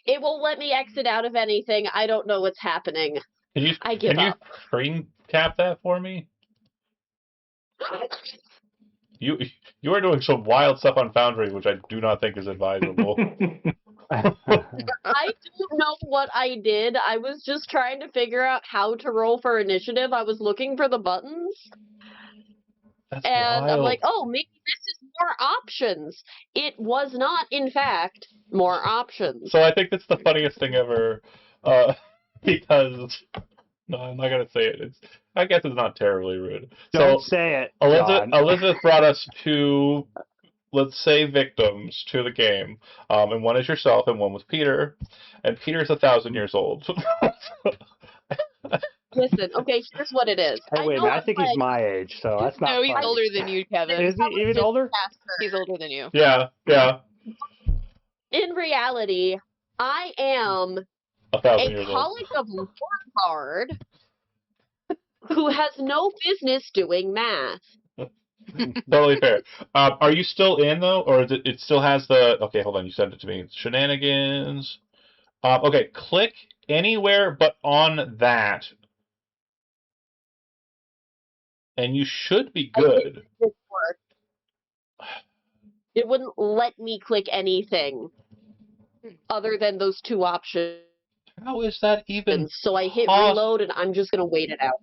It won't let me exit out of anything. I don't know what's happening. I give up. Can you screen cap that for me? You are doing some wild stuff on Foundry, which I do not think is advisable. I don't know what I did. I was just trying to figure out how to roll for initiative. I was looking for the buttons. That's and wild. I'm like, oh, maybe this is more options. It was not, in fact, more options. So I think that's the funniest thing ever, because... No, I'm not gonna say it. I guess it's not terribly rude. Don't say it, Elizabeth brought us 2, let's say, victims to the game, and one is yourself, and one was Peter, and Peter's 1,000 years old. Listen, okay, here's what it is. Hey, wait, I think he's my age, so that's not. No, he's funny. older than you, Kevin. Is he even older? He's older than you. Yeah. In reality, I am 1,000 years a old. colic of Lord who has no business doing math. Totally fair. Are you still in, though? Or is it still has the... Okay, hold on. You sent it to me. Shenanigans. Okay, click anywhere but on that. And you should be good. It wouldn't let me click anything other than those 2 options. How is that even So I hit reload, and I'm just going to wait it out.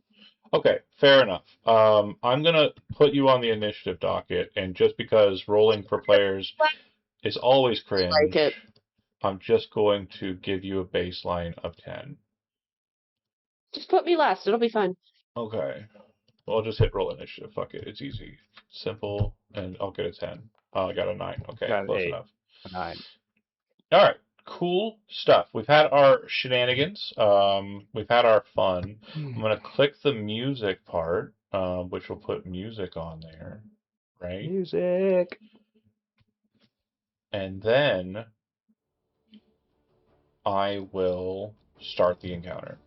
Okay, fair enough. I'm going to put you on the initiative docket, and just because rolling for players is always cringe, I'm just going to give you a baseline of 10. Just put me last. It'll be fine. Okay. Well, I'll just hit roll initiative. Fuck it. It's easy. Simple, and I'll get a 10. I got a 9. Okay, close enough. 9. All right. Cool stuff. We've had our shenanigans. We've had our fun. I'm going to click the music part, which will put music on there, right? Music. And then I will start the encounter.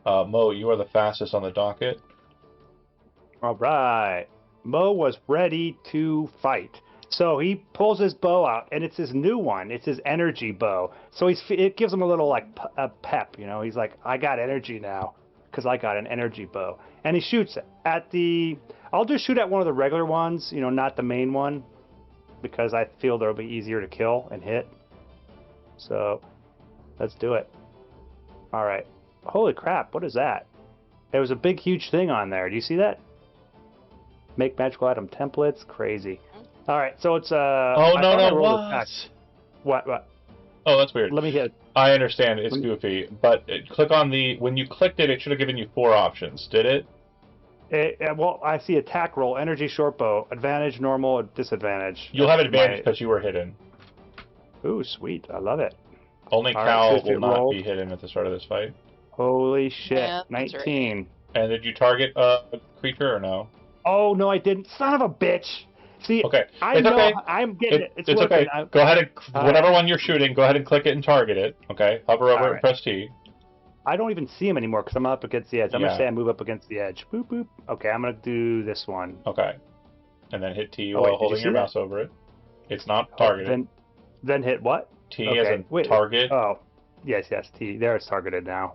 Mo, you are the fastest on the docket. All right. Mo was ready to fight. So he pulls his bow out, and it's his new one. It's his energy bow. So it gives him a little, like, a pep, you know. He's like, I got energy now. because I got an energy bow. And he shoots at the... I'll just shoot at one of the regular ones, you know, not the main one, because I feel they'll be easier to kill and hit. So, let's do it. All right. Holy crap, what is that? There was a big, huge thing on there. Do you see that? Make magical item templates. Crazy. All right, so it's... Oh, I no, thought I no, rolled a pack. what? What? Oh, that's weird. Let me hit... I understand, it's goofy, but click on the... When you clicked it, it should have given you 4 options, did it? Well, I see attack roll, energy short bow, advantage, normal, disadvantage. You'll have advantage because you were hidden. Ooh, sweet. I love it. Only All Cal right, will not rolled. be hidden at the start of this fight. Holy shit. Yeah, that's 19. And did you target a creature or no? Oh, no, I didn't. Son of a bitch. See, Okay, I it's know okay. I'm getting it. It's It's working. okay. Go ahead and... Whatever one you're shooting, go ahead and click it and target it. Okay? Hover over it All and right. press T. I don't even see him anymore because I'm up against the edge. I'm going Yeah. to say I move up against the edge. Boop, boop. Okay, I'm going to do this one. Okay. And then hit T Oh, while wait, did you holding see your that? mouse over it. It's not targeted. Then hit what? T Okay, as in wait. target, Oh, yes, T. There, it's targeted now.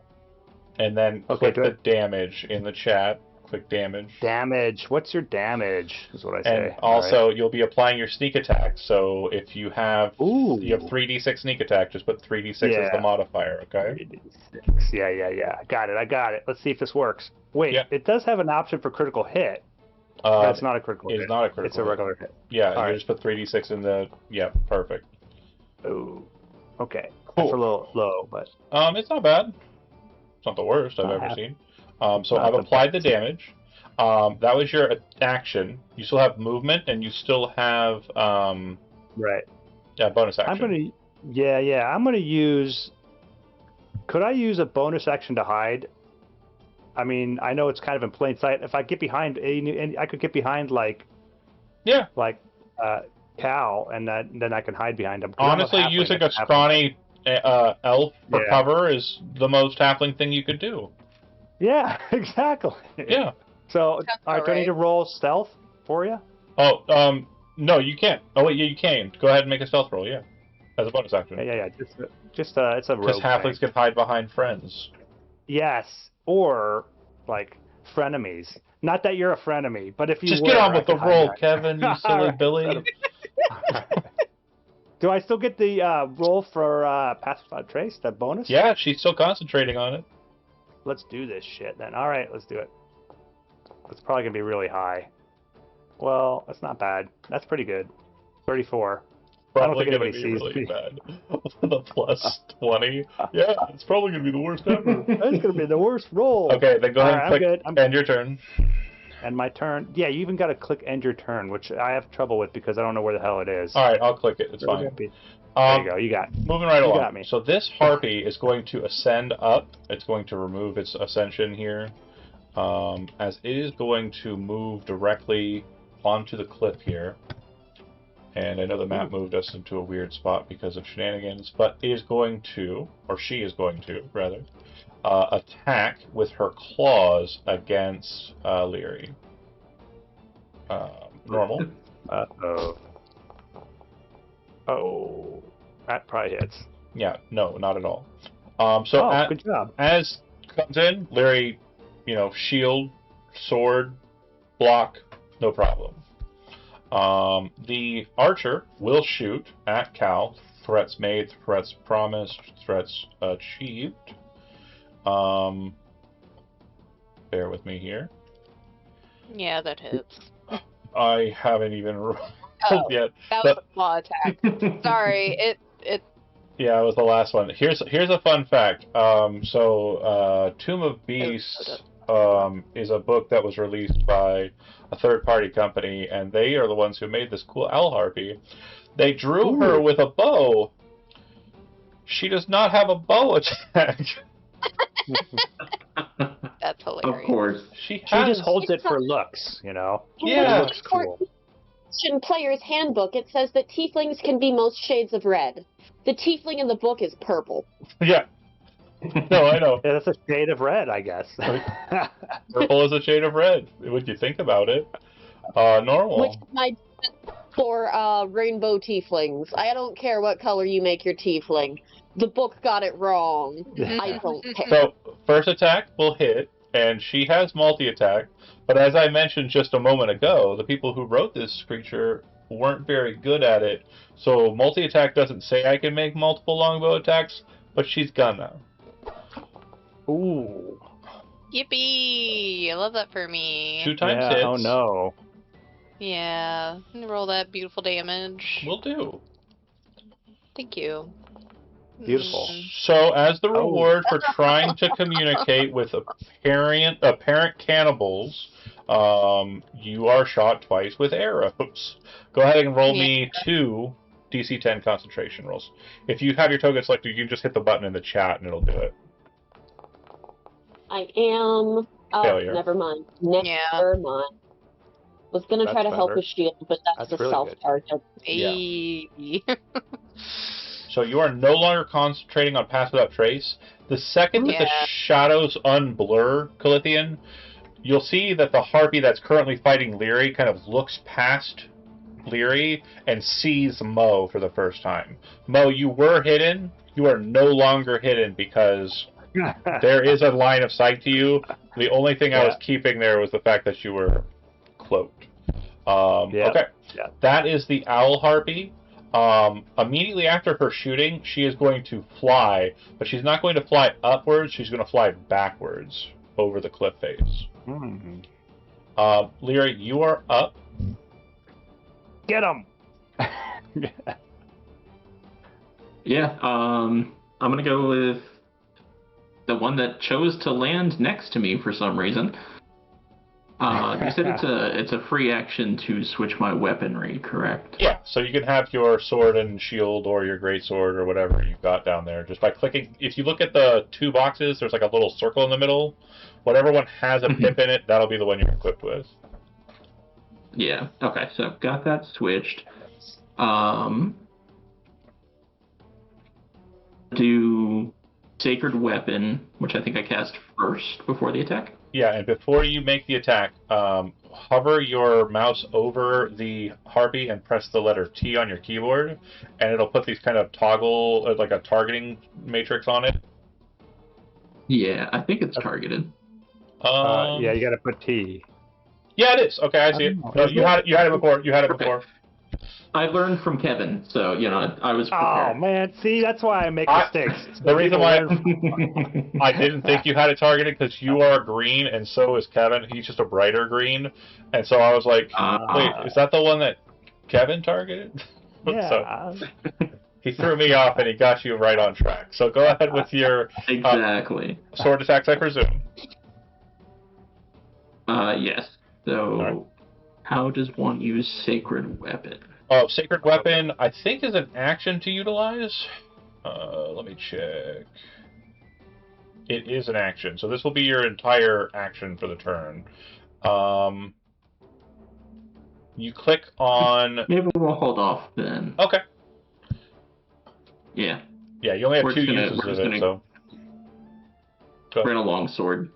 and then Okay, click the damage in the chat. Click damage. Damage. What's your damage? Is what I say. And also, you'll be applying your sneak attack. So if you have Ooh. 3d6 sneak attack, just put 3d6 as Yeah. the modifier. Okay. 3d6. Yeah. I got it. Let's see if this works. Wait, Yeah. it does have an option for critical hit, but it's not a critical hit. It's not a critical. It's a regular hit. Yeah, All you right. just put 3d6 in the. Yeah, perfect. Ooh. Okay. Cool. It's a little low, but It's not bad. It's not the worst I've Not ever bad. seen. So Not I've the applied the damage. That was your action. You still have movement, and you still have right. bonus action. I'm gonna use. Could I use a bonus action to hide? I mean, I know it's kind of in plain sight. If I get behind, and I could get behind like Cal, and then I can hide behind him. 'Cause I'm Honestly, halfling, using a it's halfling. scrawny elf for Yeah. cover is the most halfling thing you could do. Yeah, exactly. Yeah. So, Sounds all right, about do I need right. to roll stealth for you? Oh, no, you can't. Oh wait, yeah, you can. Go ahead and make a stealth roll. Yeah, as a bonus action. Yeah. Just it's a rogue Because halflings thing. can hide behind friends. Yes, or like frenemies. Not that you're a frenemy, but if you Just were, get on I with the could hide roll, behind- Kevin. You silly All right, Billy. Do I still get the roll for Pacified Trace, that bonus? Yeah, she's still concentrating on it. Let's do this shit then. All right, let's do it. It's probably going to be really high. Well, that's not bad. That's pretty good. 34. Probably I don't gonna think be anybody sees really me. bad. The plus 20. Yeah, it's probably gonna be the worst ever. That's going to be the worst roll. Okay, then go ahead All and right, click I'm good. end your turn. And my turn. Yeah, you even got to click end your turn, which I have trouble with because I don't know where the hell it is. All right, I'll click it. It's Where's fine. that be? There you go. You got it. Moving right You along. got me. So this harpy is going to ascend up. It's going to remove its ascension here, as it is going to move directly onto the cliff here. And I know the map moved us into a weird spot because of shenanigans, but it is going to, or she is going to, rather, attack with her claws against Leary. Normal. Uh-oh. Oh. That probably hits. Yeah, no, not at all. Good job. As comes in, Leary, shield, sword, block, no problem. The archer will shoot at Cal. Threats made, threats promised, threats achieved. Bear with me here. Yeah, that hits. I haven't even rolled yet. That was a claw attack. Sorry, it. Yeah, it was the last one. Here's a fun fact. Tomb of Beasts is a book that was released by a third-party company, and they are the ones who made this cool owl harpy. They drew her with a bow. She does not have a bow attack. That's hilarious. Of course. She She just holds it for looks, Yeah. In the looks cool. Player's Handbook, it says that tieflings can be most shades of red. The tiefling in the book is purple. Yeah. No, I know. Yeah, that's a shade of red, I guess. Purple is a shade of red. When you think about it. Normal. Which is my for rainbow tieflings. I don't care what color you make your tiefling. The book got it wrong. I don't care. So, first attack will hit. and she has multi-attack. But as I mentioned just a moment ago, the people who wrote this creature weren't very good at it. So multi-attack doesn't say I can make multiple longbow attacks, but she's gonna. Ooh. Yippee! I love that for me. 2 times Yeah, hits. oh no. Yeah. Roll that beautiful damage. Will do. Thank you. Beautiful. So, as the reward for trying to communicate with apparent cannibals, you are shot twice with arrows. Go ahead and roll me 2 DC 10 concentration rolls. If you have your token selected, you can just hit the button in the chat and it'll do it. I am. Oh, Failure. never mind. Never mind. Was gonna try to help better. with shield, but that's That's a really self-target. Hey. So you are no longer concentrating on Pass Without Trace. The second that the Yeah. shadows unblur Calithian, you'll see that the harpy that's currently fighting Leary kind of looks past Leary and sees Mo for the first time. Mo, you were hidden. You are no longer hidden because there is a line of sight to you. The only thing I was keeping there was the fact that you were cloaked. Okay. Yeah. That is the owl harpy. Immediately after her shooting, she is going to fly, but she's not going to fly upwards. She's going to fly backwards over the cliff face. Leary, you are up. Get him! Yeah, I'm gonna go with the one that chose to land next to me for some reason. You said it's a free action to switch my weaponry, correct? Yeah, so you can have your sword and shield or your greatsword or whatever you've got down there just by clicking. If you look at the 2 boxes, there's like a little circle in the middle. Whatever one has a pip in it, that'll be the one you're equipped with. Yeah. Okay, so I've got that switched. Do Sacred Weapon, which I think I cast first before the attack. Yeah, and before you make the attack, hover your mouse over the harpy and press the letter T on your keyboard, and it'll put these kind of toggle, like a targeting matrix on it. Yeah, I think it's targeted. Yeah, you gotta put T. Yeah, it is. Okay, I see it. No, you had it before. You had it before. I learned from Kevin, so I was prepared. Oh man, see, that's why I make mistakes. The reason why I didn't think you had it targeted because you are green and so is Kevin. He's just a brighter green, and so I was like, wait, is that the one that Kevin targeted? Yeah. So he threw me off and he got you right on track. So go ahead with your exactly sword attacks, I presume. Yes. So, right. How does one use Sacred Weapon? Sacred Weapon, I think, is an action to utilize. Let me check. It is an action, so this will be your entire action for the turn. You click on... Maybe we'll hold off then. Okay. Yeah. Yeah, you only have We're 2 just gonna- uses we're of just it, gonna- so... Bring a longsword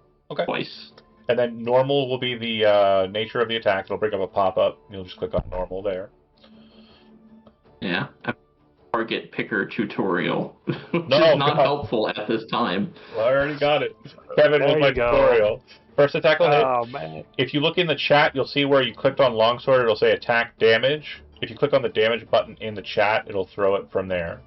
twice. And then normal will be the nature of the attack. It'll bring up a pop-up. You'll just click on normal there. Yeah. Target picker tutorial, which No, is not God. helpful at this time. Well, I already got it. Kevin There with my you go. tutorial. First attack will hit. Oh man. If you look in the chat, you'll see where you clicked on longsword, it'll say attack damage. If you click on the damage button in the chat, it'll throw it from there.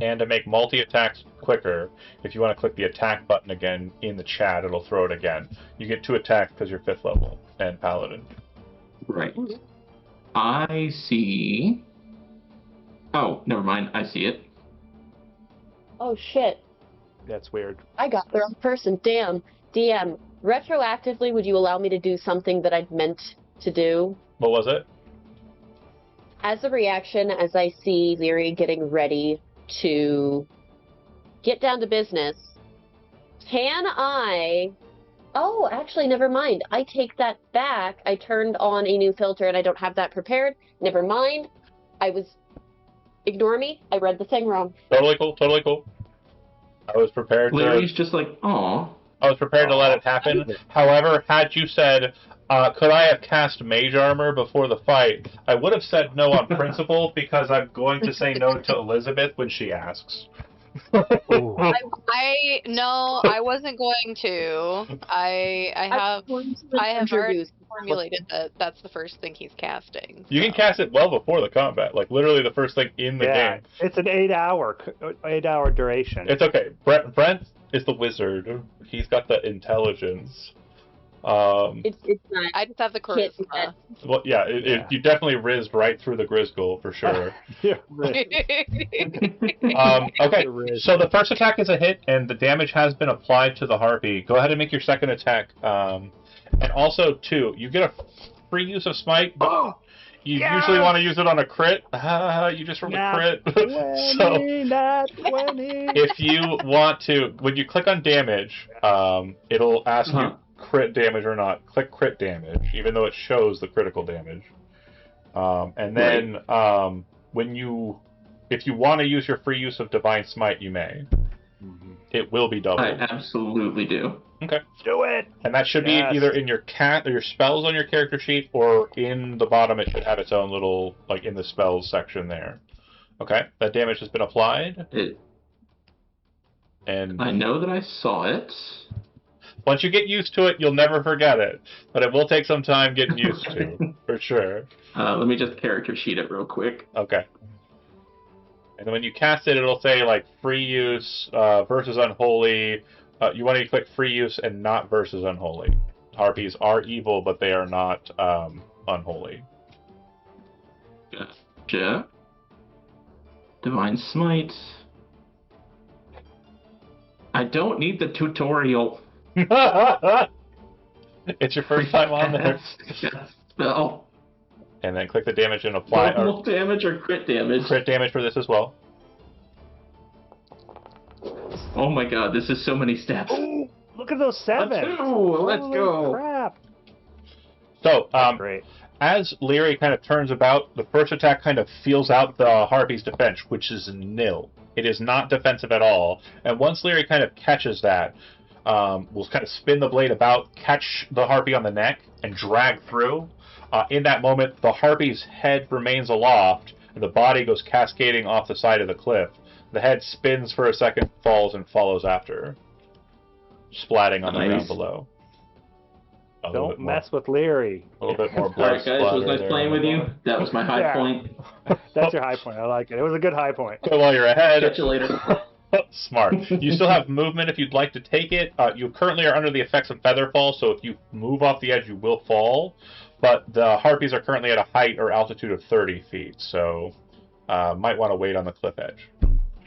And to make multi-attacks quicker, if you want to click the attack button again in the chat, it'll throw it again. You get 2 attacks because you're 5th level and paladin. Right. I see... Oh, never mind. I see it. Oh shit. That's weird. I got the wrong person. Damn. DM, retroactively, would you allow me to do something that I'd meant to do? What was it? As a reaction, as I see Leary getting ready to get down to business, can I... Oh, actually, never mind. I take that back. I turned on a new filter and I don't have that prepared. Never mind. Ignore me. I read the thing wrong. Totally cool, totally cool. I was prepared Larry's just like, aw. I was prepared to let it happen. However, had you said, could I have cast mage armor before the fight, I would have said no on principle because I'm going to say no to Elizabeth when she asks. Ooh. I wasn't going to. I have already formulated that that's the first thing he's casting. You can so. cast it well before the combat, like literally the first thing in the Yeah, game. it's an 8-hour duration. It's okay. Brent is the wizard. He's got the intelligence. It's not. I just have the Can't do charisma. Well, yeah, you definitely rizzed right through the Grizgul for sure. Yeah, right. Okay, Riz. so the first attack is a hit, and the damage has been applied to the harpy. Go ahead and make your second attack. And also, too, you get a free use of smite, but you usually want to use it on a crit. You just rolled a crit. 20, So, not 20. if you want to, when you click on damage, it'll ask you crit damage or not. Click crit damage, even though it shows the critical damage. And then if you want to use your free use of Divine Smite, you may. It will be doubled. I absolutely do. Okay. Do it! And that should be either in your your spells on your character sheet, or in the bottom it should have its own little, like in the spells section there. Okay, that damage has been applied. And I know that I saw it. once you get used to it, you'll never forget it. But it will take some time getting used to, for sure. Let me just character sheet it real quick. Okay. And then when you cast it, it'll say, like, free use versus unholy. You want to click free use and not versus unholy. Harpies are evil, but they are not unholy. Gotcha. Divine Smite. I don't need the tutorial. It's your first time on there. Spell. And then click the damage and apply. Normal damage or crit damage? Crit damage for this as well. Oh my god, this is so many steps. Ooh, look at those 7. Let's Holy go. Crap. So, Great. as Leary kind of turns about, the first attack kind of feels out the Harpy's defense, which is nil. It is not defensive at all. And once Leary kind of catches that, we'll kind of spin the blade about, catch the Harpy on the neck, and drag through. In that moment, the Harpy's head remains aloft, and the body goes cascading off the side of the cliff. The head spins for a second, falls, and follows after, splatting on the ground below. Don't mess with Leary. A little bit more blood. Alright guys, it was nice playing with you. That was my high point. That's your high point. I like it. It was a good high point. So while you're ahead, Catch you later. Smart. You still have movement if you'd like to take it. You currently are under the effects of Featherfall, so if you move off the edge, you will fall. But the Harpies are currently at a height or altitude of 30 feet, so might want to wait on the cliff edge.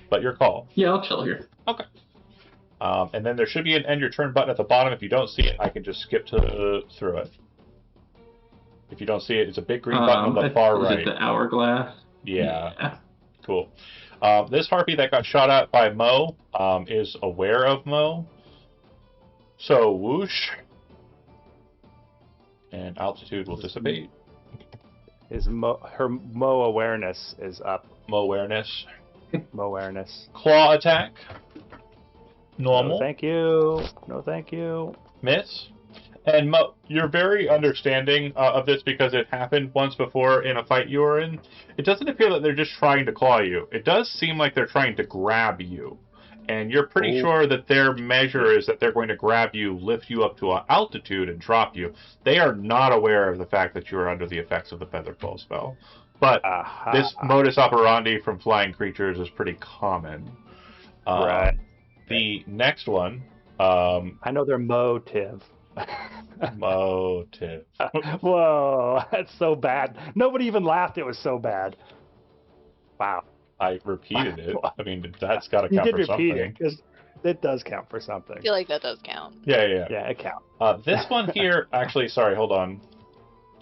But your call. Yeah, I'll chill here. Okay. And then there should be an end your turn button at the bottom. If you don't see it, I can just skip through it. If you don't see it, it's a big green button on the far right. Is it the hourglass? Yeah. Cool. This Harpy that got shot at by Mo is aware of Mo. So, whoosh. And altitude will dissipate. Her Mo awareness is up. Mo awareness. Mo awareness. Claw attack. Normal. No, thank you. No, thank you. Miss. And Mo, you're very understanding of this because it happened once before in a fight you were in. It doesn't appear that they're just trying to claw you. It does seem like they're trying to grab you. And you're pretty sure that their measure is that they're going to grab you, lift you up to an altitude, and drop you. They are not aware of the fact that you are under the effects of the Featherfall spell. But this modus operandi from flying creatures is pretty common. Right. The next one... I know their motive. Motive. Whoa, that's so bad. Nobody even laughed. It was so bad. Wow. I repeated it. I mean, that's got to count for something. You did repeat it, because it does count for something. I feel like that does count. Yeah. Yeah, it counts. This one here, actually, sorry, hold on.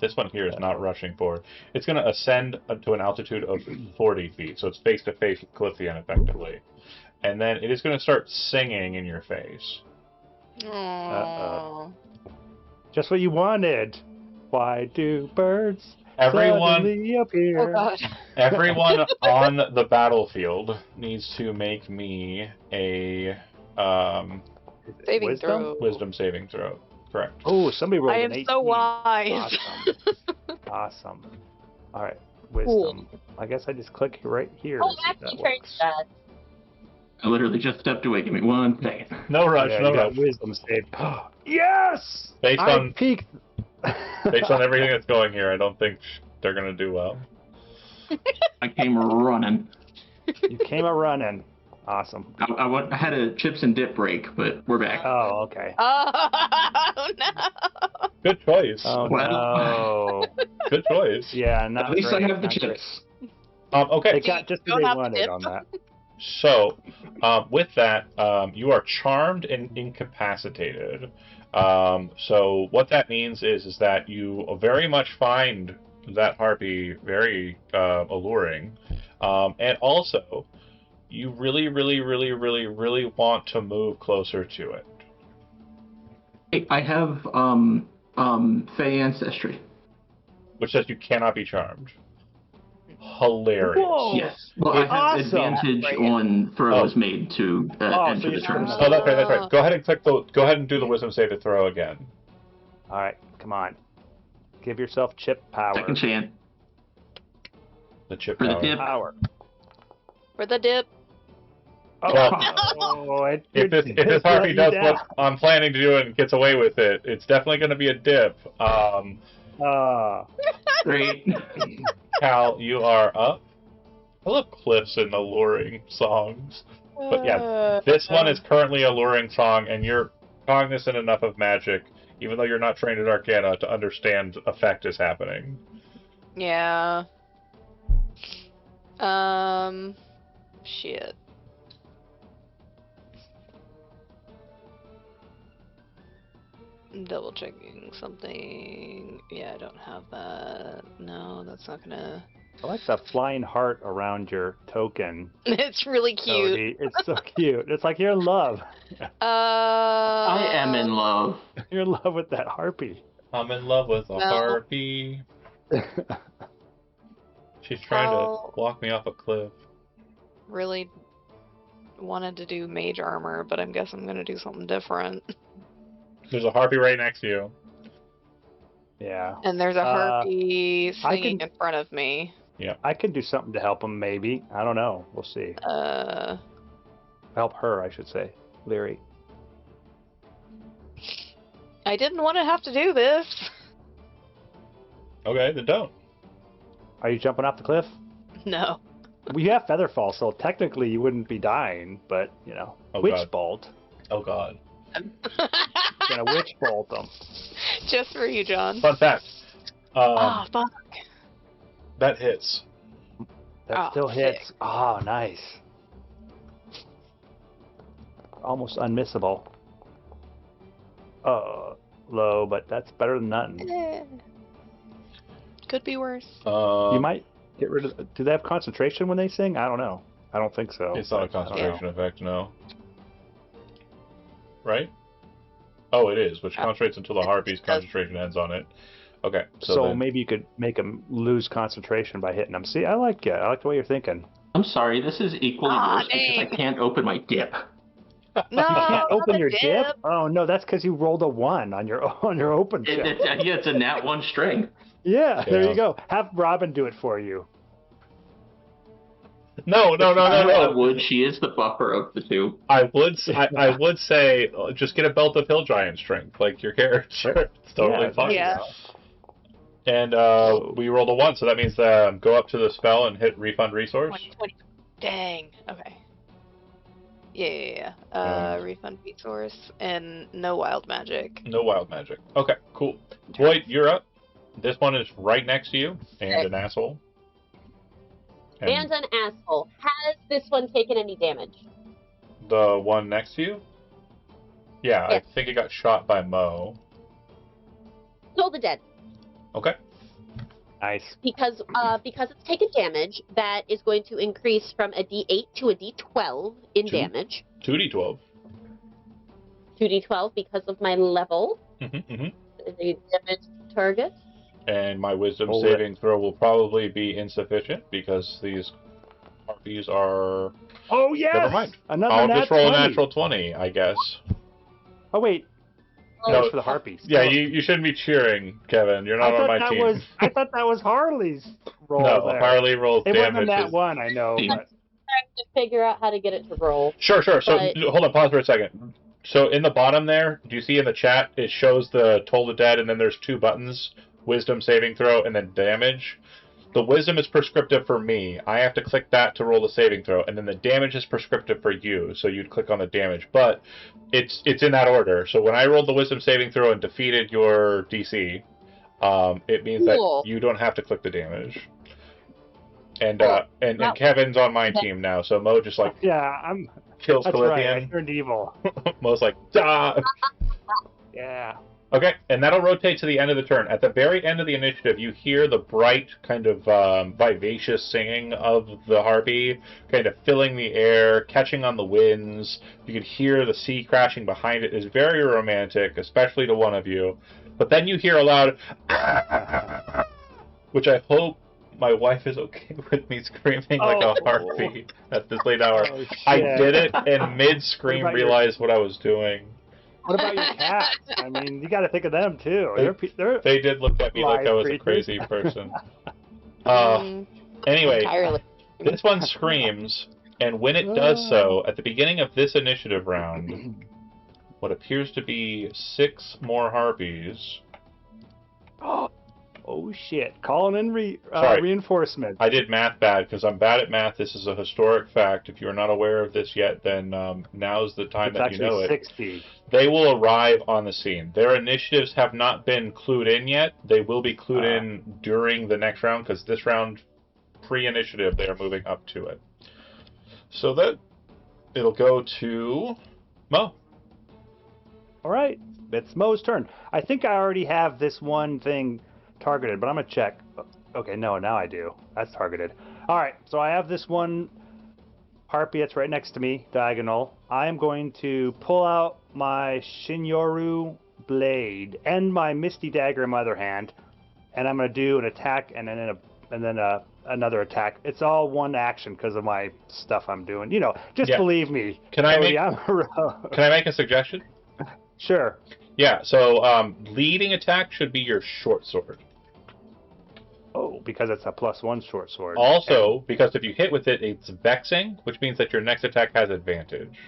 This one here is not rushing forward. It's going to ascend to an altitude of 40 feet, so it's face-to-face with Clithian, effectively. And then it is going to start singing in your face. Aww. Just what you wanted. Why do birds Everyone, appear? Oh god. everyone on the battlefield needs to make me a Saving throw. wisdom saving throw. Correct. Oh, somebody rolled I an am 18. so wise. Awesome. All right, wisdom. I guess I just click right here. Oh, to see if actually, that turns works. that. I literally just stepped away. Give me 1 second. No rush, Yeah, no you got rush. wisdom save. Yes! Based I on peaked. based on everything that's going here, I don't think they're gonna do well. I came running. You came a running. Awesome. I had a chips and dip break, but we're back. Oh, okay. Oh no! Good choice. Oh, Well- no. Good choice. Yeah, not At least great, I have the not great. chips. Okay. They got just what Don't they have the wanted dip. on that. So, with that, you are charmed and incapacitated. So what that means is that you very much find that harpy very alluring, and also you really, really, really, really, really want to move closer to it. I have Fey ancestry. Which says you cannot be charmed. Hilarious. Whoa! Yes. Well, I have Awesome. advantage Right. on throws Oh. made to Oh, enter so the you- terms. Oh, that's right. That's right. Go ahead and Go ahead and do the wisdom save to throw again. All right, come on. Give yourself chip power. Second chance. The chip For the power. dip. Power. For the dip. Oh, Well, it, If this it harpy let you does down. what I'm planning to do and gets away with it, it's definitely going to be a dip. Great. Cal, you are up. I love cliffs and alluring songs. But yeah, this one is currently a luring song, and you're cognizant enough of magic, even though you're not trained at Arcana, to understand effect is happening. Yeah. Shit. I'm double checking something. Yeah, I don't have that. No, that's not gonna. I like the flying heart around your token. It's really cute. Cody. It's so cute. It's like you're in love. I am in love. You're in love with that harpy. I'm in love with a No. harpy. She's trying Cal- to walk me off a cliff. Really wanted to do mage armor, but I guess I'm gonna do something different. There's a harpy right next to you. Yeah. And there's a harpy I singing can- in front of me. I can do something to help him, maybe. I don't know. We'll see. Help her, I should say. Leary. I didn't want to have to do this. Okay, then don't. Are you jumping off the cliff? No. Well, you have Featherfall, so technically you wouldn't be dying, but, you know. Oh, Witch God. Bolt. Oh god. Gonna Witch Bolt them. Just for you, John. Fun fact. Oh, fuck. That hits. That Oh, still hits. sick. Oh, nice. Almost unmissable. Low, but that's better than nothing. Eh. Could be worse. You might get rid of. Do they have concentration when they sing? I don't know. I don't think so. It's not a but I don't know. concentration effect, no. Right? Oh, it is, which concentrates until the harpy's concentration ends on it. Okay, So then- maybe you could make them lose concentration by hitting them. See, I like it. I like the way you're thinking. I'm sorry, this is equally Aw, worse because I dang. can't open my dip. No, You can't not open the your dip. Oh no, that's because you rolled a 1 on your open check. It's a nat 1 string. Yeah, there Yeah. you go. Have Robin do it for you. No. I would. She is the buffer of the two. I would say just get a belt of hill giant strength, like your character. It's totally Yeah, fine. Yeah. And we rolled a 1, so that means go up to the spell and hit refund resource. 20. Dang. Okay. Yeah. Refund resource and no wild magic. No wild magic. Okay, cool. Boyd, you're up. This one is right next to you, and an asshole. And an asshole. Has this one taken any damage? The one next to you? Yeah, Yes. I think it got shot by Mo. Toll the dead. Okay. Nice. Because it's taken damage, that is going to increase from a D8 to a D12 in Two. damage. 2d12. 2D12 because of my level. Mm-hmm. The damage target. And my wisdom Hold saving throw will probably be insufficient because these harpies are. Oh yes. Never mind. Another I'll nat just roll 20. a natural 20, I guess. Oh wait. No, That's for the harpies. Yeah, Oh. you shouldn't be cheering, Kevin. You're I not on thought my that team. was. I thought that was Harley's roll No, there. Harley rolls It wasn't damage. that one, I know. Team. But to figure out how to get it to roll. Sure. So But- hold on, pause for a second. So in the bottom there, do you see in the chat it shows the Toll the Dead, and then there's 2 buttons: Wisdom saving throw and then damage. The Wisdom is prescriptive for me. I have to click that to roll the saving throw, and then the damage is prescriptive for you. So you'd click on the damage, but it's in that order. So when I rolled the Wisdom saving throw and defeated your DC, it means Cool. that you don't have to click the damage. And Cool. and Kevin's on my team now, so Mo just like Yeah, kills that's right. I Calithian. turned evil. Mo's like, "Dah!" Yeah. Okay, and that'll rotate to the end of the turn. At the very end of the initiative, you hear the bright, kind of vivacious singing of the harpy, kind of filling the air, catching on the winds. You can hear the sea crashing behind it. It's very romantic, especially to one of you. But then you hear a loud, which I hope my wife is okay with me screaming like a harpy at this late hour. Oh, I shit. did it, and mid-scream What about your- realized what I was doing. What about your cats? I mean, you got to think of them too. They're They did look at me like I was a Live crazy person. Mm, Anyway, Entirely. this one screams, and when it does so, at the beginning of this initiative round, what appears to be 6 more harpies. oh shit! Calling in Sorry. reinforcement. I did math bad because I'm bad at math. This is a historic fact. If you're not aware of this yet, then now's the time It's that you know actually it. 60. They will arrive on the scene. Their initiatives have not been clued in yet. They will be clued in during the next round because this round, pre-initiative, they are moving up to it. So that it'll go to Mo. All right, it's Mo's turn. I think I already have this one thing targeted, but I'm gonna check. Okay, no, now I do. That's targeted. All right, so I have this one harpy that's right next to me, diagonal. I am going to pull out my Shinyoru blade and my Misty dagger in my other hand, and I'm gonna do an attack and then another attack. It's all one action because of my stuff I'm doing. You know, just Yeah. believe me. Can I Cody, make I'm a rogue. Can I make a suggestion? Sure. Yeah. So leading attack should be your short sword. Oh, because it's a +1 short sword. Also, because if you hit with it, it's vexing, which means that your next attack has advantage.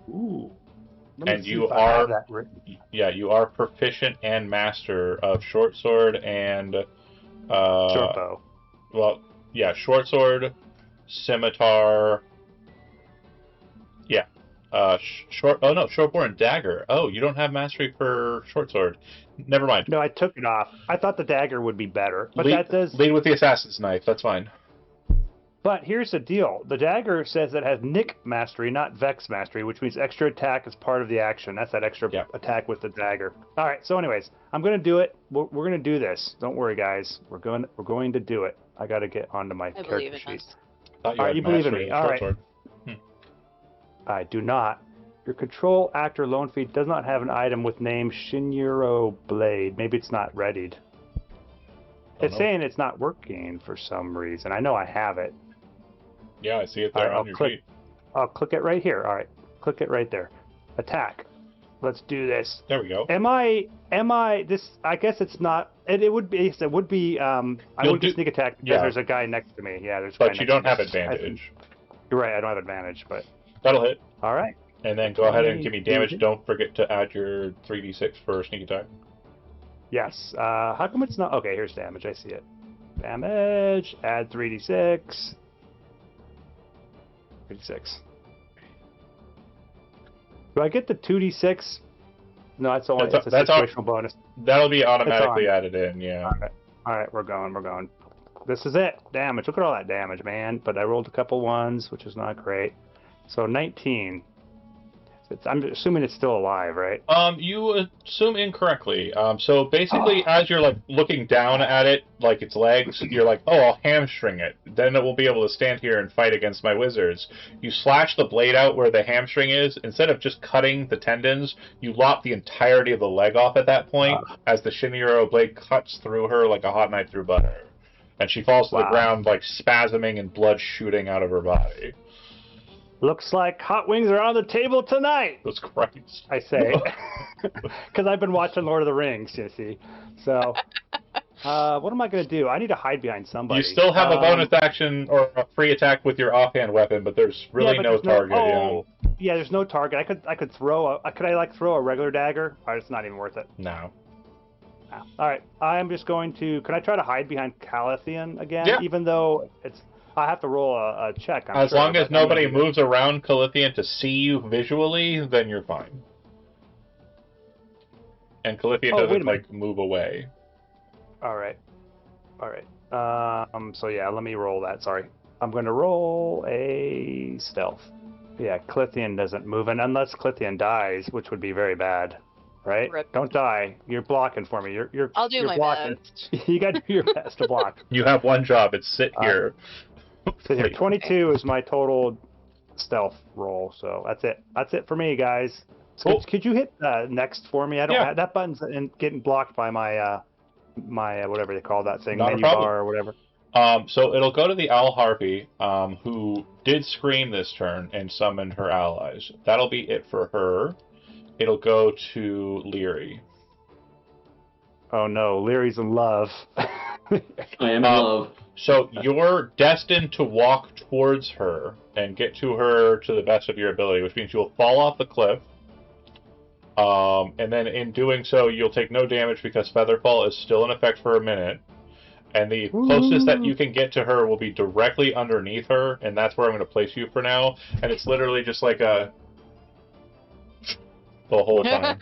Ooh. Let me And see you if I have are- that written. Yeah, you are proficient and master of short sword and Short bow. well, yeah, short sword, scimitar. Yeah, short. Oh no, short bow and dagger. Oh, you don't have mastery for short sword. Never mind. No, I took it off. I thought the dagger would be better, but lead, that does. lead with the assassin's knife. That's fine. But here's the deal: the dagger says it has Nick mastery, not Vex mastery, which means extra attack is part of the action. That's that extra attack with the dagger. All right. So, anyways, I'm gonna do it. We're gonna do this. Don't worry, guys. We're going to do it. I got to get onto my I believe character in sheet. us. Thought you All right, had you believe in mastery me. of All short right. sword. I do not. Your control actor lone feat does not have an item with name Shinjiro Blade. Maybe it's not readied. It's know. saying it's not working for some reason. I know I have it. Yeah, I see it All there right, on I'll your click. sheet. I'll click it right here. All right, click it right there. Attack. Let's do this. There we go. Am I this? I guess it's not. It would be. It would be. I You'll would do do- sneak attack because yeah. there's a guy next to me. Yeah, there's. A guy But you next don't to have me. advantage. You're right. I don't have advantage, but That'll hit. all right. And then go ahead and give me damage. Don't forget to add your 3d6 for sneak attack. Yes. How come it's not? Okay, here's damage. I see it. Damage. Add 3d6. 3d6. Do I get the 2d6? No, it's only That's it's a that's all- situational bonus. That'll be automatically It's on. added in, yeah. All right, we're going. We're going. This is it. Damage. Look at all that damage, man. But I rolled a couple ones, which is not great. So 19. I'm assuming it's still alive, right? You assume incorrectly. So basically, as you're like looking down at it, like its legs, you're like, oh, I'll hamstring it. Then it will be able to stand here and fight against my wizards. You slash the blade out where the hamstring is. Instead of just cutting the tendons, you lop the entirety of the leg off at that point, as the Shinjiro blade cuts through her like a hot knife through butter. And she falls to the Wow. ground, like spasming and blood shooting out of her body. Looks like hot wings are on the table tonight. Those Christ. I say, because I've been watching Lord of the Rings, you see. So, What am I going to do? I need to hide behind somebody. You still have a bonus action or a free attack with your offhand weapon, but there's really but no there's target. Yeah, there's no target. I could throw a. Could I like throw a regular dagger? All right, it's not even worth it. No. Ah, all right, I'm just going to. Can I try to hide behind Calithian again? Yeah. Even though it's, I have to roll a check. As long as nobody moves around Calithian to see you visually, then you're fine. And Calithian doesn't like move away. All right. So yeah, let me roll that. Sorry, I'm going to roll a stealth. Yeah, Calithian doesn't move, and unless Calithian dies, which would be very bad, right? Rip. Don't die. You're blocking for me. I'll do you're my blocking. best. You got to do your best to block. You have one job. It's sit here. Sit here. 22 is my total stealth roll, so that's it. That's it for me, guys. So could you hit next for me? I don't have, that button's getting blocked by my my whatever they call that thing, menu bar or whatever. So it'll go to the Owl Harpy, who did scream this turn and summon her allies. That'll be it for her. It'll go to Leary. Oh no, Leary's in love. I am in love. So you're destined to walk towards her and get to her to the best of your ability, which means you'll fall off the cliff. And then in doing so, you'll take no damage because Featherfall is still in effect for a minute. And the closest that you can get to her will be directly underneath her, and that's where I'm going to place you for now. And it's literally just like the whole time.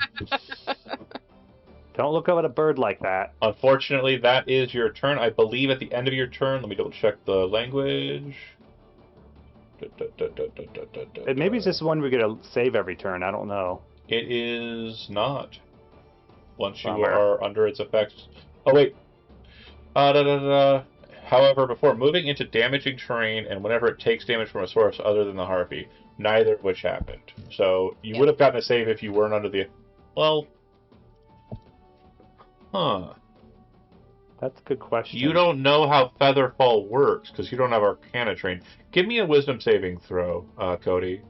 Don't look up at a bird like that. Unfortunately, that is your turn. I believe at the end of your turn, let me double check the language. Maybe it's just one we get to save every turn. I don't know. It is not. Once you are under its effects. Oh, wait. However, before moving into damaging terrain and whenever it takes damage from a source other than the Harpy, neither of which happened. So you would have gotten a save if you weren't under the... Well... Huh. That's a good question. You don't know how Featherfall works because you don't have Arcana trained. Give me a wisdom saving throw, Cody.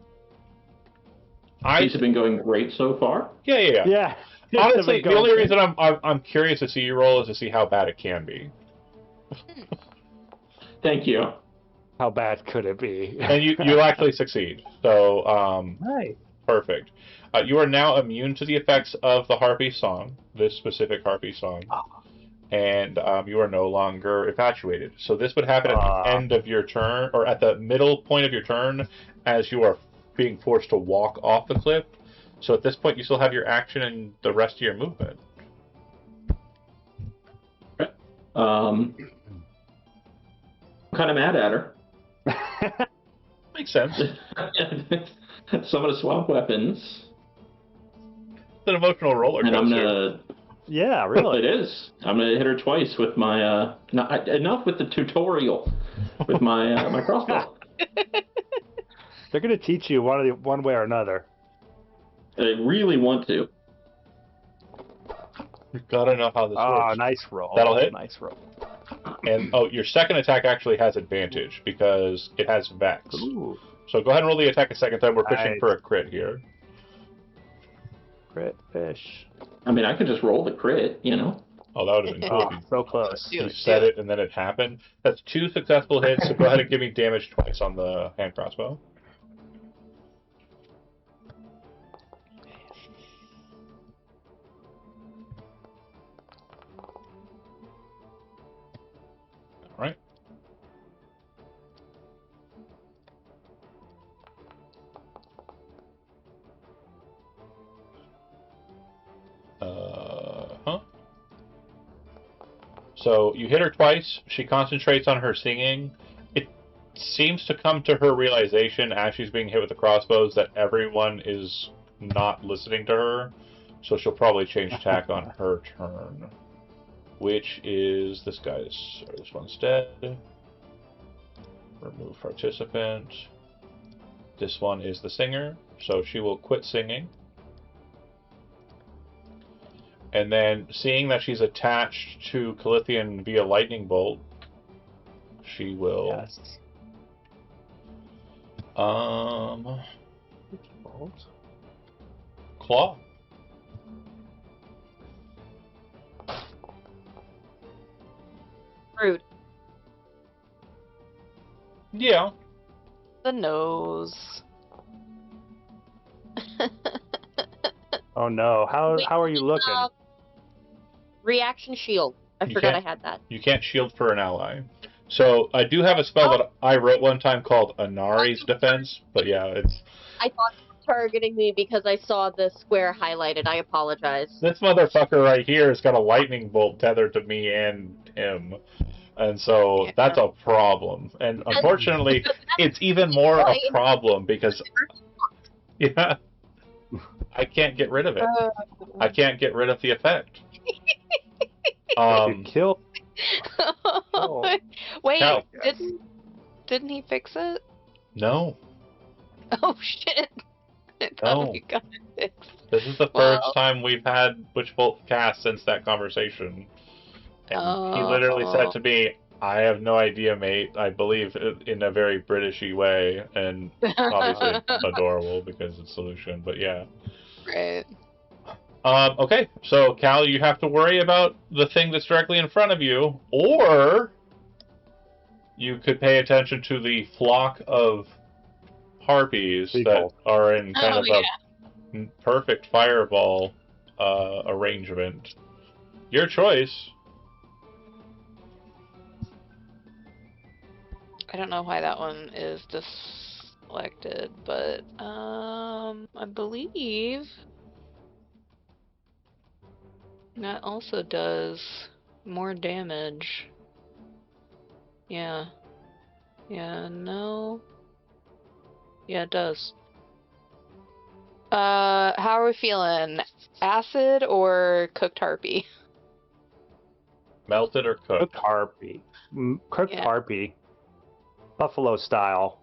These have been going great so far. Yeah. Honestly, the only reason I'm curious to see your roll is to see how bad it can be. Thank you. How bad could it be? And you actually succeed. So nice. Perfect. You are now immune to the effects of the Harpy song, this specific Harpy song, and you are no longer infatuated. So this would happen at the end of your turn, or at the middle point of your turn, as you are being forced to walk off the cliff. So at this point, you still have your action and the rest of your movement. I'm kind of mad at her. Makes sense. So I'm going to swap weapons. It's an emotional roller coaster. And I'm going to... Yeah, really. It is. I'm going to hit her twice with my... enough with the tutorial. With my my crossbow. They're going to teach you one way or another. I really want to. You've got to know how this works. Oh, nice roll. That'll hit? Nice roll. And, your second attack actually has advantage because it has Vex. Ooh. So go ahead and roll the attack a second time. We're fishing for a crit here. Crit fish. I mean, I could just roll the crit, you know? Oh, that would have been cool. So close. You said it and then it happened. That's 2 successful hits, so go ahead and give me damage twice on the hand crossbow. Alright. So you hit her twice. She concentrates on her singing. It seems to come to her realization as she's being hit with the crossbows that everyone is not listening to her. So she'll probably change tack on her turn. Which is this guy's. Or this one's dead. Remove participant. This one is the singer. So she will quit singing. And then, seeing that she's attached to Calithian via lightning bolt, she will. Yes. Claw. Rude. Yeah. The nose. Oh no, how Wait, are you looking? Reaction shield. I You forgot I can't- had that. You can't shield for an ally. So I do have a spell that I wrote one time called Anari's Defense, but yeah, it's I thought you were targeting me because I saw the square highlighted. I apologize. this motherfucker right here has got a lightning bolt tethered to me and him. And so Yeah. that's a problem. And unfortunately, it's even more a problem because yeah, I can't get rid of it. I can't get rid of the effect. You kill. Wait, Cal. didn't he fix it? No. Oh shit! I thought No. we got it fixed. This is the Well. first time we've had Witch Bolt cast since that conversation. And he literally said to me, I have no idea, mate. I believe in a very Britishy way, and obviously adorable because it's solution, but yeah. Right. Okay, so Cal, you have to worry about the thing that's directly in front of you, or you could pay attention to the flock of harpies that are in kind of a perfect fireball arrangement. Your choice. I don't know why that one is selected, but I believe that also does more damage. Yeah. Yeah, no. Yeah, it does. How are we feeling? Acid or cooked harpy? Melted or cooked? Cooked harpy. Cooked harpy. Buffalo style.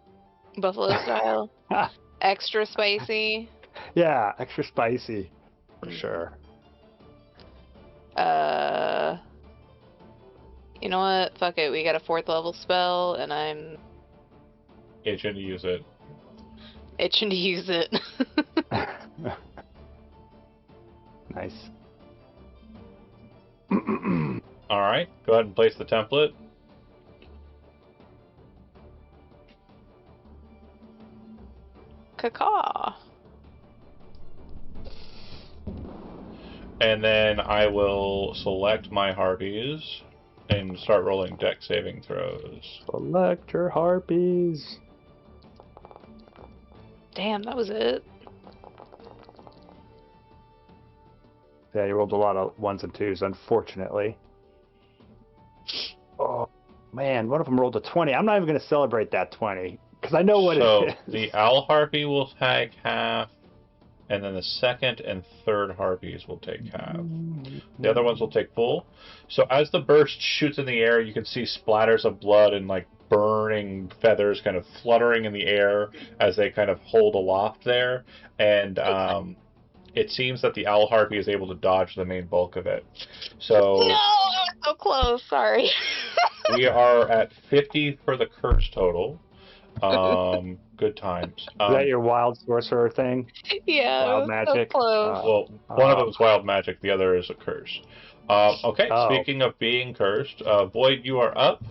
Buffalo style? Extra spicy? Yeah, extra spicy. For sure. You know what? Fuck it. We got a 4th level spell, and I'm Itching to use it. itching to use it. Nice. Alright, go ahead and place the template. Cacaw. And then I will select my harpies and start rolling deck saving throws. Select your harpies. Damn, that was it. Yeah, you rolled a lot of 1s and 2s, unfortunately. Oh, man, one of them rolled a 20. I'm not even going to celebrate that 20, because I know what it is. So the owl harpy will take half, and then the second and third harpies will take half. The other ones will take full. So as the burst shoots in the air, you can see splatters of blood and like burning feathers kind of fluttering in the air as they kind of hold aloft there. And it seems that the owl harpy is able to dodge the main bulk of it. So No, I was so close. Sorry. we are at 50 for the curse total. Good times. Is that your wild sorcerer thing? Yeah, Wild it was so magic? close. Well, one of them is wild magic, the other is a curse. Okay, speaking of being cursed, Void, you are up.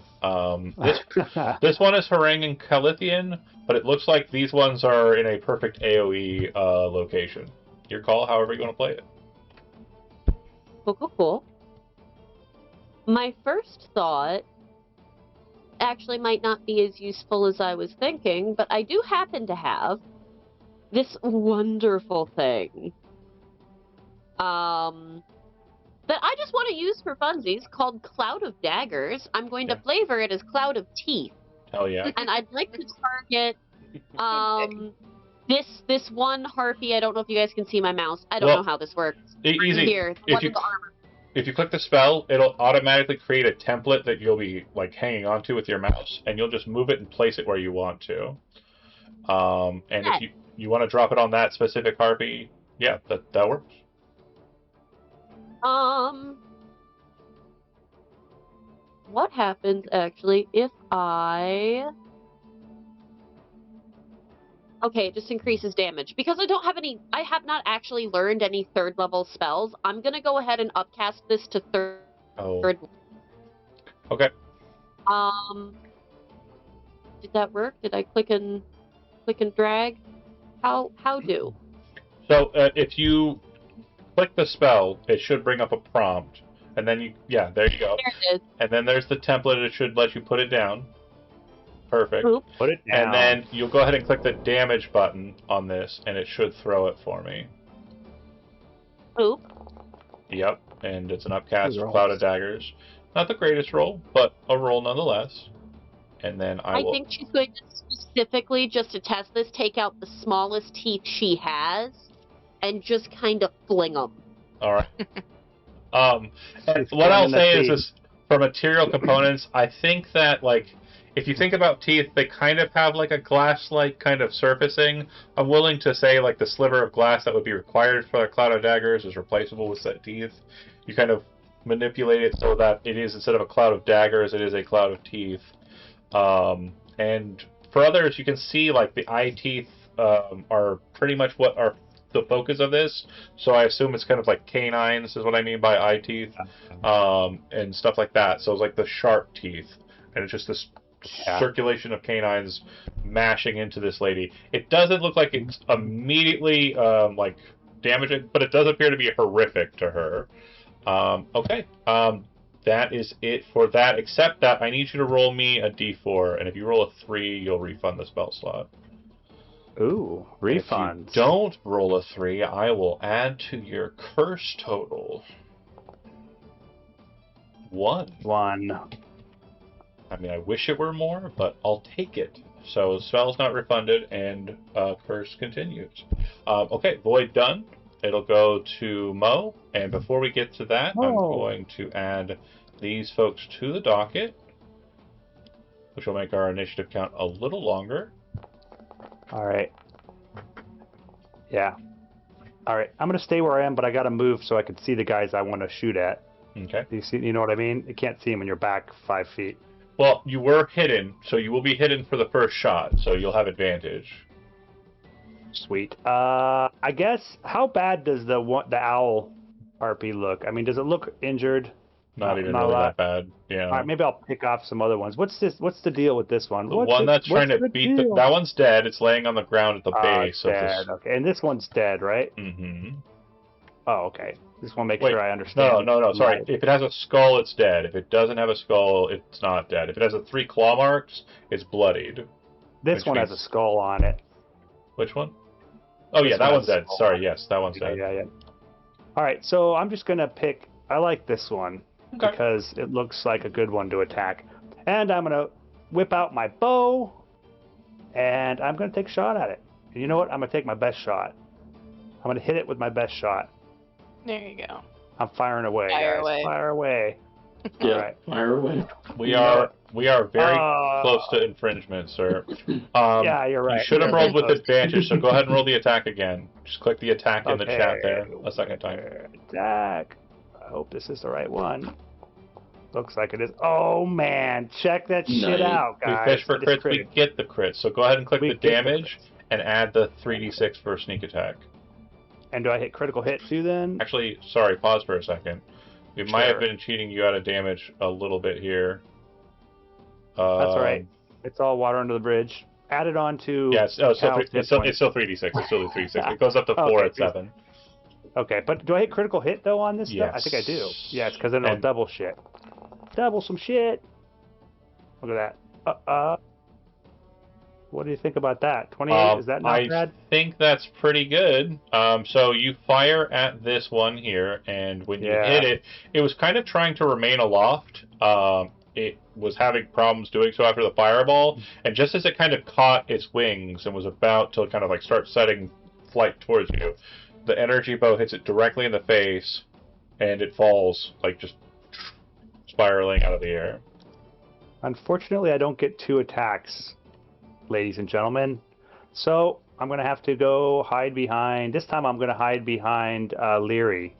This one is Harangue and Calithian, but it looks like these ones are in a perfect AoE location. Your call, however you want to play it. Cool. My first thought actually might not be as useful as I was thinking, but I do happen to have this wonderful thing that I just want to use for funsies called Cloud of Daggers. I'm going to flavor it as Cloud of Teeth. Hell yeah. And I'd like to target this one harpy. I don't know if you guys can see my mouse. I don't know how this works. Easy. Here, If you click the spell, it'll automatically create a template that you'll be like hanging onto with your mouse, and you'll just move it and place it where you want to. And if you want to drop it on that specific harpy, yeah, that works. What happens actually if I... Okay, it just increases damage. Because I have not actually learned any 3rd level spells, I'm gonna go ahead and upcast this to third. Okay. Did that work? Did I click and drag? How do? So if you click the spell, it should bring up a prompt, and then there you go. There it is. And then there's the template. It should let you put it down. Perfect. Oop. Put it down. And then you'll go ahead and click the damage button on this, and it should throw it for me. Oop. Yep, and it's an upcast Good rolls. cloud of daggers. Not the greatest roll, but a roll nonetheless. And then I think she's going to specifically, just to test this, take out the smallest teeth she has and just kind of fling them. All right. And She's what I'll flinging the say is teeth. this: for material components, I think that if you think about teeth, they kind of have like a glass-like kind of surfacing. I'm willing to say the sliver of glass that would be required for a cloud of daggers is replaceable with set teeth. You kind of manipulate it so that it is, instead of a cloud of daggers, it is a cloud of teeth. And for others, you can see the eye teeth are pretty much what are the focus of this. So I assume it's kind of like canines is what I mean by eye teeth, and stuff like that. So it's like the sharp teeth, and it's just this circulation of canines mashing into this lady. It doesn't look like it's immediately damaging, but it does appear to be horrific to her. Okay. That is it for that, except that I need you to roll me a d4, and if you roll a 3, you'll refund the spell slot. Ooh, refunds. If you don't roll a 3, I will add to your curse total 1. 1. I mean, I wish it were more, but I'll take it. So spell's not refunded, and curse continues. Okay, void done. It'll go to Mo, and before we get to that, I'm going to add these folks to the docket, which will make our initiative count a little longer. All right. Yeah. All right. I'm gonna stay where I am, but I gotta move so I can see the guys I want to shoot at. Okay. Do you see? You know what I mean? You can't see them when you're back 5 feet. Well, you were hidden, so you will be hidden for the first shot, so you'll have advantage. Sweet. I guess, how bad does the owl harpy look? I mean, does it look injured? Not even not a really lot. that bad. Yeah. All right, maybe I'll pick off some other ones. What's the deal with this one? The one that's trying to beat that one's dead. It's laying on the ground at the base of dead. this. Okay, and this one's dead, right? Mm-hmm. Oh, okay. Just want to make Wait, sure I understand. No. Sorry. Right. If it has a skull, it's dead. If it doesn't have a skull, it's not dead. If it has 3 claw marks, it's bloodied. This one has a skull on it. Which one? Oh, yeah, that one's dead. Sorry, yes, that one's dead. Yeah. All right, so I'm just going to pick... I like this one because it looks like a good one to attack. And I'm going to whip out my bow, and I'm going to take a shot at it. And you know what? I'm going to take my best shot. I'm going to hit it with my best shot. There you go. I'm firing away, Fire guys. away. Fire away. Yeah, All right. fire away. We are very close to infringement, sir. Yeah, you're right. You should have You're rolled with close. advantage, so go ahead and roll the attack again. Just click the attack in the chat there a second time. Attack. I hope this is the right one. Looks like it is. Oh, man. Check that shit Nice. out, We guys. fish for It is crits, we crit. get the crit. So go ahead and click We the get the damage and add the 3d6 for a sneak attack. And do I hit critical hit too then? Actually, sorry, pause for a second. We might have Sure. been cheating you out of damage a little bit here. That's all right. It's all water under the bridge. Add it on to... Yeah, it's still 3d6. It's still 3d6. It goes up to 4 Okay, at 7. Okay, but do I hit critical hit though on this stuff? I Yes. think I do. Yes, because then it'll And- double shit. Double some shit. Look at that. What do you think about that? 28? Is that not I bad? think that's pretty good. So you fire at this one here, and when you hit it, it was kind of trying to remain aloft. It was having problems doing so after the fireball, and just as it kind of caught its wings and was about to kind of start setting flight towards you, the energy bow hits it directly in the face, and it falls, just spiraling out of the air. Unfortunately, I don't get 2 attacks, ladies and gentlemen. So I'm going to have to go hide behind... This time I'm going to hide behind Leary.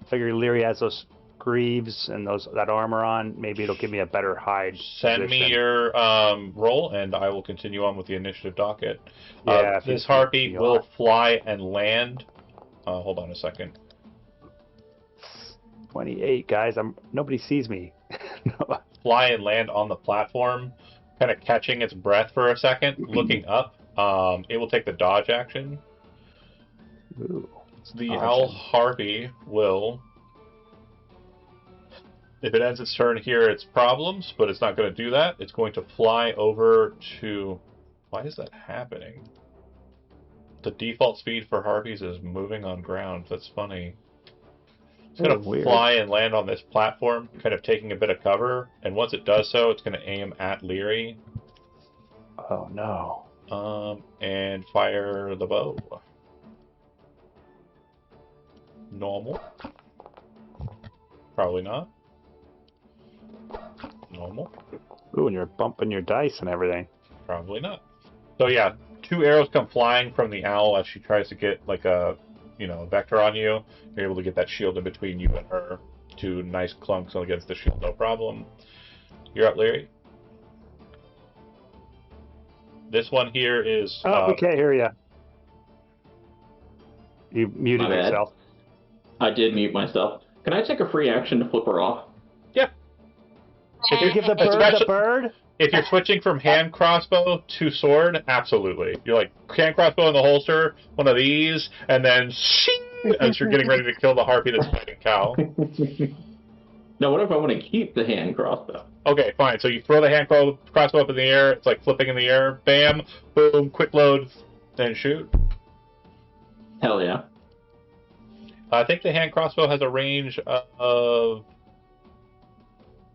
I figure Leary has those greaves and that armor on. Maybe it'll give me a better hide Send me position. your roll, and I will continue on with the initiative docket. Yeah, if this you- harpy you will are. fly and land. Hold on a second. 28, guys. Nobody sees me. fly and land on the platform, kind of catching its breath for a second, looking up. It will take the dodge action. Ooh. The Dodge owl it. harpy will, if it ends its turn here, it's problems, but it's not going to do that. It's going to fly over to... Why is that happening? The default speed for harpies is moving on ground. That's funny. It's going to Weird. fly and land on this platform, kind of taking a bit of cover, and once it does so, it's going to aim at Leary. Oh no. And fire the bow. Normal. Probably not. Normal. Ooh, and you're bumping your dice and everything. Probably not. So yeah, 2 arrows come flying from the owl as she tries to get like a, vector on you. You're able to get that shield in between you and her. 2 nice clunks against the shield, no problem. You're up, Larry. This one here is... Oh, we can't hear you. You muted My bad. yourself. I did mute myself. Can I take a free action to flip her off? Yeah. If you give the bird Especially- the bird, If you're switching from hand crossbow to sword, absolutely. You're like, hand crossbow in the holster, one of these, and then shing, as you're getting ready to kill the harpy that's fighting Cal. Now, what if I want to keep the hand crossbow? Okay, fine. So you throw the hand crossbow up in the air. It's like flipping in the air. Bam, boom, quick load, then shoot. Hell yeah. I think the hand crossbow has a range of...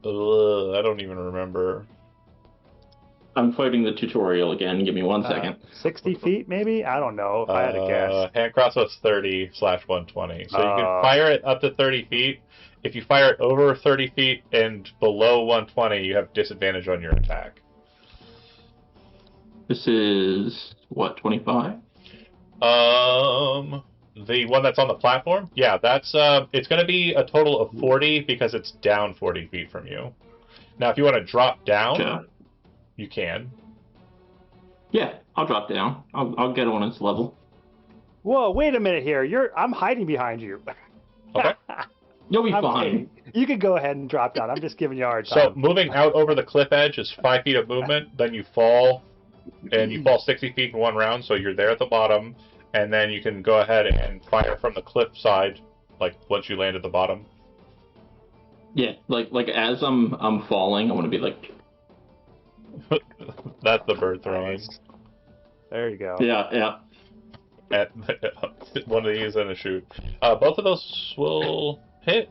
I don't even remember. I'm fighting the tutorial again. Give me 1 second. 60 feet maybe? I don't know if I had to guess. Hand crossbow's 30/120. So you can Oh. fire it up to 30 feet. If you fire it over 30 feet and below 120, you have disadvantage on your attack. This is, what, 25? The one that's on the platform? Yeah, that's it's going to be a total of 40 because it's down 40 feet from you. Now, if you want to drop down, Okay. you can. Yeah, I'll drop down. I'll get on its level. Whoa, wait a minute here. I'm hiding behind you. Okay. You'll be I'm fine. kidding. You can go ahead and drop down. I'm just giving you a hard So time. moving out over the cliff edge is 5 feet of movement. Then you fall, and you fall 60 feet in one round, so you're there at the bottom. And then you can go ahead and fire from the cliff side, like once you land at the bottom. Yeah, like as I'm falling, I want to be like, That's the bird throwing. Nice. There you go. yeah. At one of these and a shoot. Both of those will hit.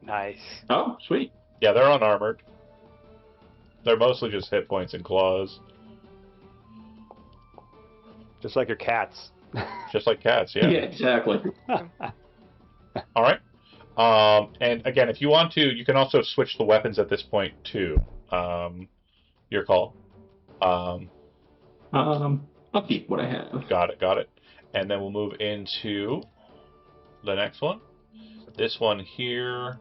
Nice. Oh, sweet. Yeah, they're unarmored. They're mostly just hit points and claws. Just like your cats. Just like cats, Yeah, yeah. exactly. All right. And again, if you want to, you can also switch the weapons at this point too. Your call. I'll keep what I have. Got it. And then we'll move into the next one. This one here.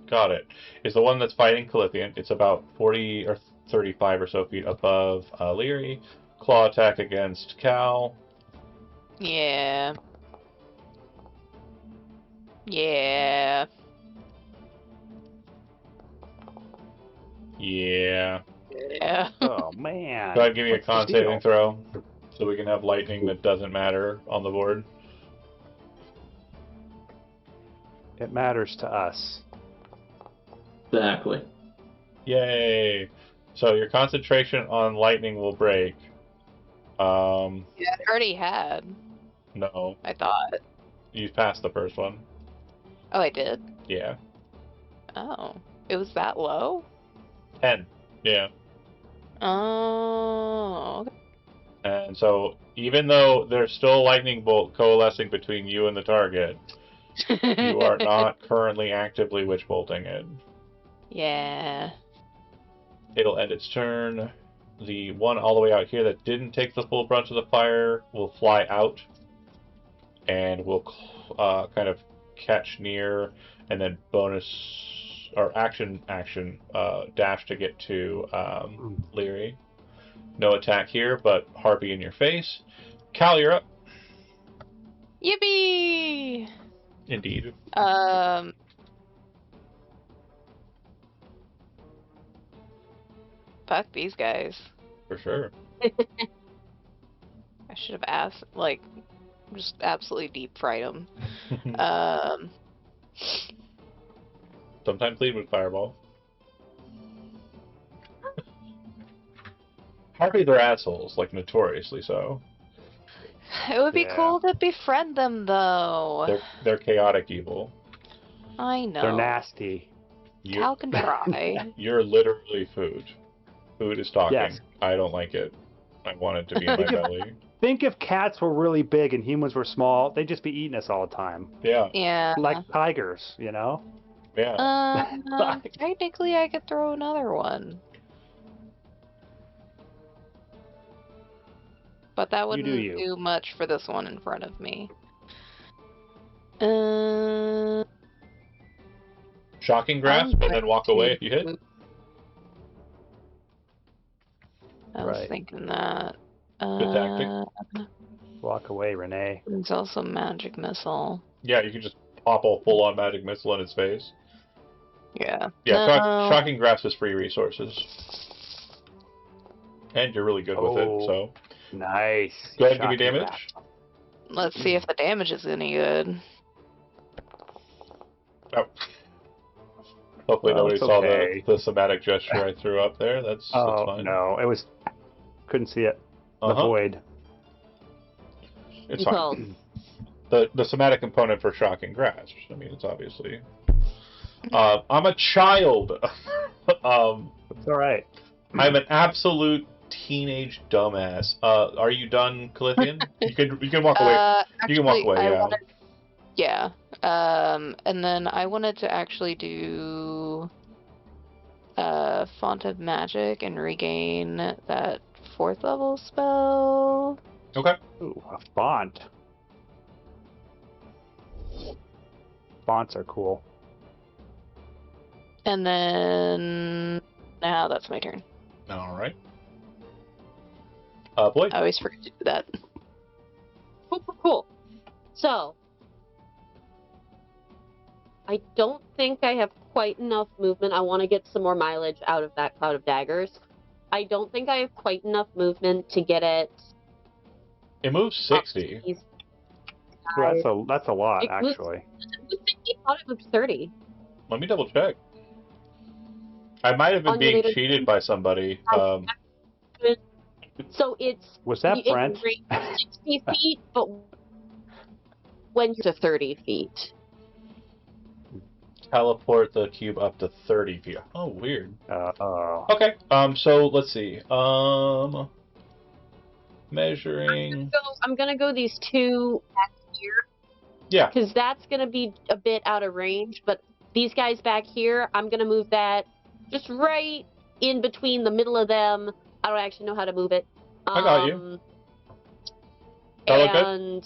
Got it. Is the one that's fighting Calithian. It's about 40 or 35 or so feet above Leary. Claw attack against Cal. Yeah. Yeah. Yeah. Yeah. Oh man. Go ahead and give me a What's the con deal? saving throw so we can have lightning that doesn't matter on the board. It matters to us. Exactly. Yay! So your concentration on lightning will break. Yeah, I already had, No. I thought. You passed the first one. Oh, I did? Yeah. Oh. It was that low? 10. Yeah. Oh. And so even though there's still a lightning bolt coalescing between you and the target, you are not currently actively witch bolting it. Yeah. It'll end its turn. The one all the way out here that didn't take the full brunt of the fire will fly out and will kind of catch near and then bonus or action dash to get to Leary. No attack here, but Harpy in your face. Cal, you're up. Yippee! Indeed. Fuck these guys. For sure. I should have asked, like, just absolutely deep fried them. Sometimes lead with fireball. Harpies are assholes, like notoriously so. It would be Yeah. cool to befriend them, though. They're chaotic evil. I know. They're nasty. Cal can try. You're literally food. Food is talking. Yes. I don't like it. I want it to be in my belly. Think if cats were really big and humans were small, they'd just be eating us all the time. Yeah. Yeah. Like tigers, you know? Yeah. Technically, I could throw another one. But that wouldn't do much for this one in front of me. Shocking grasp and then walk away if you hit. I was Right. thinking that. Good tactic. Walk away, Renee. There's also magic missile. Yeah, you can just pop a full-on magic missile in its face. Yeah. Yeah, No. shocking grasp is free resources. And you're really good with it, so... Nice. Go ahead and give me Shocking damage. grasp. Let's see if the damage is any good. Oh. Hopefully Well, nobody it's saw okay. the somatic gesture I threw up there. That's fine. No, it was... Couldn't see it. The Uh-huh. void. It's Well, fine. The somatic component for shocking grasp. I mean, it's obviously... I'm a child! It's alright. I'm an absolute teenage dumbass. Are you done, Calithian? You can walk away. You can walk away, I yeah. wanted- yeah. And then I wanted to actually do Font of Magic and regain that 4th level spell. Okay. Ooh, a font. Fonts are cool. And then now that's my turn. All right. Boyd. I always forget to do that. cool. So, I don't think I have quite enough movement. I want to get some more mileage out of that cloud of daggers. I don't think I have quite enough movement to get it. It moves 60. Ooh, that's a lot, It moves- actually. I thought it moved 30. Let me double check. I might have been being Unrelated- cheated by somebody. So it's Was that it's Brent? 60 feet, but when you're to 30 feet. Teleport the cube up to 30 feet. Oh, weird. Oh. Okay. So let's see. Measuring. I'm gonna go these two back here. Yeah. Because that's gonna be a bit out of range, but these guys back here, I'm gonna move that just right in between the middle of them. I don't actually know how to move it. I got you. That look good? And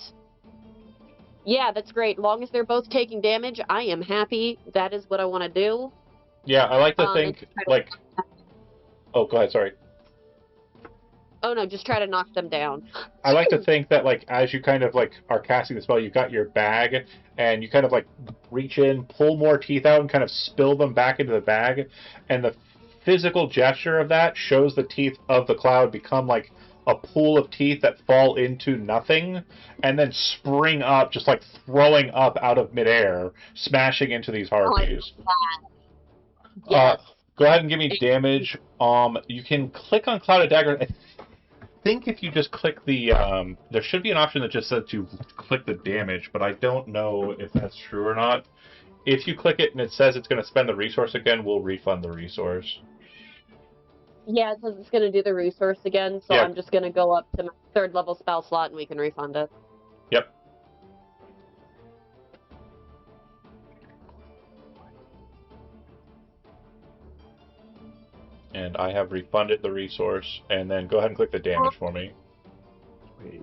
yeah, that's great. Long as they're both taking damage, I am happy. That is what I want to do. Yeah, I like to think, and try to- like... Oh, go ahead, sorry. Oh no, just try to knock them down. I like to think that, like, as you kind of, like, are casting the spell, you've got your bag, and you kind of, like, reach in, pull more teeth out, and kind of spill them back into the bag, and the physical gesture of that shows the teeth of the cloud become, like, a pool of teeth that fall into nothing, and then spring up, just, like, throwing up out of midair, smashing into these harpies. Yes. Go ahead and give me damage. You can click on Cloud of Dagger. I think if you just click the, there should be an option that just says to click the damage, but I don't know if that's true or not. If you click it and it says it's going to spend the resource again, we'll refund the resource. Yeah, it says it's going to do the resource again, so Yeah. I'm just going to go up to my 3rd level spell slot and we can refund it. Yep. And I have refunded the resource, and then go ahead and click the damage for me. Sweet.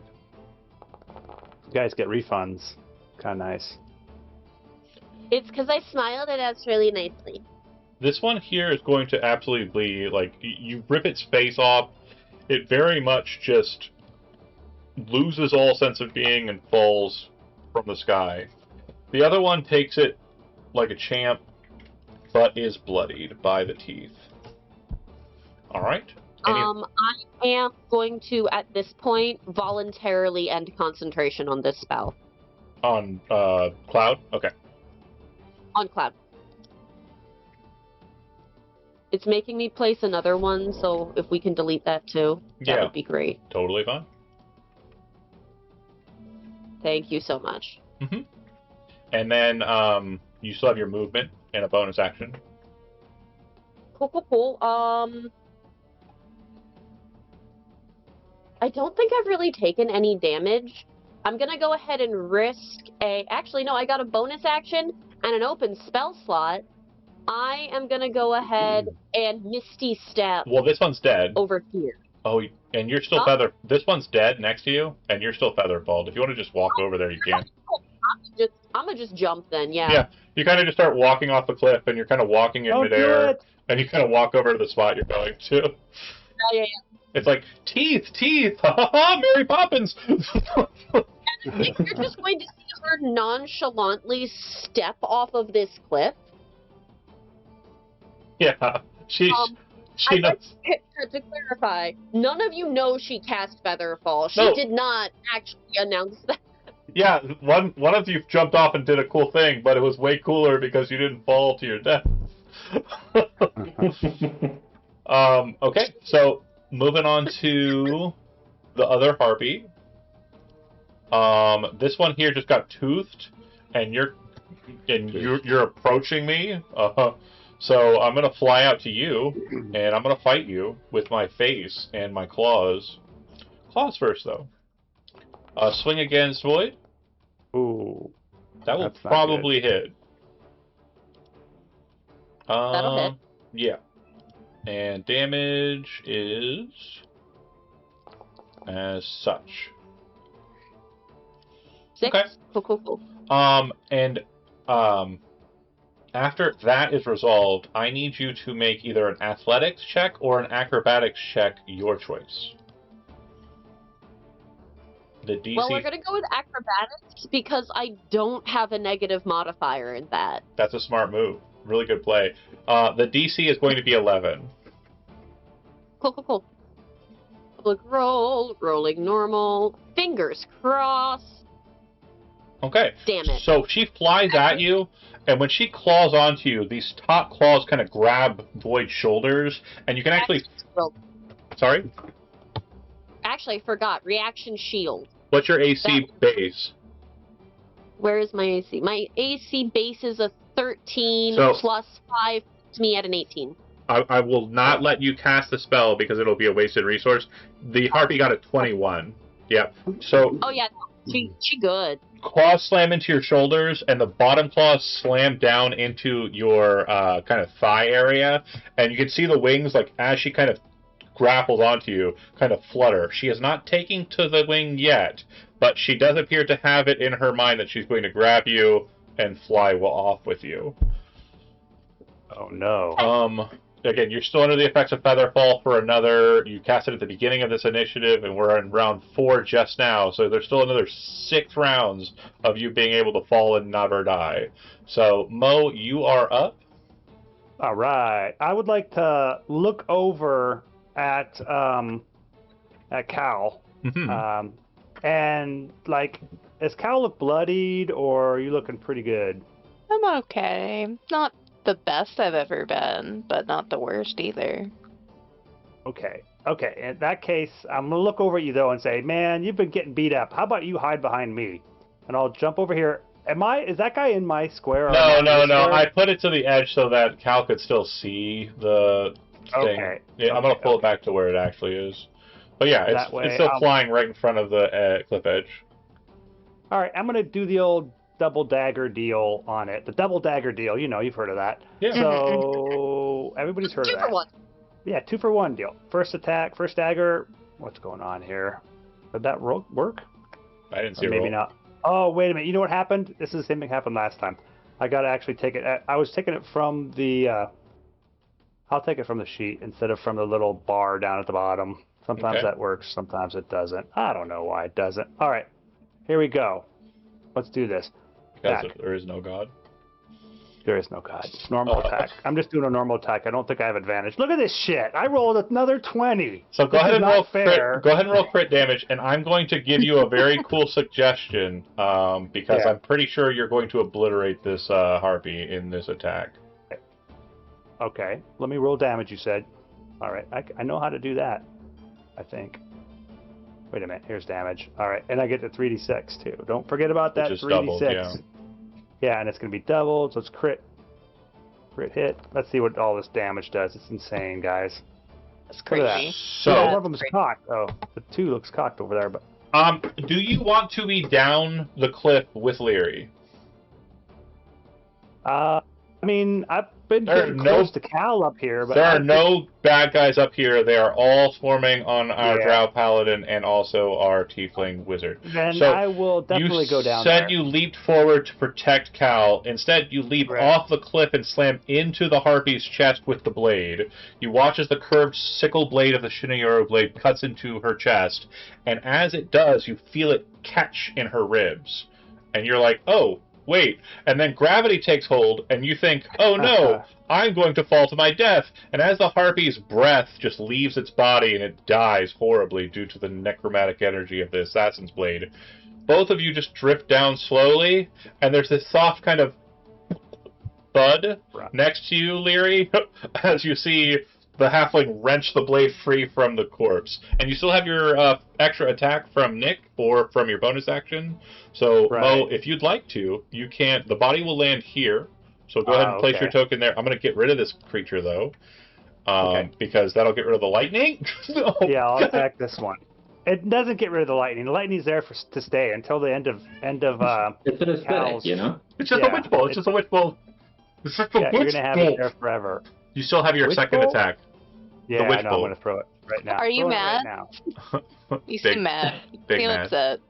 You guys get refunds. Kind of nice. It's because I smiled at us really nicely. This one here is going to absolutely be, like, you rip its face off, it very much just loses all sense of being and falls from the sky. The other one takes it like a champ, but is bloodied by the teeth. All right. I am going to, at this point, voluntarily end concentration on this spell. On Cloud? Okay. On Cloud. It's making me place another one, so if we can delete that too, that would be great. Totally fine. Thank you so much. Mm-hmm. And then you still have your movement and a bonus action. Cool. I don't think I've really taken any damage. I'm gonna go ahead and risk a... Actually, no, I got a bonus action and an open spell slot. I am gonna go ahead and Misty Step. Well, this one's dead. Over here. Oh, and you're still feather. This one's dead next to you, and you're still feather balled. If you want to just walk over there, you can. I'm gonna just jump then, yeah. Yeah, you kind of just start walking off the cliff, and you're kind of walking in midair, and you kind of walk over to the spot you're going to. Yeah. It's like, teeth, ha ha ha, Mary Poppins! And I think you're just going to see her nonchalantly step off of this cliff. Yeah, she knows. To clarify, none of you know she cast Featherfall. She did not actually announce that. Yeah, one of you jumped off and did a cool thing, but it was way cooler because you didn't fall to your death. Okay, so moving on to the other harpy. This one here just got toothed, and you're approaching me. So I'm gonna fly out to you, and I'm gonna fight you with my face and my claws. Claws first, though. Swing against Void. Ooh. That will probably hit. That'll hit. Yeah. And damage is as such. 6. Okay. Cool. After that is resolved, I need you to make either an athletics check or an acrobatics check, your choice. The DC... Well, we're going to go with acrobatics because I don't have a negative modifier in that. That's a smart move. Really good play. The DC is going to be 11. Cool. Public roll, rolling normal, fingers crossed. Okay. Damn it. So she flies at you, and when she claws onto you, these top claws kind of grab Void's shoulders, and you can actually... Sorry? Actually, I forgot. Reaction shield. What's your AC base? Where is my AC? My AC base is a 13 plus 5 to me at an 18. I will not let you cast the spell because it'll be a wasted resource. The harpy got a 21. Yep. So... Oh, yeah. She good. Claws slam into your shoulders, and the bottom claws slam down into your kind of thigh area, and you can see the wings, like, as she kind of grapples onto you, kind of flutter. She is not taking to the wing yet, but she does appear to have it in her mind that she's going to grab you and fly off with you. Oh, no. Again, you're still under the effects of Featherfall for another... You cast it at the beginning of this initiative, and we're in round 4 just now, so there's still another 6 rounds of you being able to fall and never die. So, Mo, you are up. All right. I would like to look over at Cal. Mm-hmm. And, like, does Cal look bloodied, or are you looking pretty good? I'm okay. Not the best I've ever been, but not the worst either. Okay. In that case, I'm gonna look over at you though and say, "Man, you've been getting beat up. How about you hide behind me?" And I'll jump over here. Is that guy in my square? No. I put it to the edge so that Cal could still see the thing. Okay. Yeah, I'm gonna pull it back to where it actually is. But yeah, it's still flying right in front of the cliff edge. All right, I'm gonna do the old double dagger deal on it. The double dagger deal, you've heard of that. Yeah. So everybody's heard of that. 2 for 1. Yeah, 2 for 1 deal. First attack, first dagger. What's going on here? Did that work? I didn't see or a maybe roll. not. Oh, wait a minute. You know what happened? This is the same thing happened last time. I got to actually take it. I was taking it from the... I'll take it from the sheet instead of from the little bar down at the bottom. Sometimes that works. Sometimes it doesn't. I don't know why it doesn't. All right. Here we go. Let's do this. Because Attack. there is no god. There is no god. Normal attack. I'm just doing a normal attack. I don't think I have advantage. Look at this shit. I rolled another 20. So go This ahead is and not roll fair. crit. Go ahead and roll crit damage, and I'm going to give you a very cool suggestion because Yeah. I'm pretty sure you're going to obliterate this harpy in this attack. Okay. Let me roll damage, you said. All right. I know how to do that, I think. Wait a minute. Here's damage. All right. And I get the 3d6, too. Don't forget about that Which is 3d6. doubled, yeah. Yeah, and it's going to be doubled, so it's crit. Crit hit. Let's see what all this damage does. It's insane, guys. That's Look at that. crazy. So, Yeah, one of them's cocked. Oh, the 2 looks cocked over there, but do you want to be down the cliff with Leary? I mean, I've been There are getting no- close to Cal up here, but There are no bad guys up here. They are all swarming on our Yeah. Drow Paladin and also our Tiefling Wizard. Then So, I will definitely go down You said there. you leaped forward to protect Cal. Instead, you leap Right. off the cliff and slam into the harpy's chest with the blade. You watch as the curved sickle blade of the Shinigoro blade cuts into her chest, and as it does, you feel it catch in her ribs. And you're like, oh, wait. And then gravity takes hold, and you think, oh no, I'm going to fall to my death. And as the harpy's breath just leaves its body and it dies horribly due to the necromantic energy of the assassin's blade, both of you just drift down slowly, and there's this soft kind of thud Right. next to you, Leary, as you see the halfling wrench the blade free from the corpse. And you still have your extra attack from Nick or from your bonus action. So, Right. Mo, if you'd like to, you can. The body will land here. So go ahead and place okay. your token there. I'm going to get rid of this creature, though, Okay. because that'll get rid of the lightning. So- Yeah, I'll attack this one. It doesn't get rid of the lightning. The lightning's there to stay until the end of It's an aesthetic, Cal's. you know? It's just a Yeah, witch bolt. It's just a witch bolt. It's just a Yeah, you're witch gonna have bolt. it there forever. You still have your Witch second bolt? attack. Yeah, witch I know. bolt. I'm gonna throw it right now. Are you Throw it mad? Right now. You Big- seem mad. Big You seem mad. upset.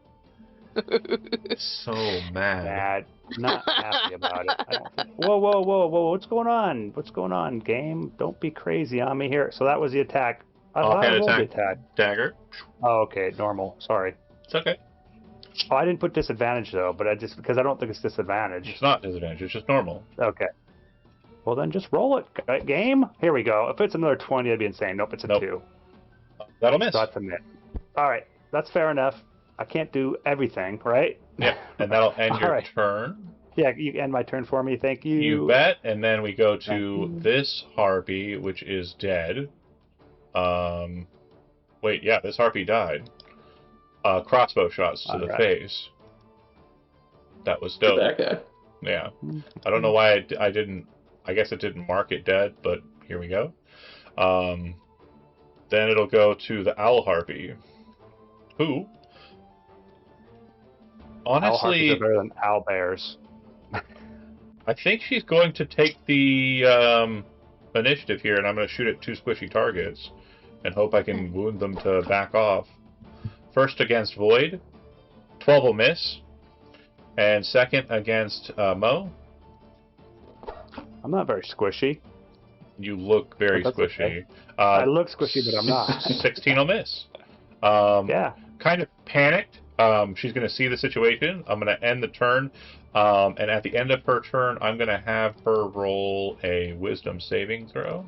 So mad. Mad. Not happy about it. I don't think. Whoa! What's going on? What's going on, game? Don't be crazy on me here. So that was the attack. I thought I Offhand rolled the attack. attack. Dagger. Oh, okay, normal. Sorry. It's okay. Oh, I didn't put disadvantage though, but I just because I don't think it's disadvantage. It's not disadvantage. It's just normal. Okay. Well then, just roll it, game. Here we go. If it's another 20, that'd be insane. Nope, it's a Nope. 2. That'll miss. So that's a miss. All right, that's fair enough. I can't do everything, right? Yeah, and that'll end All your right. turn. Yeah, you end my turn for me. Thank you. You bet. And then we go to Thank you. this harpy, which is dead. Wait, yeah, this harpy died. Crossbow shots to the Alright. face. That was Who's dope. that guy? Yeah. I don't know why I didn't. I guess it didn't mark it dead, but here we go. Then it'll go to the owl harpy, who, Owl harpies honestly, are better than owl bears. I think she's going to take the initiative here, and I'm going to shoot at 2 squishy targets and hope I can wound them to back off. First against Void, 12 will miss, and second against Mo. I'm not very squishy. You look very That's squishy. okay. I look squishy, but I'm not. 16 will miss. Yeah. Kind of panicked. She's going to see the situation. I'm going to end the turn. And at the end of her turn, I'm going to have her roll a wisdom saving throw.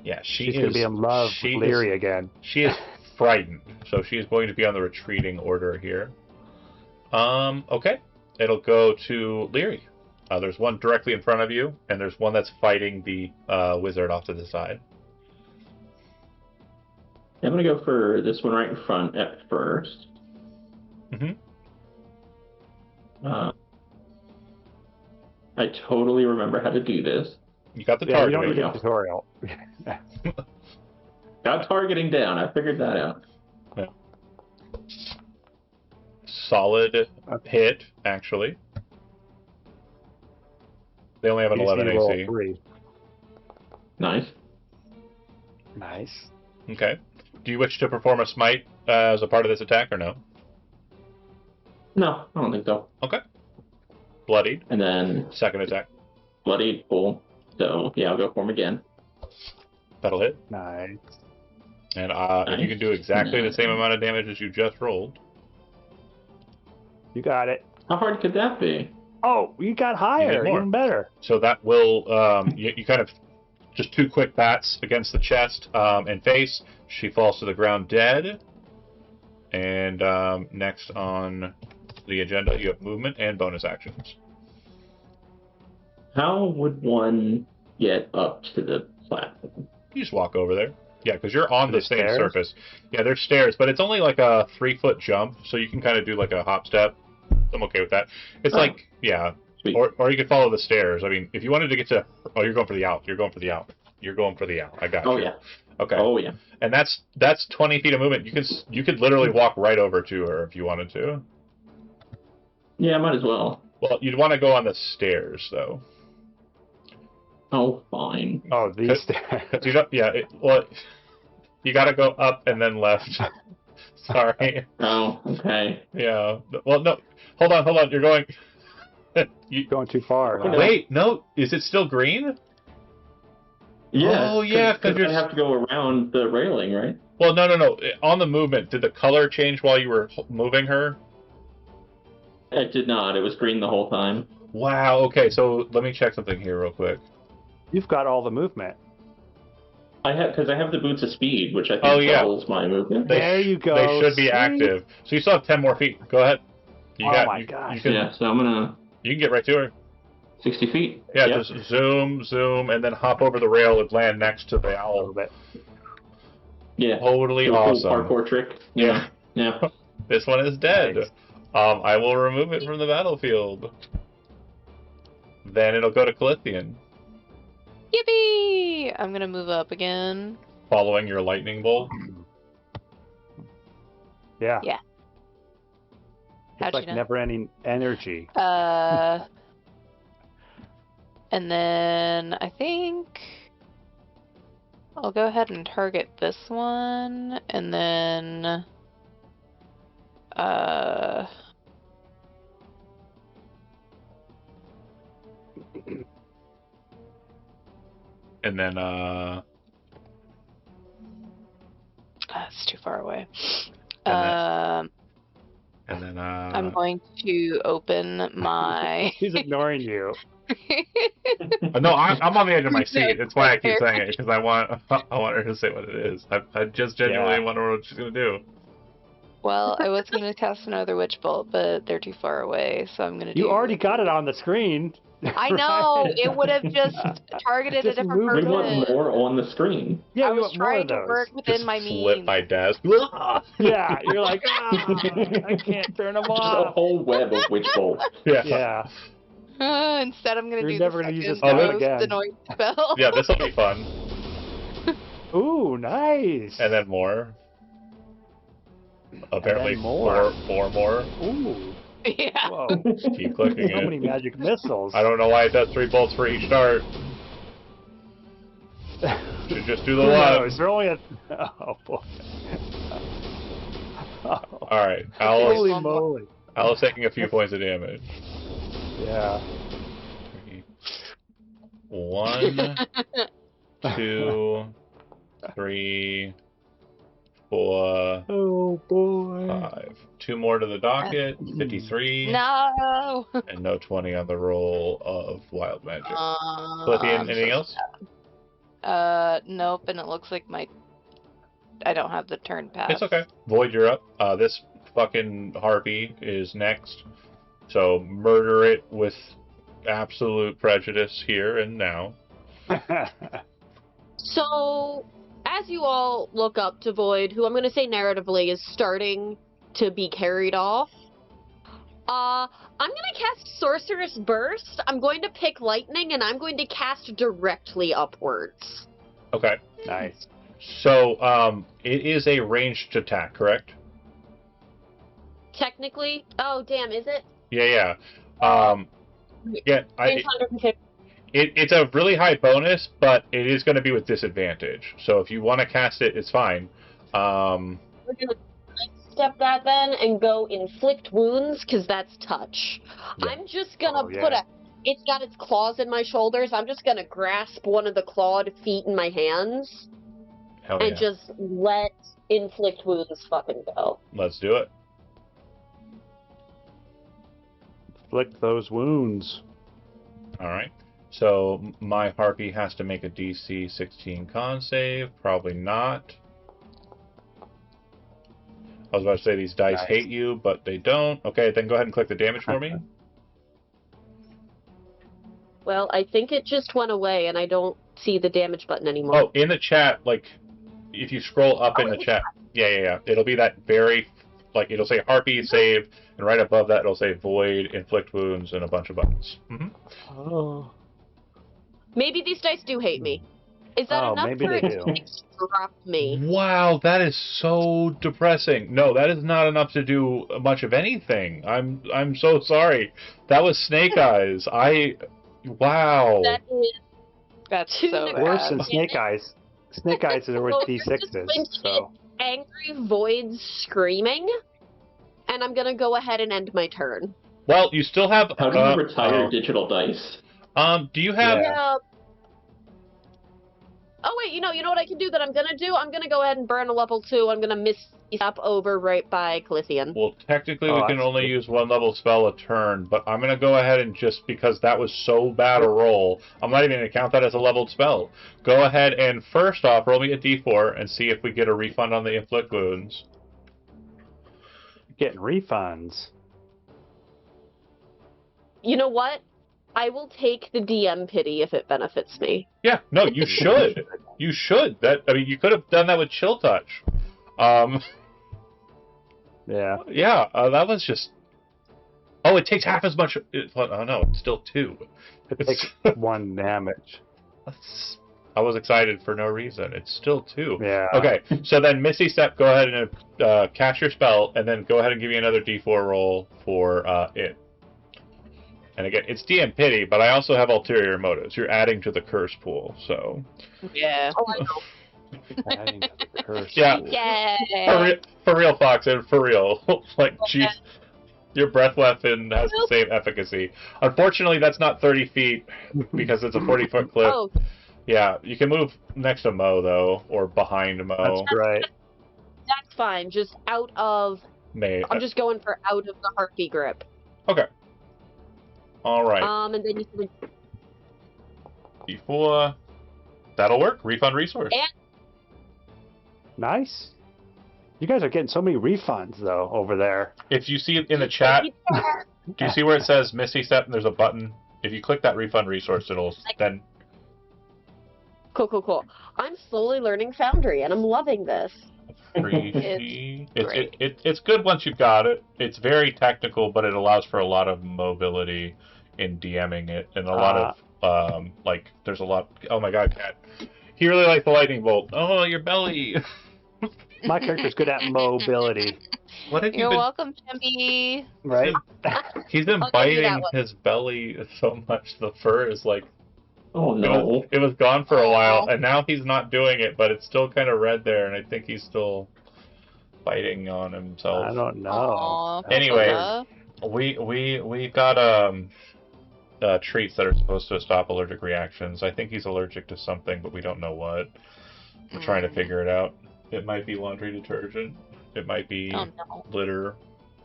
Yeah, She's going to be in love with Leary again. She is frightened. So she is going to be on the retreating order here. Okay. It'll go to Leary. There's one directly in front of you, and there's one that's fighting the wizard off to the side. I'm gonna go for this one right in front at first. Mhm. I totally remember how to do this. You got the Yeah, you target. don't need There we a go. tutorial. Got targeting down. I figured that out. Solid hit, actually. They only have an You just 11 need to roll AC. 3. Nice. Nice. Okay. Do you wish to perform a smite as a part of this attack or no? No, I don't think so. Okay. Bloodied. And then Second attack. bloody full. So yeah, I'll go for him again. That'll hit. Nice. And if you can do exactly the same amount of damage as you just rolled. You got it. How hard could that be? Oh, you got higher. more. Even better. So that will, you kind of, just 2 quick bats against the chest and face. She falls to the ground dead. And next on the agenda, you have movement and bonus actions. How would one get up to the platform? You just walk over there. Yeah, because you're on the same stairs? surface. Yeah, there's stairs, but it's only like a 3-foot jump, so you can kind of do like a hop step. I'm okay with that. It's like, yeah. Sweet. Or you could follow the stairs. I mean, if you wanted to get to... Oh, you're going for the out. You're going for the out. You're going for the out. I got you. Oh, yeah. Okay. Oh, yeah. And that's 20 feet of movement. You could literally walk right over to her if you wanted to. Yeah, might as well. Well, you'd want to go on the stairs, though. Oh, fine. Oh, these stairs. You got to go up and then left. Sorry. Oh, okay. Yeah. Well, no. Hold on. You're going... Going too far. huh? Wait, no. Is it still green? Yeah. Oh, yeah, because I have to go around the railing, right? Well, no. On the movement, did the color change while you were moving her? It did not. It was green the whole time. Wow. Okay, so let me check something here real quick. You've got all the movement. Because I have the boots of speed, which I think doubles my movement. There you go. They should be See? active. So you still have 10 more feet. Go ahead. My gosh. So I'm gonna You can get right to her. 60 feet. Yeah, Yep. just zoom, and then hop over the rail and land next to the A owl. little bit. Yeah. Totally Do a awesome. cool parkour trick. Yeah. Yeah. This one is dead. Nice. I will remove it from the battlefield. Then it'll go to Calithian, Yippee! I'm gonna move up again. following your lightning bolt. Yeah. Yeah. How'd It's like you know? never-ending energy. And then I think I'll go ahead and target this one, and then And then, that's too far away. And then, I'm going to open my. He's ignoring you. no, I'm on the edge of my No, seat. That's why I keep fair. saying it, because I want her to say what it is. I just genuinely Yeah. wonder what she's gonna do. Well, I was going to cast another witch bolt, but they're too far away, so I'm going to do. You already got it on the screen. I know Right? it would have just targeted Just a different move We it person. want more on the screen. Yeah, I we was want more trying of to those. work within Just my flip means. my desk. Yeah, you're like, I can't turn them Just a off. whole web of witch bolts. Yeah. Yeah. Instead, I'm going to You're do never the gonna use second this spell most again. annoying spell. Yeah, this will be fun. Ooh, nice. And then more. Apparently, then more. four more. Ooh. Yeah. Whoa. Just keep clicking How many it. magic missiles? I don't know why it does 3 bolts for each dart. Should just do the Who one. knows? They're only Oh, boy. All right, Holy Alice. moly. Alice taking a few points of damage. Yeah. 1, 2, 3, 4, Oh, boy. 5. 2 more to the docket. 53. No. And no 20 on the roll of wild magic. Calithian, anything else? Nope. And it looks like I don't have the turn pass. It's okay. Void, you're up. This fucking harpy is next. So murder it with absolute prejudice here and now. So, as you all look up to Void, who I'm going to say narratively is starting to be carried off, I'm going to cast Sorceress Burst. I'm going to pick Lightning, and I'm going to cast directly upwards. Okay. Nice. So, it is a ranged attack, correct? Technically, oh damn, is it? Yeah. Yeah, Range 150. it's a really high bonus, but it is going to be with disadvantage. So if you want to cast it, it's fine. We're gonna step that then and go inflict wounds because that's touch. Yeah. I'm just gonna Oh, yeah. put a. It's got its claws in my shoulders. I'm just gonna grasp one of the clawed feet in my hands Hell and yeah. just let inflict wounds fucking go. Let's do it. Flick those wounds. All right. So my harpy has to make a DC 16 con save. Probably not. I was about to say these dice Nice. hate you, but they don't. Okay, then go ahead and click the damage for me. Well, I think it just went away, and I don't see the damage button anymore. Oh, in the chat, like, if you scroll up in the chat, yeah. It'll be that very, like, it'll say harpy save, and right above that it'll say void, inflict wounds, and a bunch of buttons. Oh. Maybe these dice do hate me. Is that Oh, enough maybe for they it do. to drop me? Wow, that is so depressing. No, that is not enough to do much of anything. I'm so sorry. That was Snake Eyes. Wow. That is That's Too so bad. Worse bad. than Snake Eyes. Snake Eyes are with Well, you're just going D6s, to so. get angry voids screaming, and I'm gonna go ahead and end my turn. Well, you still have. How do you retire digital dice? Do you have? Yeah. Oh wait, you know what I can do that I'm gonna do? I'm gonna go ahead and burn a level 2. I'm gonna miss up over right by Calithian. Well, technically, Oh, we can that's only good. use one level spell a turn, but I'm gonna go ahead and just because that was so bad a roll, I'm not even gonna count that as a leveled spell. Go ahead and first off, roll me a d4 and see if we get a refund on the inflict wounds. Getting refunds. You know what? I will take the DM pity if it benefits me. Yeah, no, you should. You should. You could have done that with Chill Touch. Yeah. Yeah, that was just. Oh, it takes half as much. Oh no, it's still 2. It takes 1 damage. I was excited for no reason. It's still 2. Yeah. Okay, so then Misty Step, go ahead and cast your spell, and then go ahead and give me another d4 roll for it. And again, it's DM Pity, but I also have ulterior motives. You're adding to the curse pool, so. Yeah. Oh, I know. Adding to the curse. Yeah. Yeah. For real, Fox, and for real. Like, jeez. Your breath weapon has the same efficacy. Unfortunately, that's not 30 feet, because it's a 40-foot cliff. Oh, Yeah, you can move next to Mo, though, or behind Mo. That's right. that's fine. Just out of. May. I'm just going for out of the harpy grip. Okay. All right. And then you can. D4. That'll work. Refund resource. And- Nice. You guys are getting so many refunds, though, over there. If you see in the chat, do you see where it says Misty Step and there's a button? If you click that refund resource, it'll then. Cool. I'm slowly learning Foundry, and I'm loving this. It's good once you've got it. It's very technical, but it allows for a lot of mobility in DMing it, and a lot of there's a lot. Oh my God, Cat! He really likes the lightning bolt. Oh, your belly. My character's good at mobility, What have you You're been? welcome, Chimpy. right? He's been I'll give you that biting one. his belly so much the fur is like Oh no. it was gone for a while, Aw. and now he's not doing it, but it's still kind of red there, and I think he's still biting on himself. I don't know. Aw, Anyway. Papa. We got treats that are supposed to stop allergic reactions. I think he's allergic to something, but we don't know what. We're trying to figure it out. It might be laundry detergent. It might be Oh no. litter.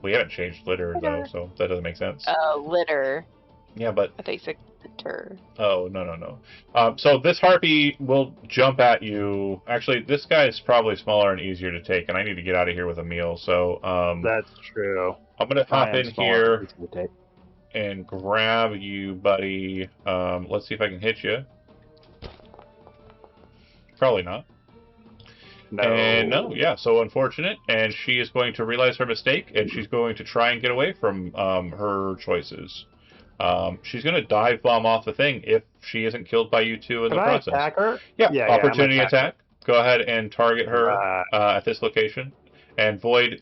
We haven't changed litter though, so that doesn't make sense. Litter. Yeah, but I think it's litter. oh no. So this harpy will jump at you. Actually, this guy is probably smaller and easier to take, and I need to get out of here with a meal. So That's true. I'm gonna hop I am in small. here Easy to take. and grab you, buddy. Let's see if I can hit you. Probably not. No. And no, yeah, so unfortunate. And she is going to realize her mistake, and she's going to try and get away from her choices. She's going to dive bomb off the thing if she isn't killed by you two in Can the I process. attack her? Yeah, Yeah, I'm opportunity attacking. attack. Go ahead and target her Right. at this location. And Void,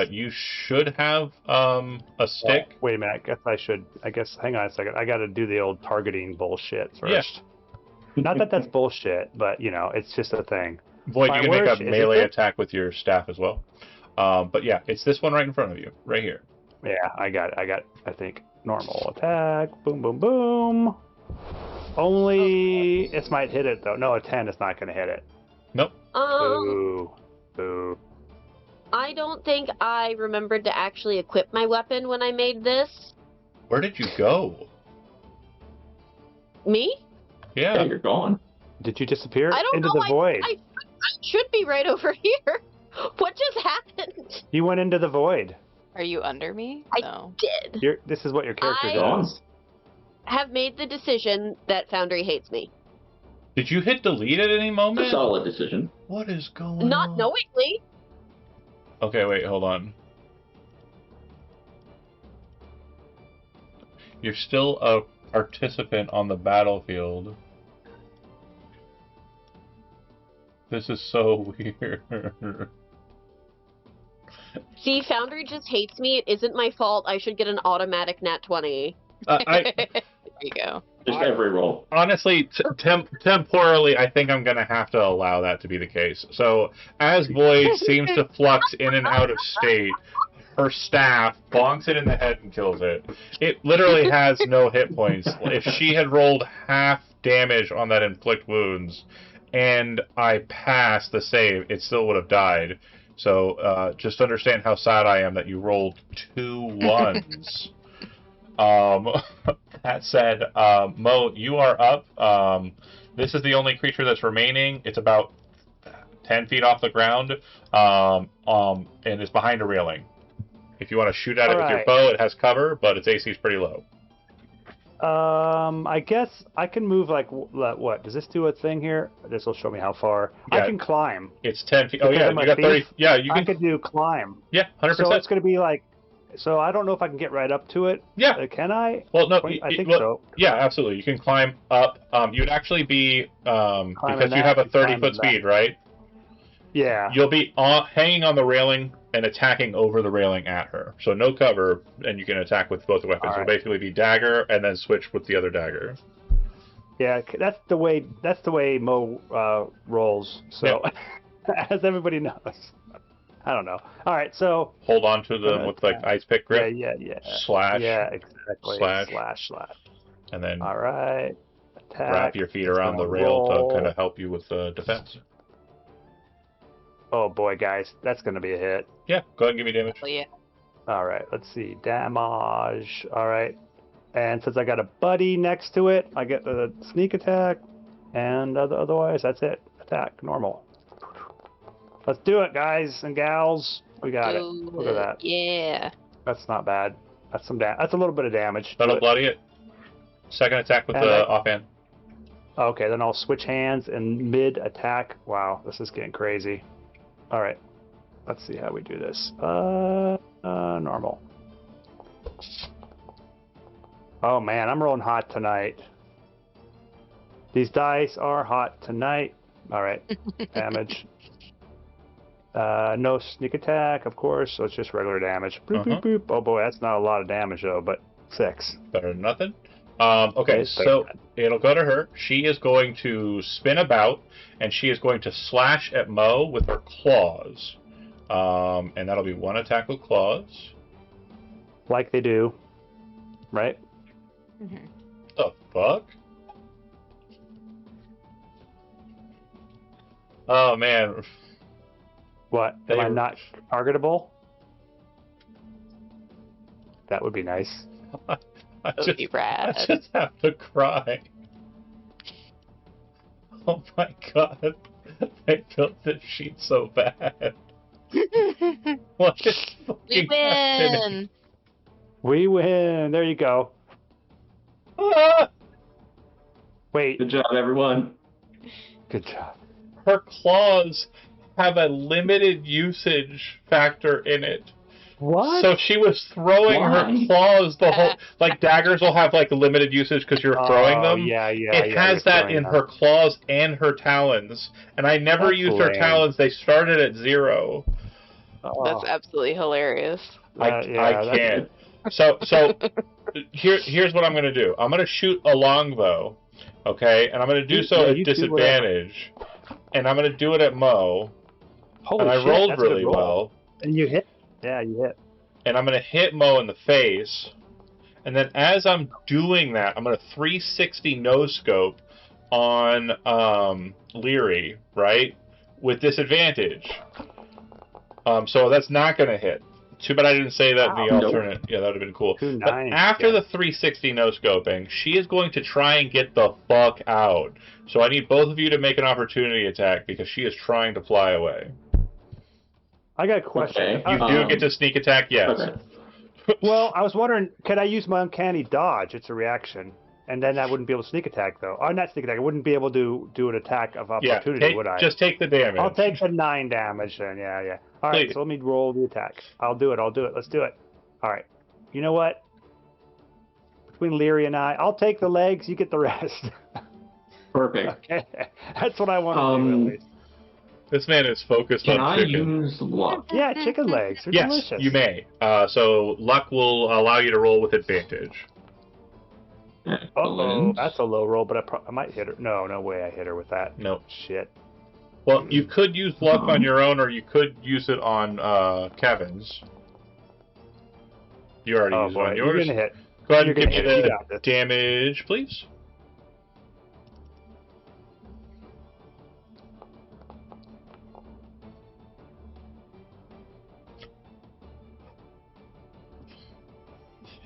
you should have a stick. Wait a minute. I guess. Hang on a second. I got to do the old targeting bullshit first. Not that that's bullshit, but it's just a thing. Void, My you can make worst- a is melee it- attack with your staff as well. But yeah, it's this one right in front of you, right here. Yeah, I got. I think normal attack. Boom, boom, boom. Only it might hit it though. No, a 10 is not going to hit it. Nope. Boo. Boo. I don't think I remembered to actually equip my weapon when I made this. Where did you go? Me? Yeah, Yeah. you're gone. Did you disappear I don't into know. the void? I should be right over here. What just happened? You went into the void. Are you under me? I No. did. This is what your character I- does. Have made the decision that Foundry hates me. Did you hit delete at any It's a moment? solid decision. What is going Not on? knowingly. Okay, wait, hold on. You're still a participant on the battlefield. This is so weird. See, Foundry just hates me. It isn't my fault. I should get an automatic nat 20. I There you go. Just every roll. honestly, temporally, I think I'm gonna have to allow that to be the case. So, as Void seems to flux in and out of state, her staff bonks it in the head and kills it. It literally has no hit points. If she had rolled half damage on that inflict wounds, and I passed the save, it still would have died. So, just understand how sad I am that you rolled 2 ones. That said, Mo, you are up. This is the only creature that's remaining. It's about 10 feet off the ground, and it's behind a railing. If you want to shoot at it with your Alright. bow, it has cover, but its AC is pretty low. I guess I can move like what? Does this do a thing here? This will show me how far. Yeah. I can climb. It's 10 feet. Oh Because yeah, I'm a you got 30. thief, Yeah, you I can. could do climb. Yeah, 100%. So it's going to be like. So I don't know if I can get right up to it. Yeah. Can I? Well, no, I think well, so. Yeah, absolutely. You can climb up. You'd actually be because you have a 30-foot speed, right? Yeah. You'll be hanging on the railing and attacking over the railing at her. So no cover, and you can attack with both weapons. All It'll right. basically be dagger and then switch with the other dagger. Yeah. That's the way Mo rolls. So, as everybody knows. I don't know. All right. So. Hold on to them with like ice pick grip. Yeah. Slash. Yeah. Exactly. Slash. Slash. And then All right. Attack. wrap your feet around the Gonna rail roll. to kind of help you with the defense. Oh boy, guys, that's gonna be a hit. Yeah, go ahead and give me damage. Well, yeah. All right, let's see. Damage. All right. And since I got a buddy next to it, I get the sneak attack. And otherwise, that's it. Attack. Normal. Let's do it, guys and gals. We got it. Look at that. Yeah. That's not bad. That's some that's a little bit of damage. That'll to it. bloody it. Second attack with And the I- offhand. Okay, then I'll switch hands and mid attack. Wow, this is getting crazy. All right. Let's see how we do this. Normal. Oh man, I'm rolling hot tonight. These dice are hot tonight. All right. Damage. No sneak attack, of course, so it's just regular damage. Boop, boop, boop. Oh boy, that's not a lot of damage though, but 6. Better than nothing. Okay, Yes, so thank it'll go to her. She is going to spin about, and she is going to slash at Mo with her claws. And that'll be 1 attack with claws. Like they do. Right? Mhm. The fuck? Oh man. What? Am I They- not targetable? That would be nice. I That would be rad. I just have to cry. Oh my god. They built this sheet so bad. What is We fucking happening? win. We win. There you go. Ah! Wait. Good job, everyone. Good job. Her claws have a limited usage factor in it. What? So she was throwing her Why? claws the whole like daggers will have like limited usage because you're throwing them. Yeah. It has that in her claws and her talons, and I never That's used her lame. talons. They started at 0. That's absolutely hilarious. I can't. So here's what I'm gonna do. I'm gonna shoot a longbow, okay, and I'm gonna do so at you shoot whatever. disadvantage, and I'm gonna do it at Mo, Holy and I shit, rolled that's a good really roll. well, And you hit? Yeah, you hit. and I'm gonna hit Mo in the face, and then as I'm doing that, I'm gonna 360 no scope on Leary, right? with disadvantage. So that's not going to hit. Too bad I didn't say that in the Nope. alternate. Yeah, that would have been cool. Two But nines, after yeah. the 360 no scoping, she is going to try and get the fuck out. So I need both of you to make an opportunity attack because she is trying to fly away. I got a question. Okay. You do get to sneak attack, yes. Okay. Well, I was wondering, could I use my uncanny dodge? It's a reaction. And then I wouldn't be able to sneak attack, though. Or not sneak attack. I wouldn't be able to do an attack of Yeah, opportunity, would I? just take the damage. I'll take the 9 damage then. Yeah. All right, Please. so let me roll the attack. I'll do it. Let's do it. All right. You know what? Between Leary and I'll take the legs. You get the rest. Perfect. Okay. That's what I want to do, at least. This man is focused Can on I chicken. use luck? Yeah, chicken legs. They're Yes, delicious. you may. So luck will allow you to roll with advantage. Uh-oh, that's a low roll, but I might hit her. No way I hit her with that. No. Shit. Well, you could use luck on your own, or you could use it on Kevin's. You already used it on You're yours. gonna hit. Go ahead You're and give me gonna hit it. You the got this. damage, please.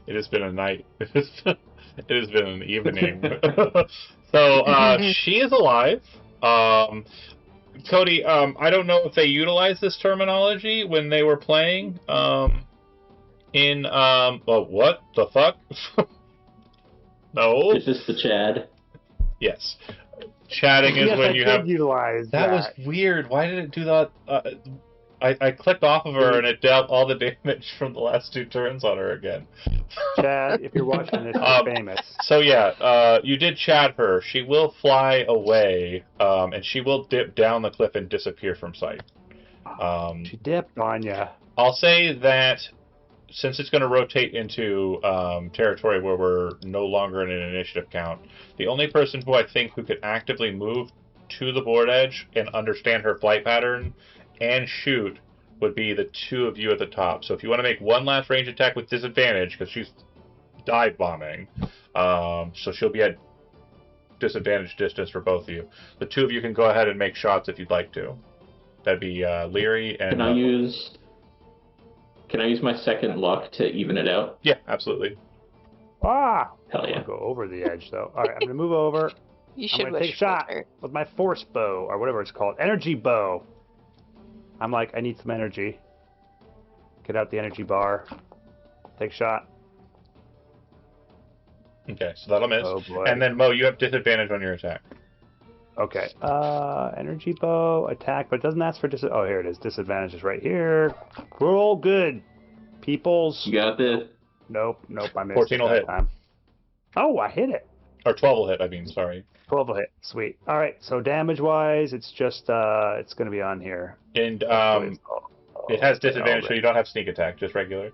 It has been a night. It has been an evening. So she is alive. Cody, I don't know if they utilized this terminology when they were playing. Well, what the fuck? No. Is this the Chad? Yes. Chatting is Yes, when I you did have. utilize That was weird. Why did it do that? I clicked off of her and it dealt all the damage from the last 2 turns on her again. Chad, if you're watching this, you're famous. So yeah, you did chat her. She will fly away, and she will dip down the cliff and disappear from sight. She dipped on ya. I'll say that since it's going to rotate into territory where we're no longer in an initiative count, the only person who I think who could actively move to the board edge and understand her flight pattern and shoot would be the 2 of you at the top. So if you want to make one last range attack with disadvantage, because she's dive bombing, so she'll be at disadvantage distance for both of you. The 2 of you can go ahead and make shots if you'd like to. That'd be Leary and. Can I use my second luck to even it out? Yeah, absolutely. Ah! Hell I'm yeah. gonna go over the edge, though. All right, I'm gonna move over. You I'm should gonna take a wish shot for. with my force bow, or whatever it's called. Energy bow. I'm like, I need some energy. Get out the energy bar. Take a shot. Okay, so that'll miss. Oh boy. And then Mo, you have disadvantage on your attack. Okay. Energy bow, attack, but it doesn't ask for oh, here it is. Disadvantage is right here. We're all good. Peoples. You got this. Nope, I missed 14 it will that hit. time. Oh, I hit it. Or 12 will hit, I mean, sorry. 12 will hit. Sweet. All right, so damage-wise, it's just, it's going to be on here. And it has disadvantage, so you don't have sneak attack, just regular.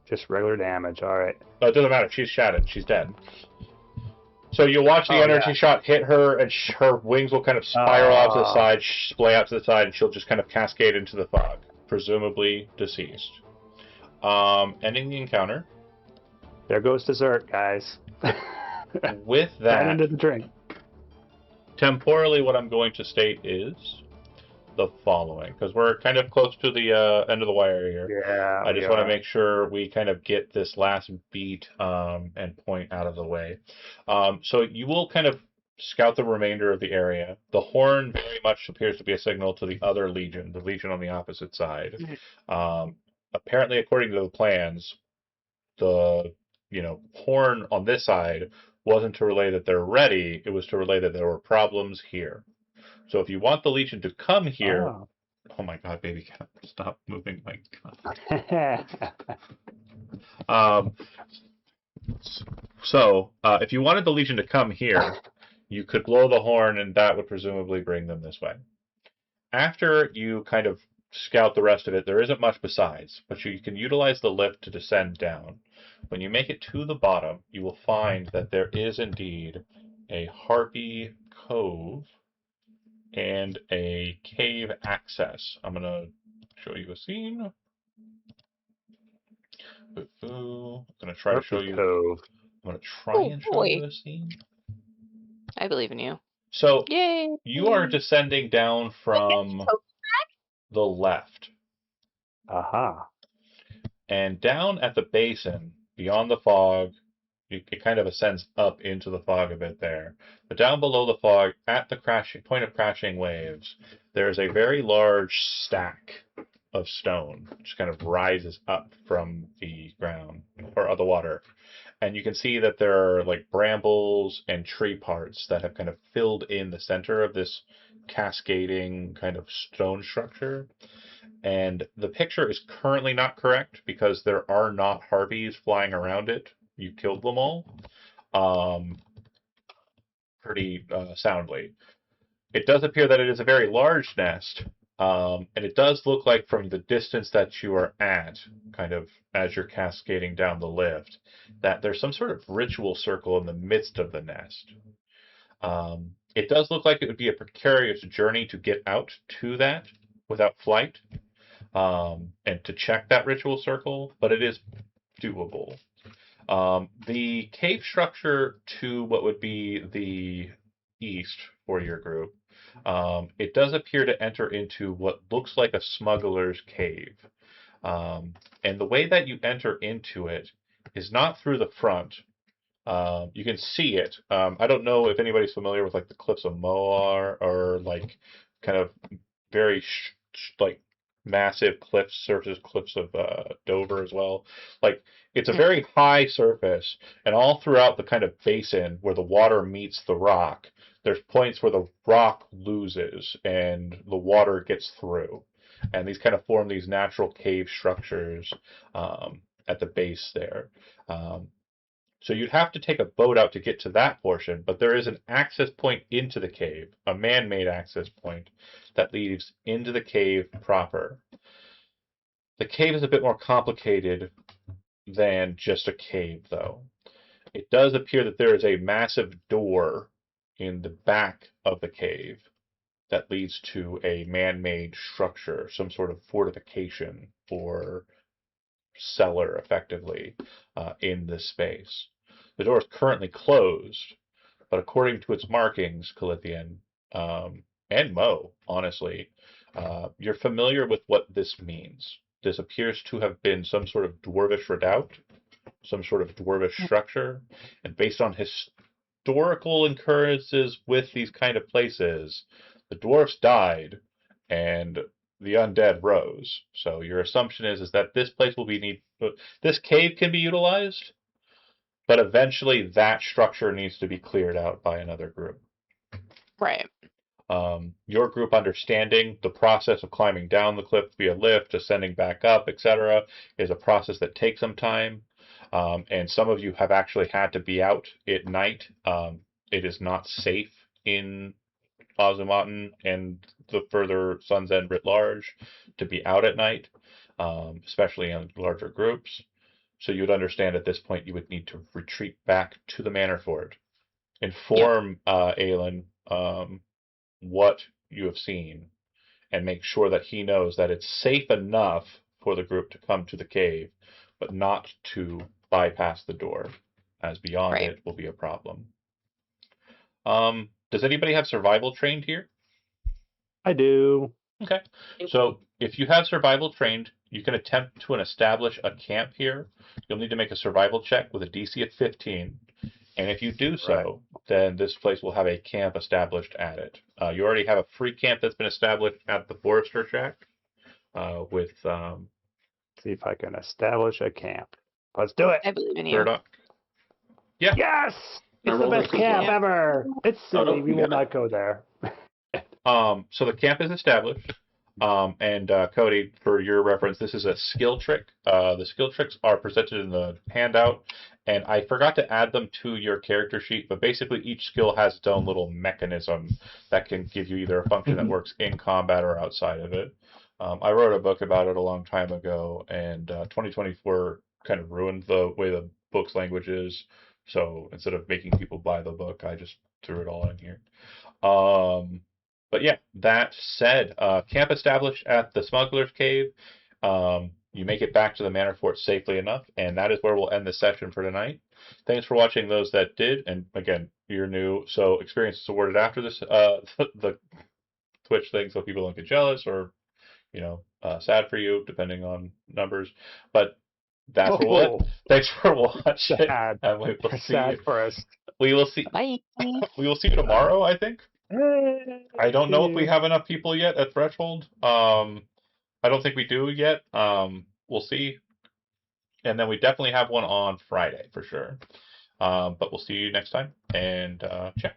Just regular damage, all right. Oh, it doesn't matter. She's shattered. She's dead. So you'll watch the energy shot hit her, and her wings will kind of spiral out to the side, splay out to the side, and she'll just kind of cascade into the fog, presumably deceased. Ending the encounter. There goes dessert, guys. With Right that, into the drink. temporally what I'm going to state is the following, because we're kind of close to the end of the wire here. Yeah. I just want to make sure we kind of get this last beat and point out of the way. So you will kind of scout the remainder of the area. The horn very much appears to be a signal to the other legion, the legion on the opposite side. Apparently, according to the plans, the horn on this side wasn't to relay that they're ready. It was to relay that there were problems here. So if you want the legion to come here, oh my god, baby, stop moving, my god. So if you wanted the legion to come here, you could blow the horn, and that would presumably bring them this way. After you kind of scout the rest of it, there isn't much besides, but you can utilize the lift to descend down. When you make it to the bottom, you will find that there is indeed a Harpy Cove and a cave access. I'm going to show you a scene. I'm going to try to show you. Cove. I'm going to try and show you a scene. I believe in you. So Yay! you are descending down from So the left, Aha. and down at the basin, beyond the fog, it kind of ascends up into the fog a bit there. But down below the fog, at the point of crashing waves, there's a very large stack of stone, which kind of rises up from the ground or the water. And you can see that there are like brambles and tree parts that have kind of filled in the center of this cascading kind of stone structure. And the picture is currently not correct because there are not harpies flying around it. You killed them all um, pretty soundly. It does appear that it is a very large nest, and it does look like from the distance that you are at, kind of as you're cascading down the lift, that there's some sort of ritual circle in the midst of the nest. It does look like it would be a precarious journey to get out to that without flight, and to check that ritual circle, but it is doable. The cave structure to what would be the east for your group, it does appear to enter into what looks like a smuggler's cave. And the way that you enter into it is not through the front. You can see it. I don't know if anybody's familiar with like the cliffs of Moar or like kind of very like massive cliffs, surface cliffs of Dover as well. Like it's a very high surface, and all throughout the kind of basin where the water meets the rock, there's points where the rock loses and the water gets through, and these kind of form these natural cave structures at the base there. So you'd have to take a boat out to get to that portion, but there is an access point into the cave, a man-made access point that leads into the cave proper. The cave is a bit more complicated than just a cave, though. It does appear that there is a massive door in the back of the cave that leads to a man-made structure, some sort of fortification or cellar, effectively, in this space. The door is currently closed, but according to its markings, Calithian, and Mo, honestly, you're familiar with what this means. This appears to have been some sort of dwarvish redoubt, some sort of dwarvish structure, and based on historical occurrences with these kind of places, the dwarfs died, and the undead rose. So your assumption is that this place will this cave can be utilized, but eventually that structure needs to be cleared out by another group. Right. Your group understanding the process of climbing down the cliff via lift, ascending back up, etc., is a process that takes some time. And some of you have actually had to be out at night. It is not safe in Ozumotin and the further Sunsend writ large to be out at night, especially in larger groups. So you would understand at this point you would need to retreat back to the Manor Fort. Inform Aelin what you have seen, and make sure that he knows that it's safe enough for the group to come to the cave, but not to bypass the door, as beyond it will be a problem. Does anybody have survival trained here? I do. Okay. So if you have survival trained, you can attempt to establish a camp here. You'll need to make a survival check with a DC of 15. And if you do so, then this place will have a camp established at it. You already have a free camp that's been established at the Forester Shack with... See if I can establish a camp. Let's do it. I believe in you. Burdock. Yeah. Yes! It's the best camp ever. It's silly. We will not go there. So the camp is established. And Cody, for your reference, this is a skill trick. The skill tricks are presented in the handout, and I forgot to add them to your character sheet, but basically each skill has its own little mechanism that can give you either a function that works in combat or outside of it. I wrote a book about it a long time ago, and 2024 kind of ruined the way the book's language is. So instead of making people buy the book, I just threw it all in here. But yeah, that said, camp established at the Smuggler's Cave. you make it back to the Manor Fort safely enough, and that is where we'll end the session for tonight. Thanks for watching those that did, and again, you're new, so experience is awarded after this the Twitch thing, so people don't get jealous or sad for you, depending on numbers. But that's where we'll end. Oh, Thanks for watching, sad. and we will see Sad you. for us. We will see. Bye. We will see you tomorrow, I think. Hey, I don't know if we see have enough people yet at Threshold. I don't think we do yet. We'll see. And then we definitely have one on Friday for sure. But we'll see you next time. And ciao.